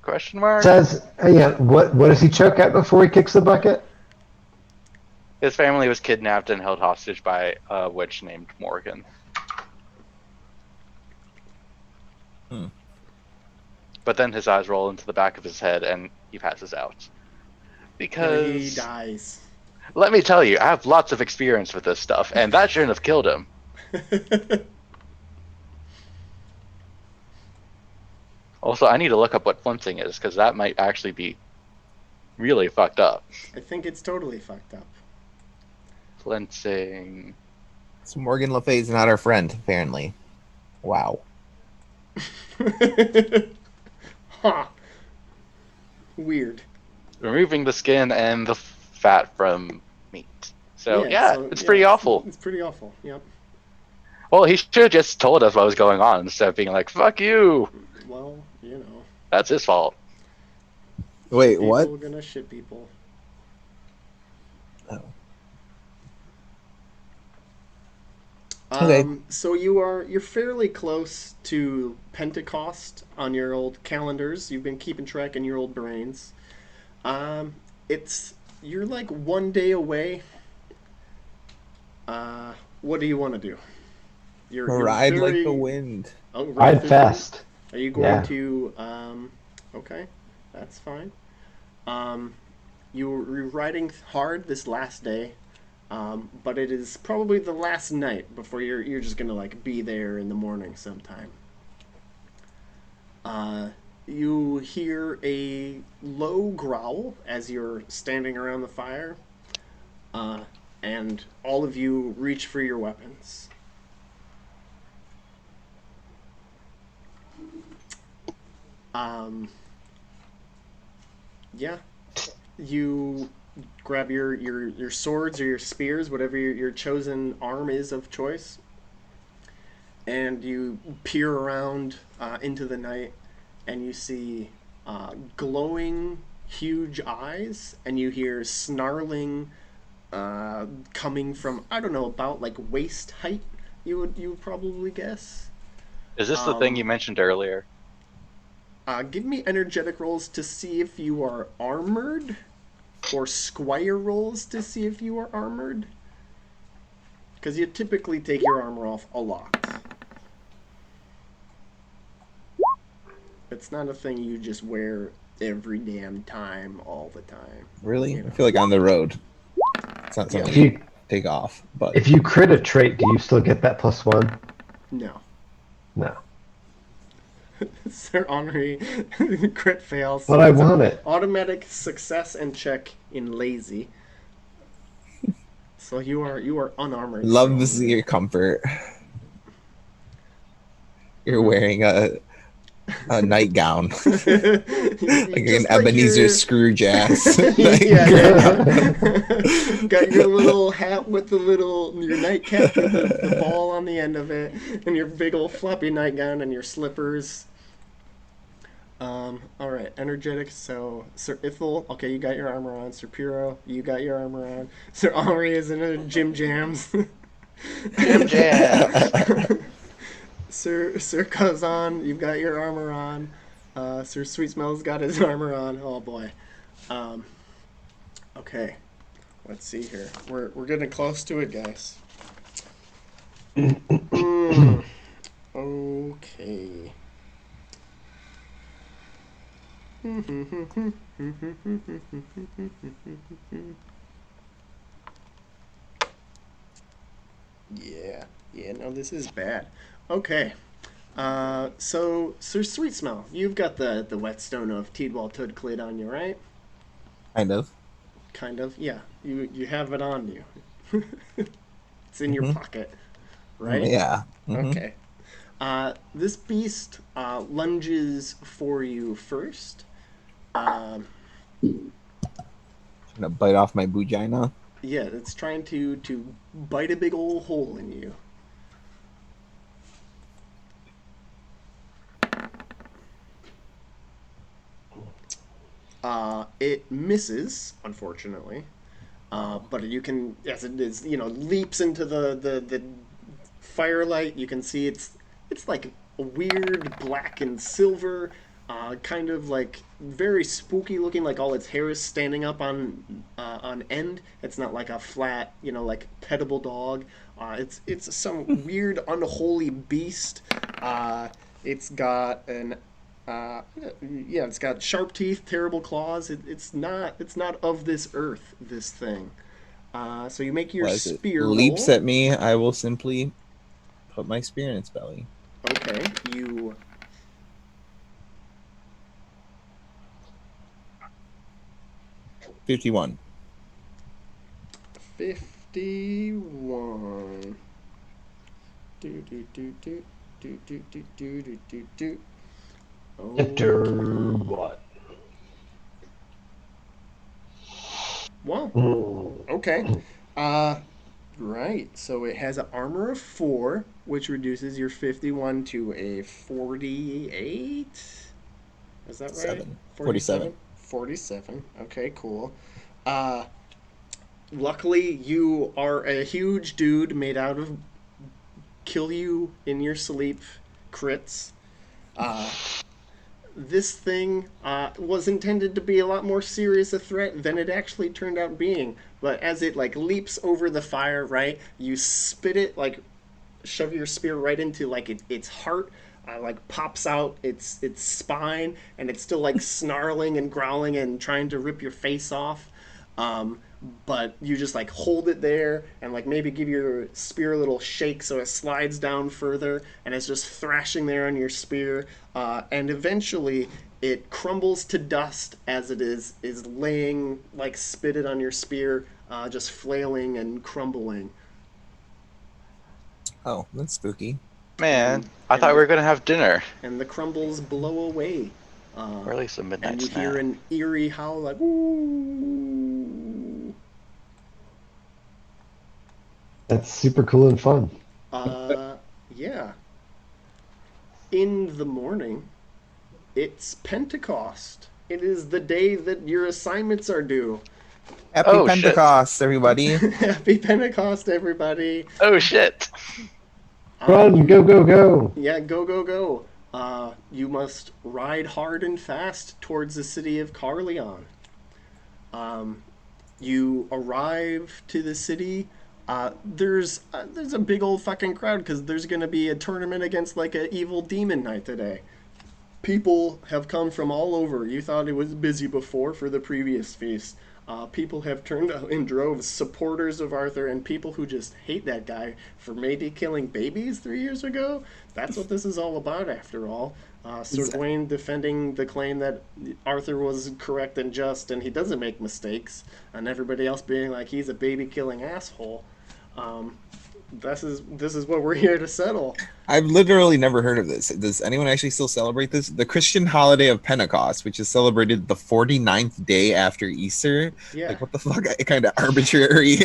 Question mark? Says, yeah, what does he choke at before he kicks the bucket? His family was kidnapped and held hostage by a witch named Morgan. But then his eyes roll into the back of his head and he passes out. Because He dies. let me tell you, I have lots of experience with this stuff, and that shouldn't have killed him. Also, I need to look up what flensing is, because that might actually be really fucked up. I think it's totally fucked up. Flensing. So Morgan Le Fay's not our friend, apparently. Wow. Huh. Weird. Removing the skin and the fat from meat. So, it's pretty awful. It's pretty awful, yep. Well, he should have just told us what was going on instead of being like, fuck you. Well, you know. That's his fault. Wait, what? People gonna shit people. Oh. Okay. So you're fairly close to Pentecost on your old calendars. You've been keeping track in your old brains. You're like 1 day away. What do you want to do? You're Ride very- like the wind. Oh, Ride through fast. the- Are you going Yeah. to? Okay, that's fine. You're riding hard this last day. But it is probably the last night before you're just gonna like be there in the morning sometime. You hear a low growl as you're standing around the fire, uh, and all of you reach for your weapons. Um, yeah, you grab your swords or your spears, whatever your chosen arm is of choice, and you peer around into the night, and you see glowing, huge eyes, and you hear snarling coming from, I don't know, about like waist height. You would probably guess. Is this the thing you Um, mentioned earlier? Give me energetic rolls to see if you are armored, or squire rolls to see if you are armored. Because you typically take your armor off a lot. It's not a thing you just wear every damn time, all the time. Really? You know. I feel like on the road. It's not something If Yeah. you you take off, but if you crit a trait, do you still get that +1? No. No. Sir Henri crit fails. But I It's an want it. automatic success and check in lazy. So you are unarmored. love Sir to see Henri. your comfort. You're wearing a nightgown, like an Just Ebenezer your- Scrooge ass yeah, nightgown. got your little hat with your nightcap with the ball on the end of it, and your big old floppy nightgown and your slippers. All right, energetic. So Sir Ithel, okay, you got your armor on. Sir Puro, you got your armor on. Sir Henri is in a Jim Jams. Jim Jams. Sir Kazan, you've got your armor on. Sir Sweet Smell's got his armor on. Oh boy. Um, okay, let's see here. We're getting close to it, guys. Okay. Yeah, yeah, no, this is bad. Okay. So Sir Sweet Smell, you've got the whetstone of Tidwal Tudclid on you, right? Kind of. Kind of. Yeah, you have it on you. It's in your Mhm. pocket, right? Yeah. Mhm. Okay. This beast lunges for you first. Um, Gonna bite off my vagina. yeah, it's trying to bite a big old hole in you. It misses, unfortunately. But you can, as it is, leaps into the firelight. You can see it's like a weird black and silver, kind of like very spooky looking. Like all its hair is standing up on end. It's not like a flat, like petable dog. It's some weird unholy beast. It's got an yeah, it's got sharp teeth, terrible claws. It's not of this earth. This thing. So you make your Well, as it spear leaps roll. at me, I will simply put my spear in its belly. Okay, you 51. 51. Do do do do do do do do do do do. Enter Okay. what? Well, Mm. okay. Uh, right. So it has an armor of 4, which reduces your 51 to a 48. Is that right? 7. 47? 47. Okay, cool. Uh, Luckily, you are a huge dude made out of kill you in your sleep crits. Uh, this thing was intended to be a lot more serious a threat than it actually turned out being. But as it like leaps over the fire, right, you spit it like shove your spear right into like its heart. Like pops out its spine, and it's still like snarling and growling and trying to rip your face off. but you just like hold it there and like maybe give your spear a little shake so it slides down further and it's just thrashing there on your spear, and eventually it crumbles to dust as it is laying like spitted on your spear, just flailing and crumbling. Oh, that's spooky. Man, And- I and thought we the- were gonna have dinner, and the crumbles blow away. or at least a midnight And you snack. hear an eerie howl like ooh. That's super cool and fun. Yeah. In the morning, it's Pentecost. It is the day that your assignments are due. Happy Oh, shit. Pentecost, everybody. Happy Pentecost, everybody. Oh shit! Run, go, go, go. Yeah, go, go, go. You must ride hard and fast towards the city of Carleon. You arrive to the city. There's a big old fucking crowd because there's gonna be a tournament against like an evil demon knight today. People have come from all over. You thought it was busy before for the previous feast. People have turned out in droves, supporters of Arthur and people who just hate that guy for maybe killing babies 3 years ago. That's what this is all about, after all. Sir Gawain defending the claim that Arthur was correct and just and he doesn't make mistakes, and everybody else being like he's a baby killing asshole. This is what we're here to settle. I've literally never heard of this. Does anyone actually still celebrate this? The Christian holiday of Pentecost, which is celebrated the 49th day after Easter. Yeah. Like, what the fuck? A kind of arbitrary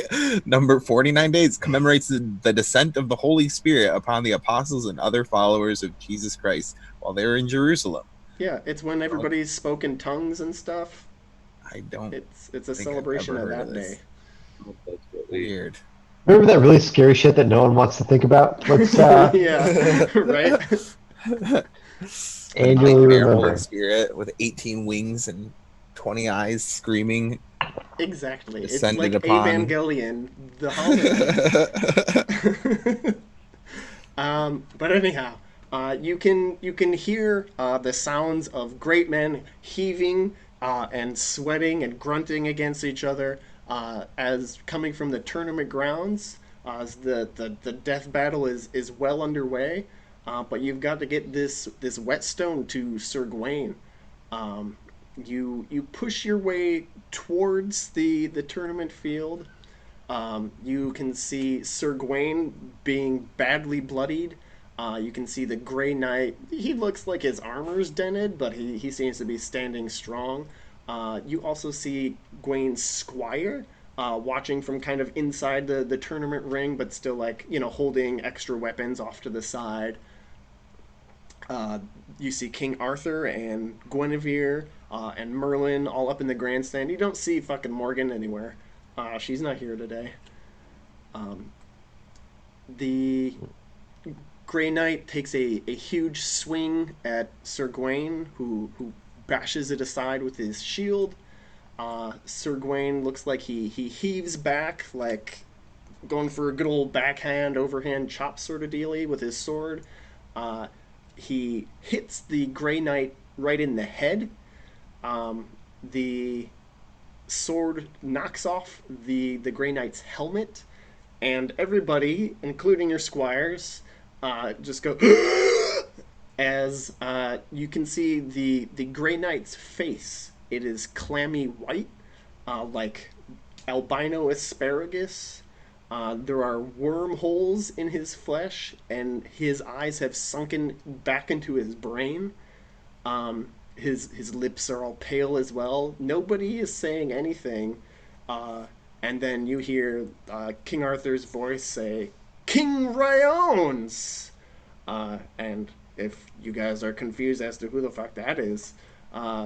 number. 49 days commemorates the descent of the Holy Spirit upon the apostles and other followers of Jesus Christ while they were in Jerusalem. Yeah, it's when everybody's spoken tongues and stuff. I don't. It's a think I've celebration ever of heard that of this. day. That's really Weird. Remember that really scary shit that no one wants to think about? Let's Yeah, right. annually Nightmare Holy remember. Spirit with 18 wings and 20 eyes screaming. Exactly. It's Descended like upon- Evangelion, the holiday. But anyhow, you can hear the sounds of great men heaving and sweating and grunting against each other as coming from the tournament grounds. As the death battle is well underway, but you've got to get this whetstone to Sir Gawain. You push your way towards the tournament field. You can see Sir Gawain being badly bloodied. You can see the Grey Knight. He looks like his armor's dented, but he seems to be standing strong. You also see Gawain's squire watching from kind of inside the tournament ring, but still like, holding extra weapons off to the side. You see King Arthur and Guinevere and Merlin all up in the grandstand. You don't see fucking Morgan anywhere. She's not here today. The Grey Knight takes a huge swing at Sir Gawain, who bashes it aside with his shield. Sir Gawain looks like he heaves back, like going for a good old backhand, overhand chop sort of dealy with his sword. He hits the Grey Knight right in the head. The sword knocks off the Grey Knight's helmet, and everybody, including your squires, just go as you can see the Grey Knight's face. It is clammy white, like albino asparagus. There are wormholes in his flesh, and his eyes have sunken back into his brain. His lips are all pale as well. Nobody is saying anything. And then you hear King Arthur's voice say, "King Ryones!" And if you guys are confused as to who the fuck that is,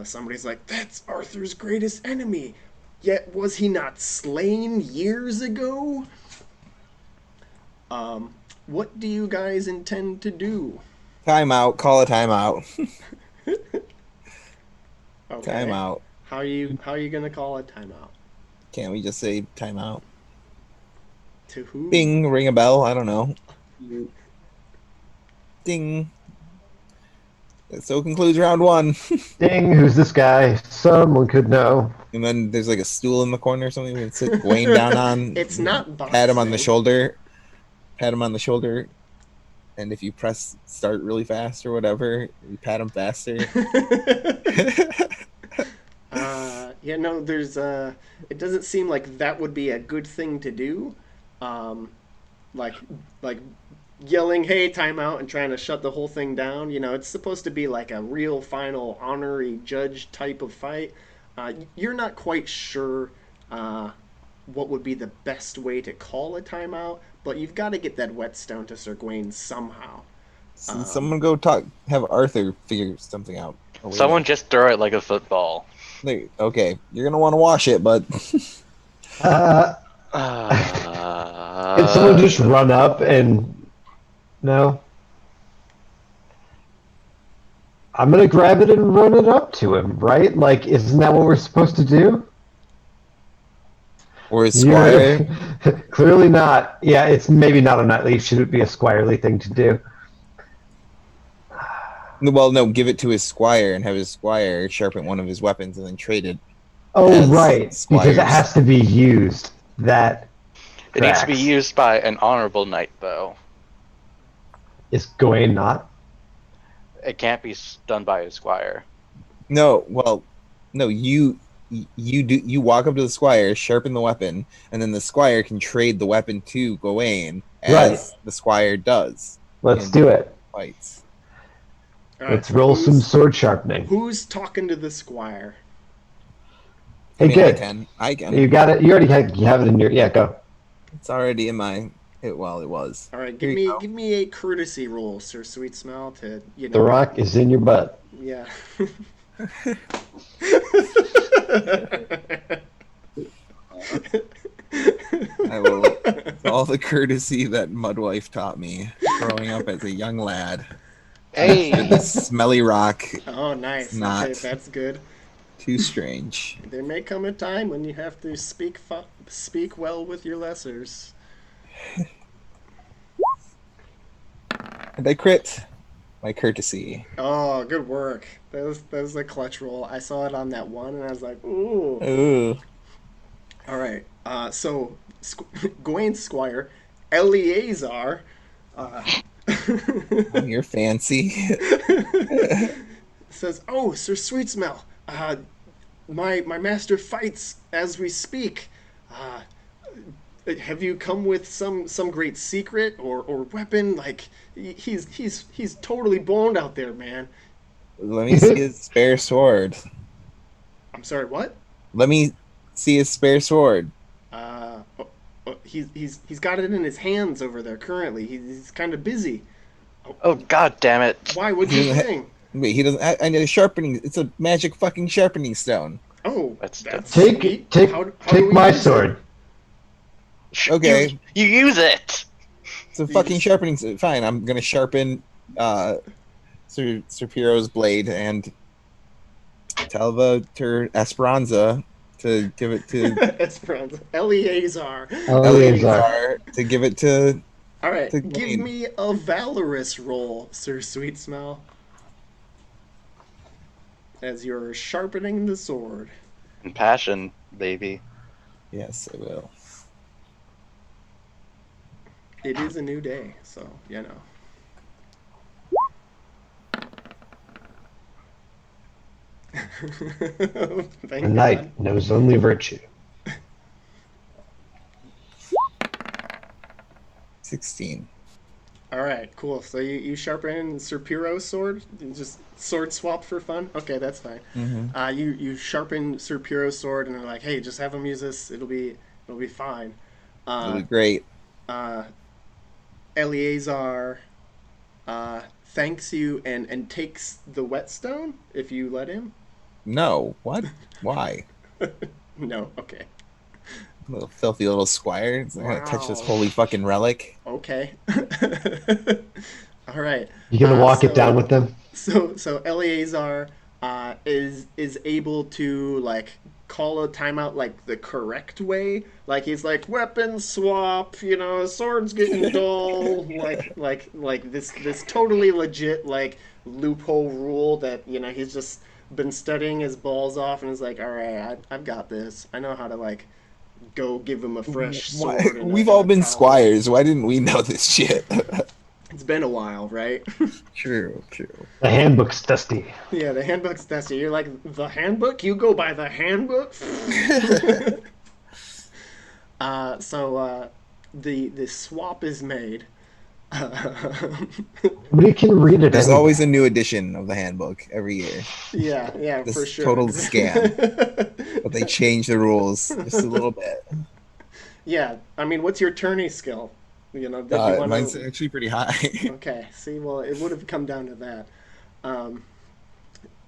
somebody's like, "That's Arthur's greatest enemy. Yet was he not slain years ago?" What do you guys intend to do? Timeout. Call a timeout. Okay. Timeout. How are you gonna call a timeout? Can't we just say timeout? To who? Bing, ring a bell. I don't know. Ding. So concludes round 1. Ding, who's this guy? Someone could know. And then there's like a stool in the corner or something we can sit Gawain down on. It's not Pat him on the boxing. shoulder. Pat him on the shoulder. And if you press start really fast or whatever, you pat him faster. Yeah, no, there's it doesn't seem like that would be a good thing to do. Like like yelling, "Hey, timeout," and trying to shut the whole thing down. You know, it's supposed to be like a real final honorary judge type of fight. You're not quite sure what would be the best way to call a timeout, but you've got to get that whetstone to Sir Gawain somehow. Someone go talk. Have Arthur figure something out. Oh, wait, Someone just throw it like a football. okay, you're gonna want to wash it, but Can someone just run up and... No? I'm gonna grab it and run it up to him, right? Like, isn't that what we're supposed to do? or his squire. Clearly not. Yeah, it's maybe not a knightly. Should it be a squirely thing to do? Well, no, give it to his squire and have his squire sharpen one of his weapons and then trade it. Oh, As right. Because squires. it has to be used. That It needs to be tracks. used by an honorable knight, though. Is Gawain not? It can't be done by a squire. No, well, no, you walk up to the squire, sharpen the weapon, and then the squire can trade the weapon to Gawain as Right. the squire does. Let's in do it. Fights. All right, Let's so roll some who's- sword sharpening. Who's talking to the squire? Hey, I mean, good. I can. You got it. You already you have it in your... Yeah, go. It's already in my. It was. All right, Here you go. give me a courtesy roll, Sir Sweet Smell, to The rock is in your butt. Yeah. I will. All the courtesy that Mudwife taught me growing up as a young lad. Hey, This smelly rock, Oh, nice. Not. Okay, that's good. too strange. There may come a time when you have to speak well with your lessers. And I crit my courtesy. Oh, good work. That was a clutch roll. I saw it on that one, and I was like, ooh. Ooh. All right. So Gawain's squire, Eleazar. You're fancy. Says, "Oh, Sir Sweet Smell, my master fights as we speak. Have you come with some great secret or weapon? Like he's totally boned out there, man." Let me see his spare sword. I'm sorry, what? Let me see his spare sword. He's got it in his hands over there currently. He's kind of busy. oh god damn it! Why? What'd you think? Wait, he doesn't. I need a sharpening. It's a magic fucking sharpening stone. Oh, That's sweet. Take How do take we my use it? sword. Okay. You use it. It's a fucking sharpening. Fine, I'm gonna sharpen Sir Piro's blade and tell the Esperanza to give it to Esperanza. Eleazar. Eleazar to give it to. All right, To give Gawain. me a valorous roll, Sir Sweet Smell, as you're sharpening the sword. And passion, baby. Yes, I will. It is a new day, so you know. The Thank God. knight knows only virtue. 16. All right, cool. So you sharpen Sir Piro's sword? You just sword swap for fun? Okay, that's fine. Mm-hmm. You sharpen Sir Piro's sword, and they're like, "Hey, just have him use this. It'll be fine." It'll be great. Eleazar thanks you and takes the whetstone if you let him. No, what? Why? No, okay. Little filthy little squire. It's not gonna touch this Wow. holy fucking relic. Okay. All right. You gonna walk so- it down with them? So Eleazar is able to like call a timeout like the correct way. Like he's like weapon swap, swords getting dull, like this totally legit like loophole rule that he's just been studying his balls off and is like, all right, I've got this. I know how to like go give him a fresh sword. We've all been squires. Why didn't we know this shit? It's been a while, right? True. The handbook's dusty. Yeah, the handbook's dusty. You're like, the handbook? You go by the handbook? So the swap is made. Nobody can read it. There's anyway. always a new edition of the handbook every year. Yeah, This for sure. total scam. But they change the rules just a little bit. Yeah, I mean, what's your tourney skill? Did you wanna... Mine's actually pretty high. Okay, see, well, it would have come down to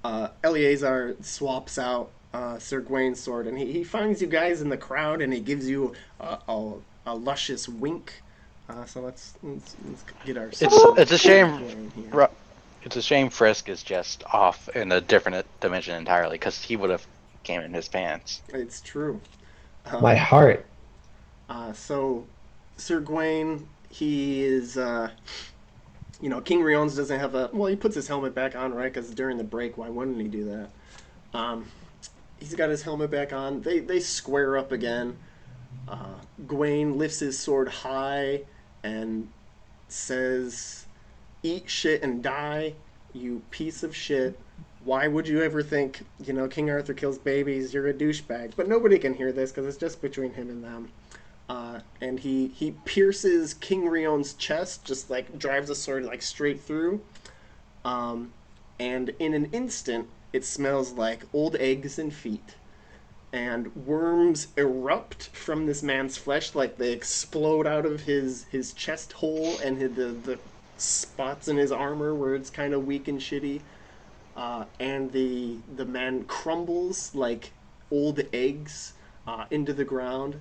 that. Eleazar swaps out Sir Gawain's sword, and he finds you guys in the crowd, and he gives you a luscious wink. So let's get our. It's a shame. Going here. It's a shame Frisk is just off in a different dimension entirely, because he would have came in his pants. It's true. My heart. So Sir Gawain, he is, King Rion's doesn't have he puts his helmet back on, right? Because during the break, why wouldn't he do that? He's got his helmet back on. They square up again. Gawain lifts his sword high and says, "Eat shit and die, you piece of shit. Why would you ever think, King Arthur kills babies? You're a douchebag." But nobody can hear this because it's just between him and them. And he pierces King Rion's chest, just like drives the sword like straight through. And in an instant, it smells like old eggs and feet. And worms erupt from this man's flesh, like they explode out of his chest hole and the spots in his armor where it's kind of weak and shitty. And the man crumbles like old eggs into the ground.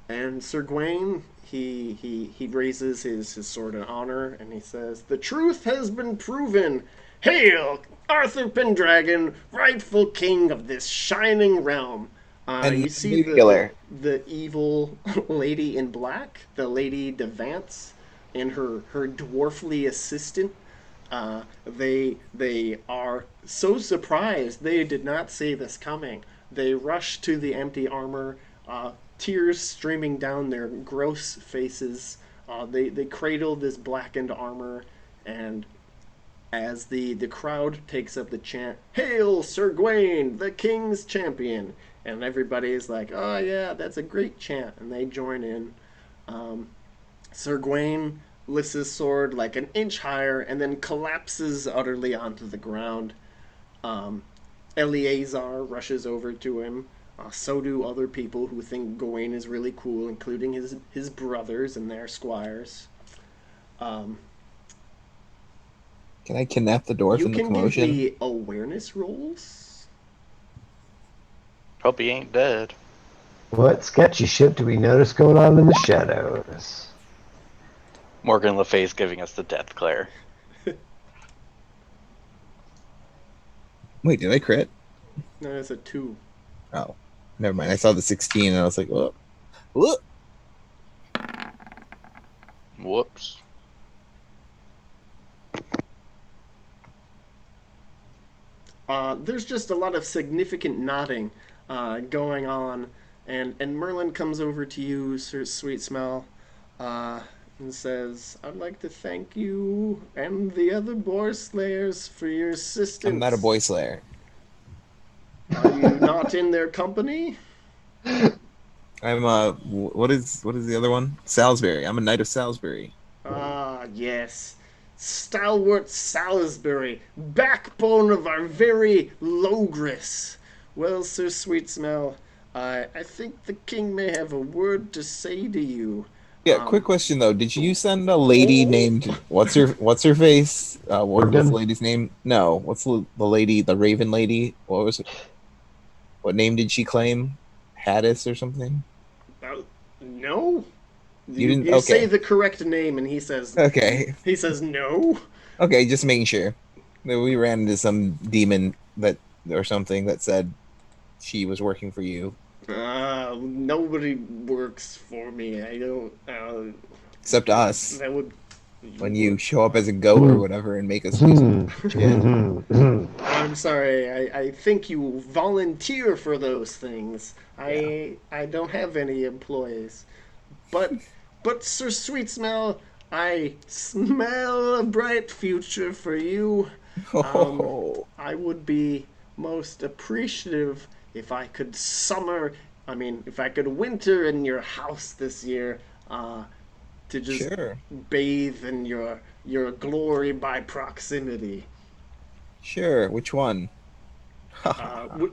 And Sir Gawain, he raises his sword in honor, and he says, "The truth has been proven. Hail, Arthur Pendragon, rightful king of this shining realm." And you see the evil lady in black, the Lady Devance, and her dwarfly assistant. They are so surprised. They did not see this coming. They rush to the empty armor, tears streaming down their gross faces. They cradle this blackened armor, and as the crowd takes up the chant, "Hail Sir Gawain, the king's champion," and everybody is like, "Oh yeah, that's a great chant," and they join in. Sir Gawain lifts his sword like an inch higher and then collapses utterly onto the ground. Eleazar rushes over to him. So do other people who think Gawain is really cool, including his brothers and their squires. Can I kidnap the dwarf You in the can give commotion? me awareness rolls. Hope he ain't dead. What sketchy shit do we notice going on in the shadows? Morgan Le Fay's giving us the death glare. Wait, did I crit? No, it's a 2. Oh, never mind. I saw the 16 and I was like, whoa. Whoop. Whoops. There's just a lot of significant nodding going on, and Merlin comes over to you, Sir Sweet Smell, and says, "I'd like to thank you and the other boar slayers for your assistance." I'm not a boy slayer. Are you not in their company? I'm what is the other one? Salisbury. I'm a knight of Salisbury. Ah, yes. Stalwart Salisbury, backbone of our very Logris. Well, Sir Sweet Smell, I think the king may have a word to say to you. Yeah, quick question though. Did you send a lady named what's her face? What's the lady's name? No, what's the lady, the Raven lady? What was it? What name did she claim? Haddis or something? No. You didn't. You Okay. say the correct name, and he says. Okay. He says no. Okay, just making sure. We ran into some demon or something that said she was working for you. Nobody works for me. I don't. Except us. That would. When you show up as a goat or whatever and make us do some shit. I'm sorry. I think you volunteer for those things. I don't have any employees, but Sir Sweet Smell, I smell a bright future for you. Oh, I would be most appreciative if I could if I could winter in your house this year, to just sure. bathe in your glory by proximity. Sure. Which one?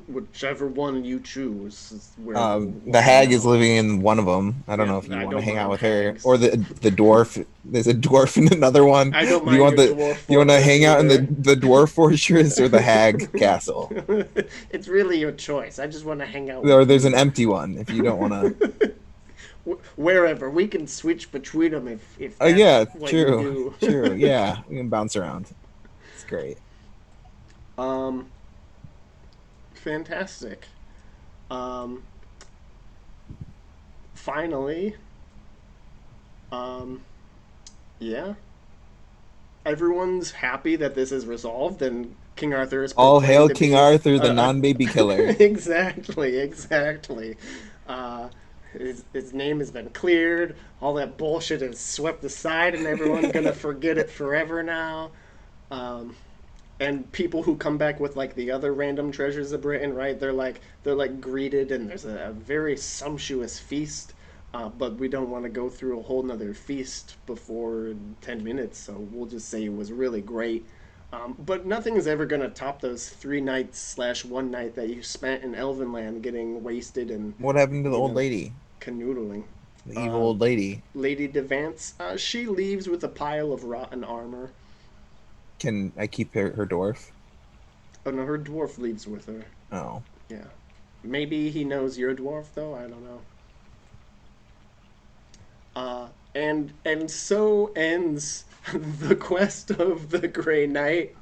Whichever one you choose is where we'll The hang hag is out. living in one of them. I don't Yeah, know if you I want to don't hang out mind with her hags. or the dwarf. There's a dwarf in another one. I don't Do you mind want your the dwarf do you want to fortress hang out in either. the dwarf fortress or the hag castle? It's really your choice. I just want to hang out Or with there's you. an empty one if you don't want to. Wherever we can switch between them if Oh that's yeah, what you true, do. true. Yeah, we can bounce around. It's great. um, fantastic. Um, finally, um, yeah, everyone's happy that this is resolved and King Arthur is All proclaimed hail to King be Arthur, the non-baby killer. exactly. Uh, his name has been cleared. All that bullshit is swept aside, and everyone's gonna forget it forever now. Um, and people who come back with like the other random treasures of Britain, right? They're like greeted, and there's a very sumptuous feast. But we don't want to go through a whole nother feast before 10 minutes, so we'll just say it was really great. But nothing is ever gonna top those 3 nights/1 night that you spent in Elvenland getting wasted and What happened to the you old know lady? canoodling. The evil old lady. Lady Devance, she leaves with a pile of rotten armor. Can I keep her dwarf? Oh no, her dwarf leaves with her. Oh. Yeah. Maybe he knows you're a dwarf, though. I don't know. And so ends the quest of the Grey Knight.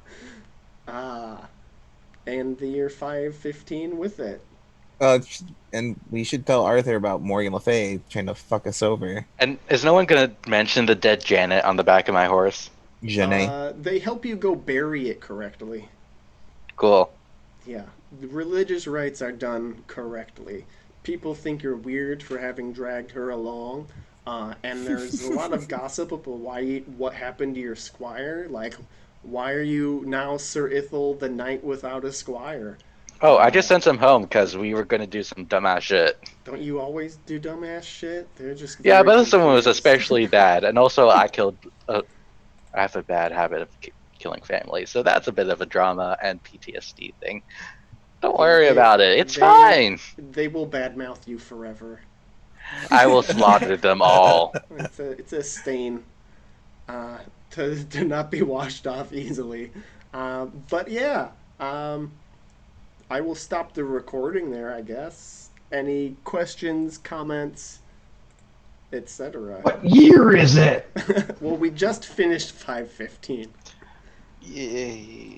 And the year 515 with it. And we should tell Arthur about Morgan Le Fay trying to fuck us over. And is no one gonna mention the dead Janet on the back of my horse? Jenny. They help you go bury it correctly. Cool. Yeah, the religious rites are done correctly. People think you're weird for having dragged her along, and there's a lot of gossip about what happened to your squire. Like, why are you now Sir Ithel, the knight without a squire? Oh, I just sent him home because we were gonna do some dumbass shit. Don't you always do dumbass shit? They're just Yeah, very but this one was confused. especially bad, and also I killed. I have a bad habit of killing families, so that's a bit of a drama and PTSD thing. Don't worry about it. It's fine. They will badmouth you forever. I will slaughter them all. It's a stain, to not be washed off easily. But yeah, I will stop the recording there, I guess. Any questions, comments, etc.? What year is it? Well, we just finished 515. Yay.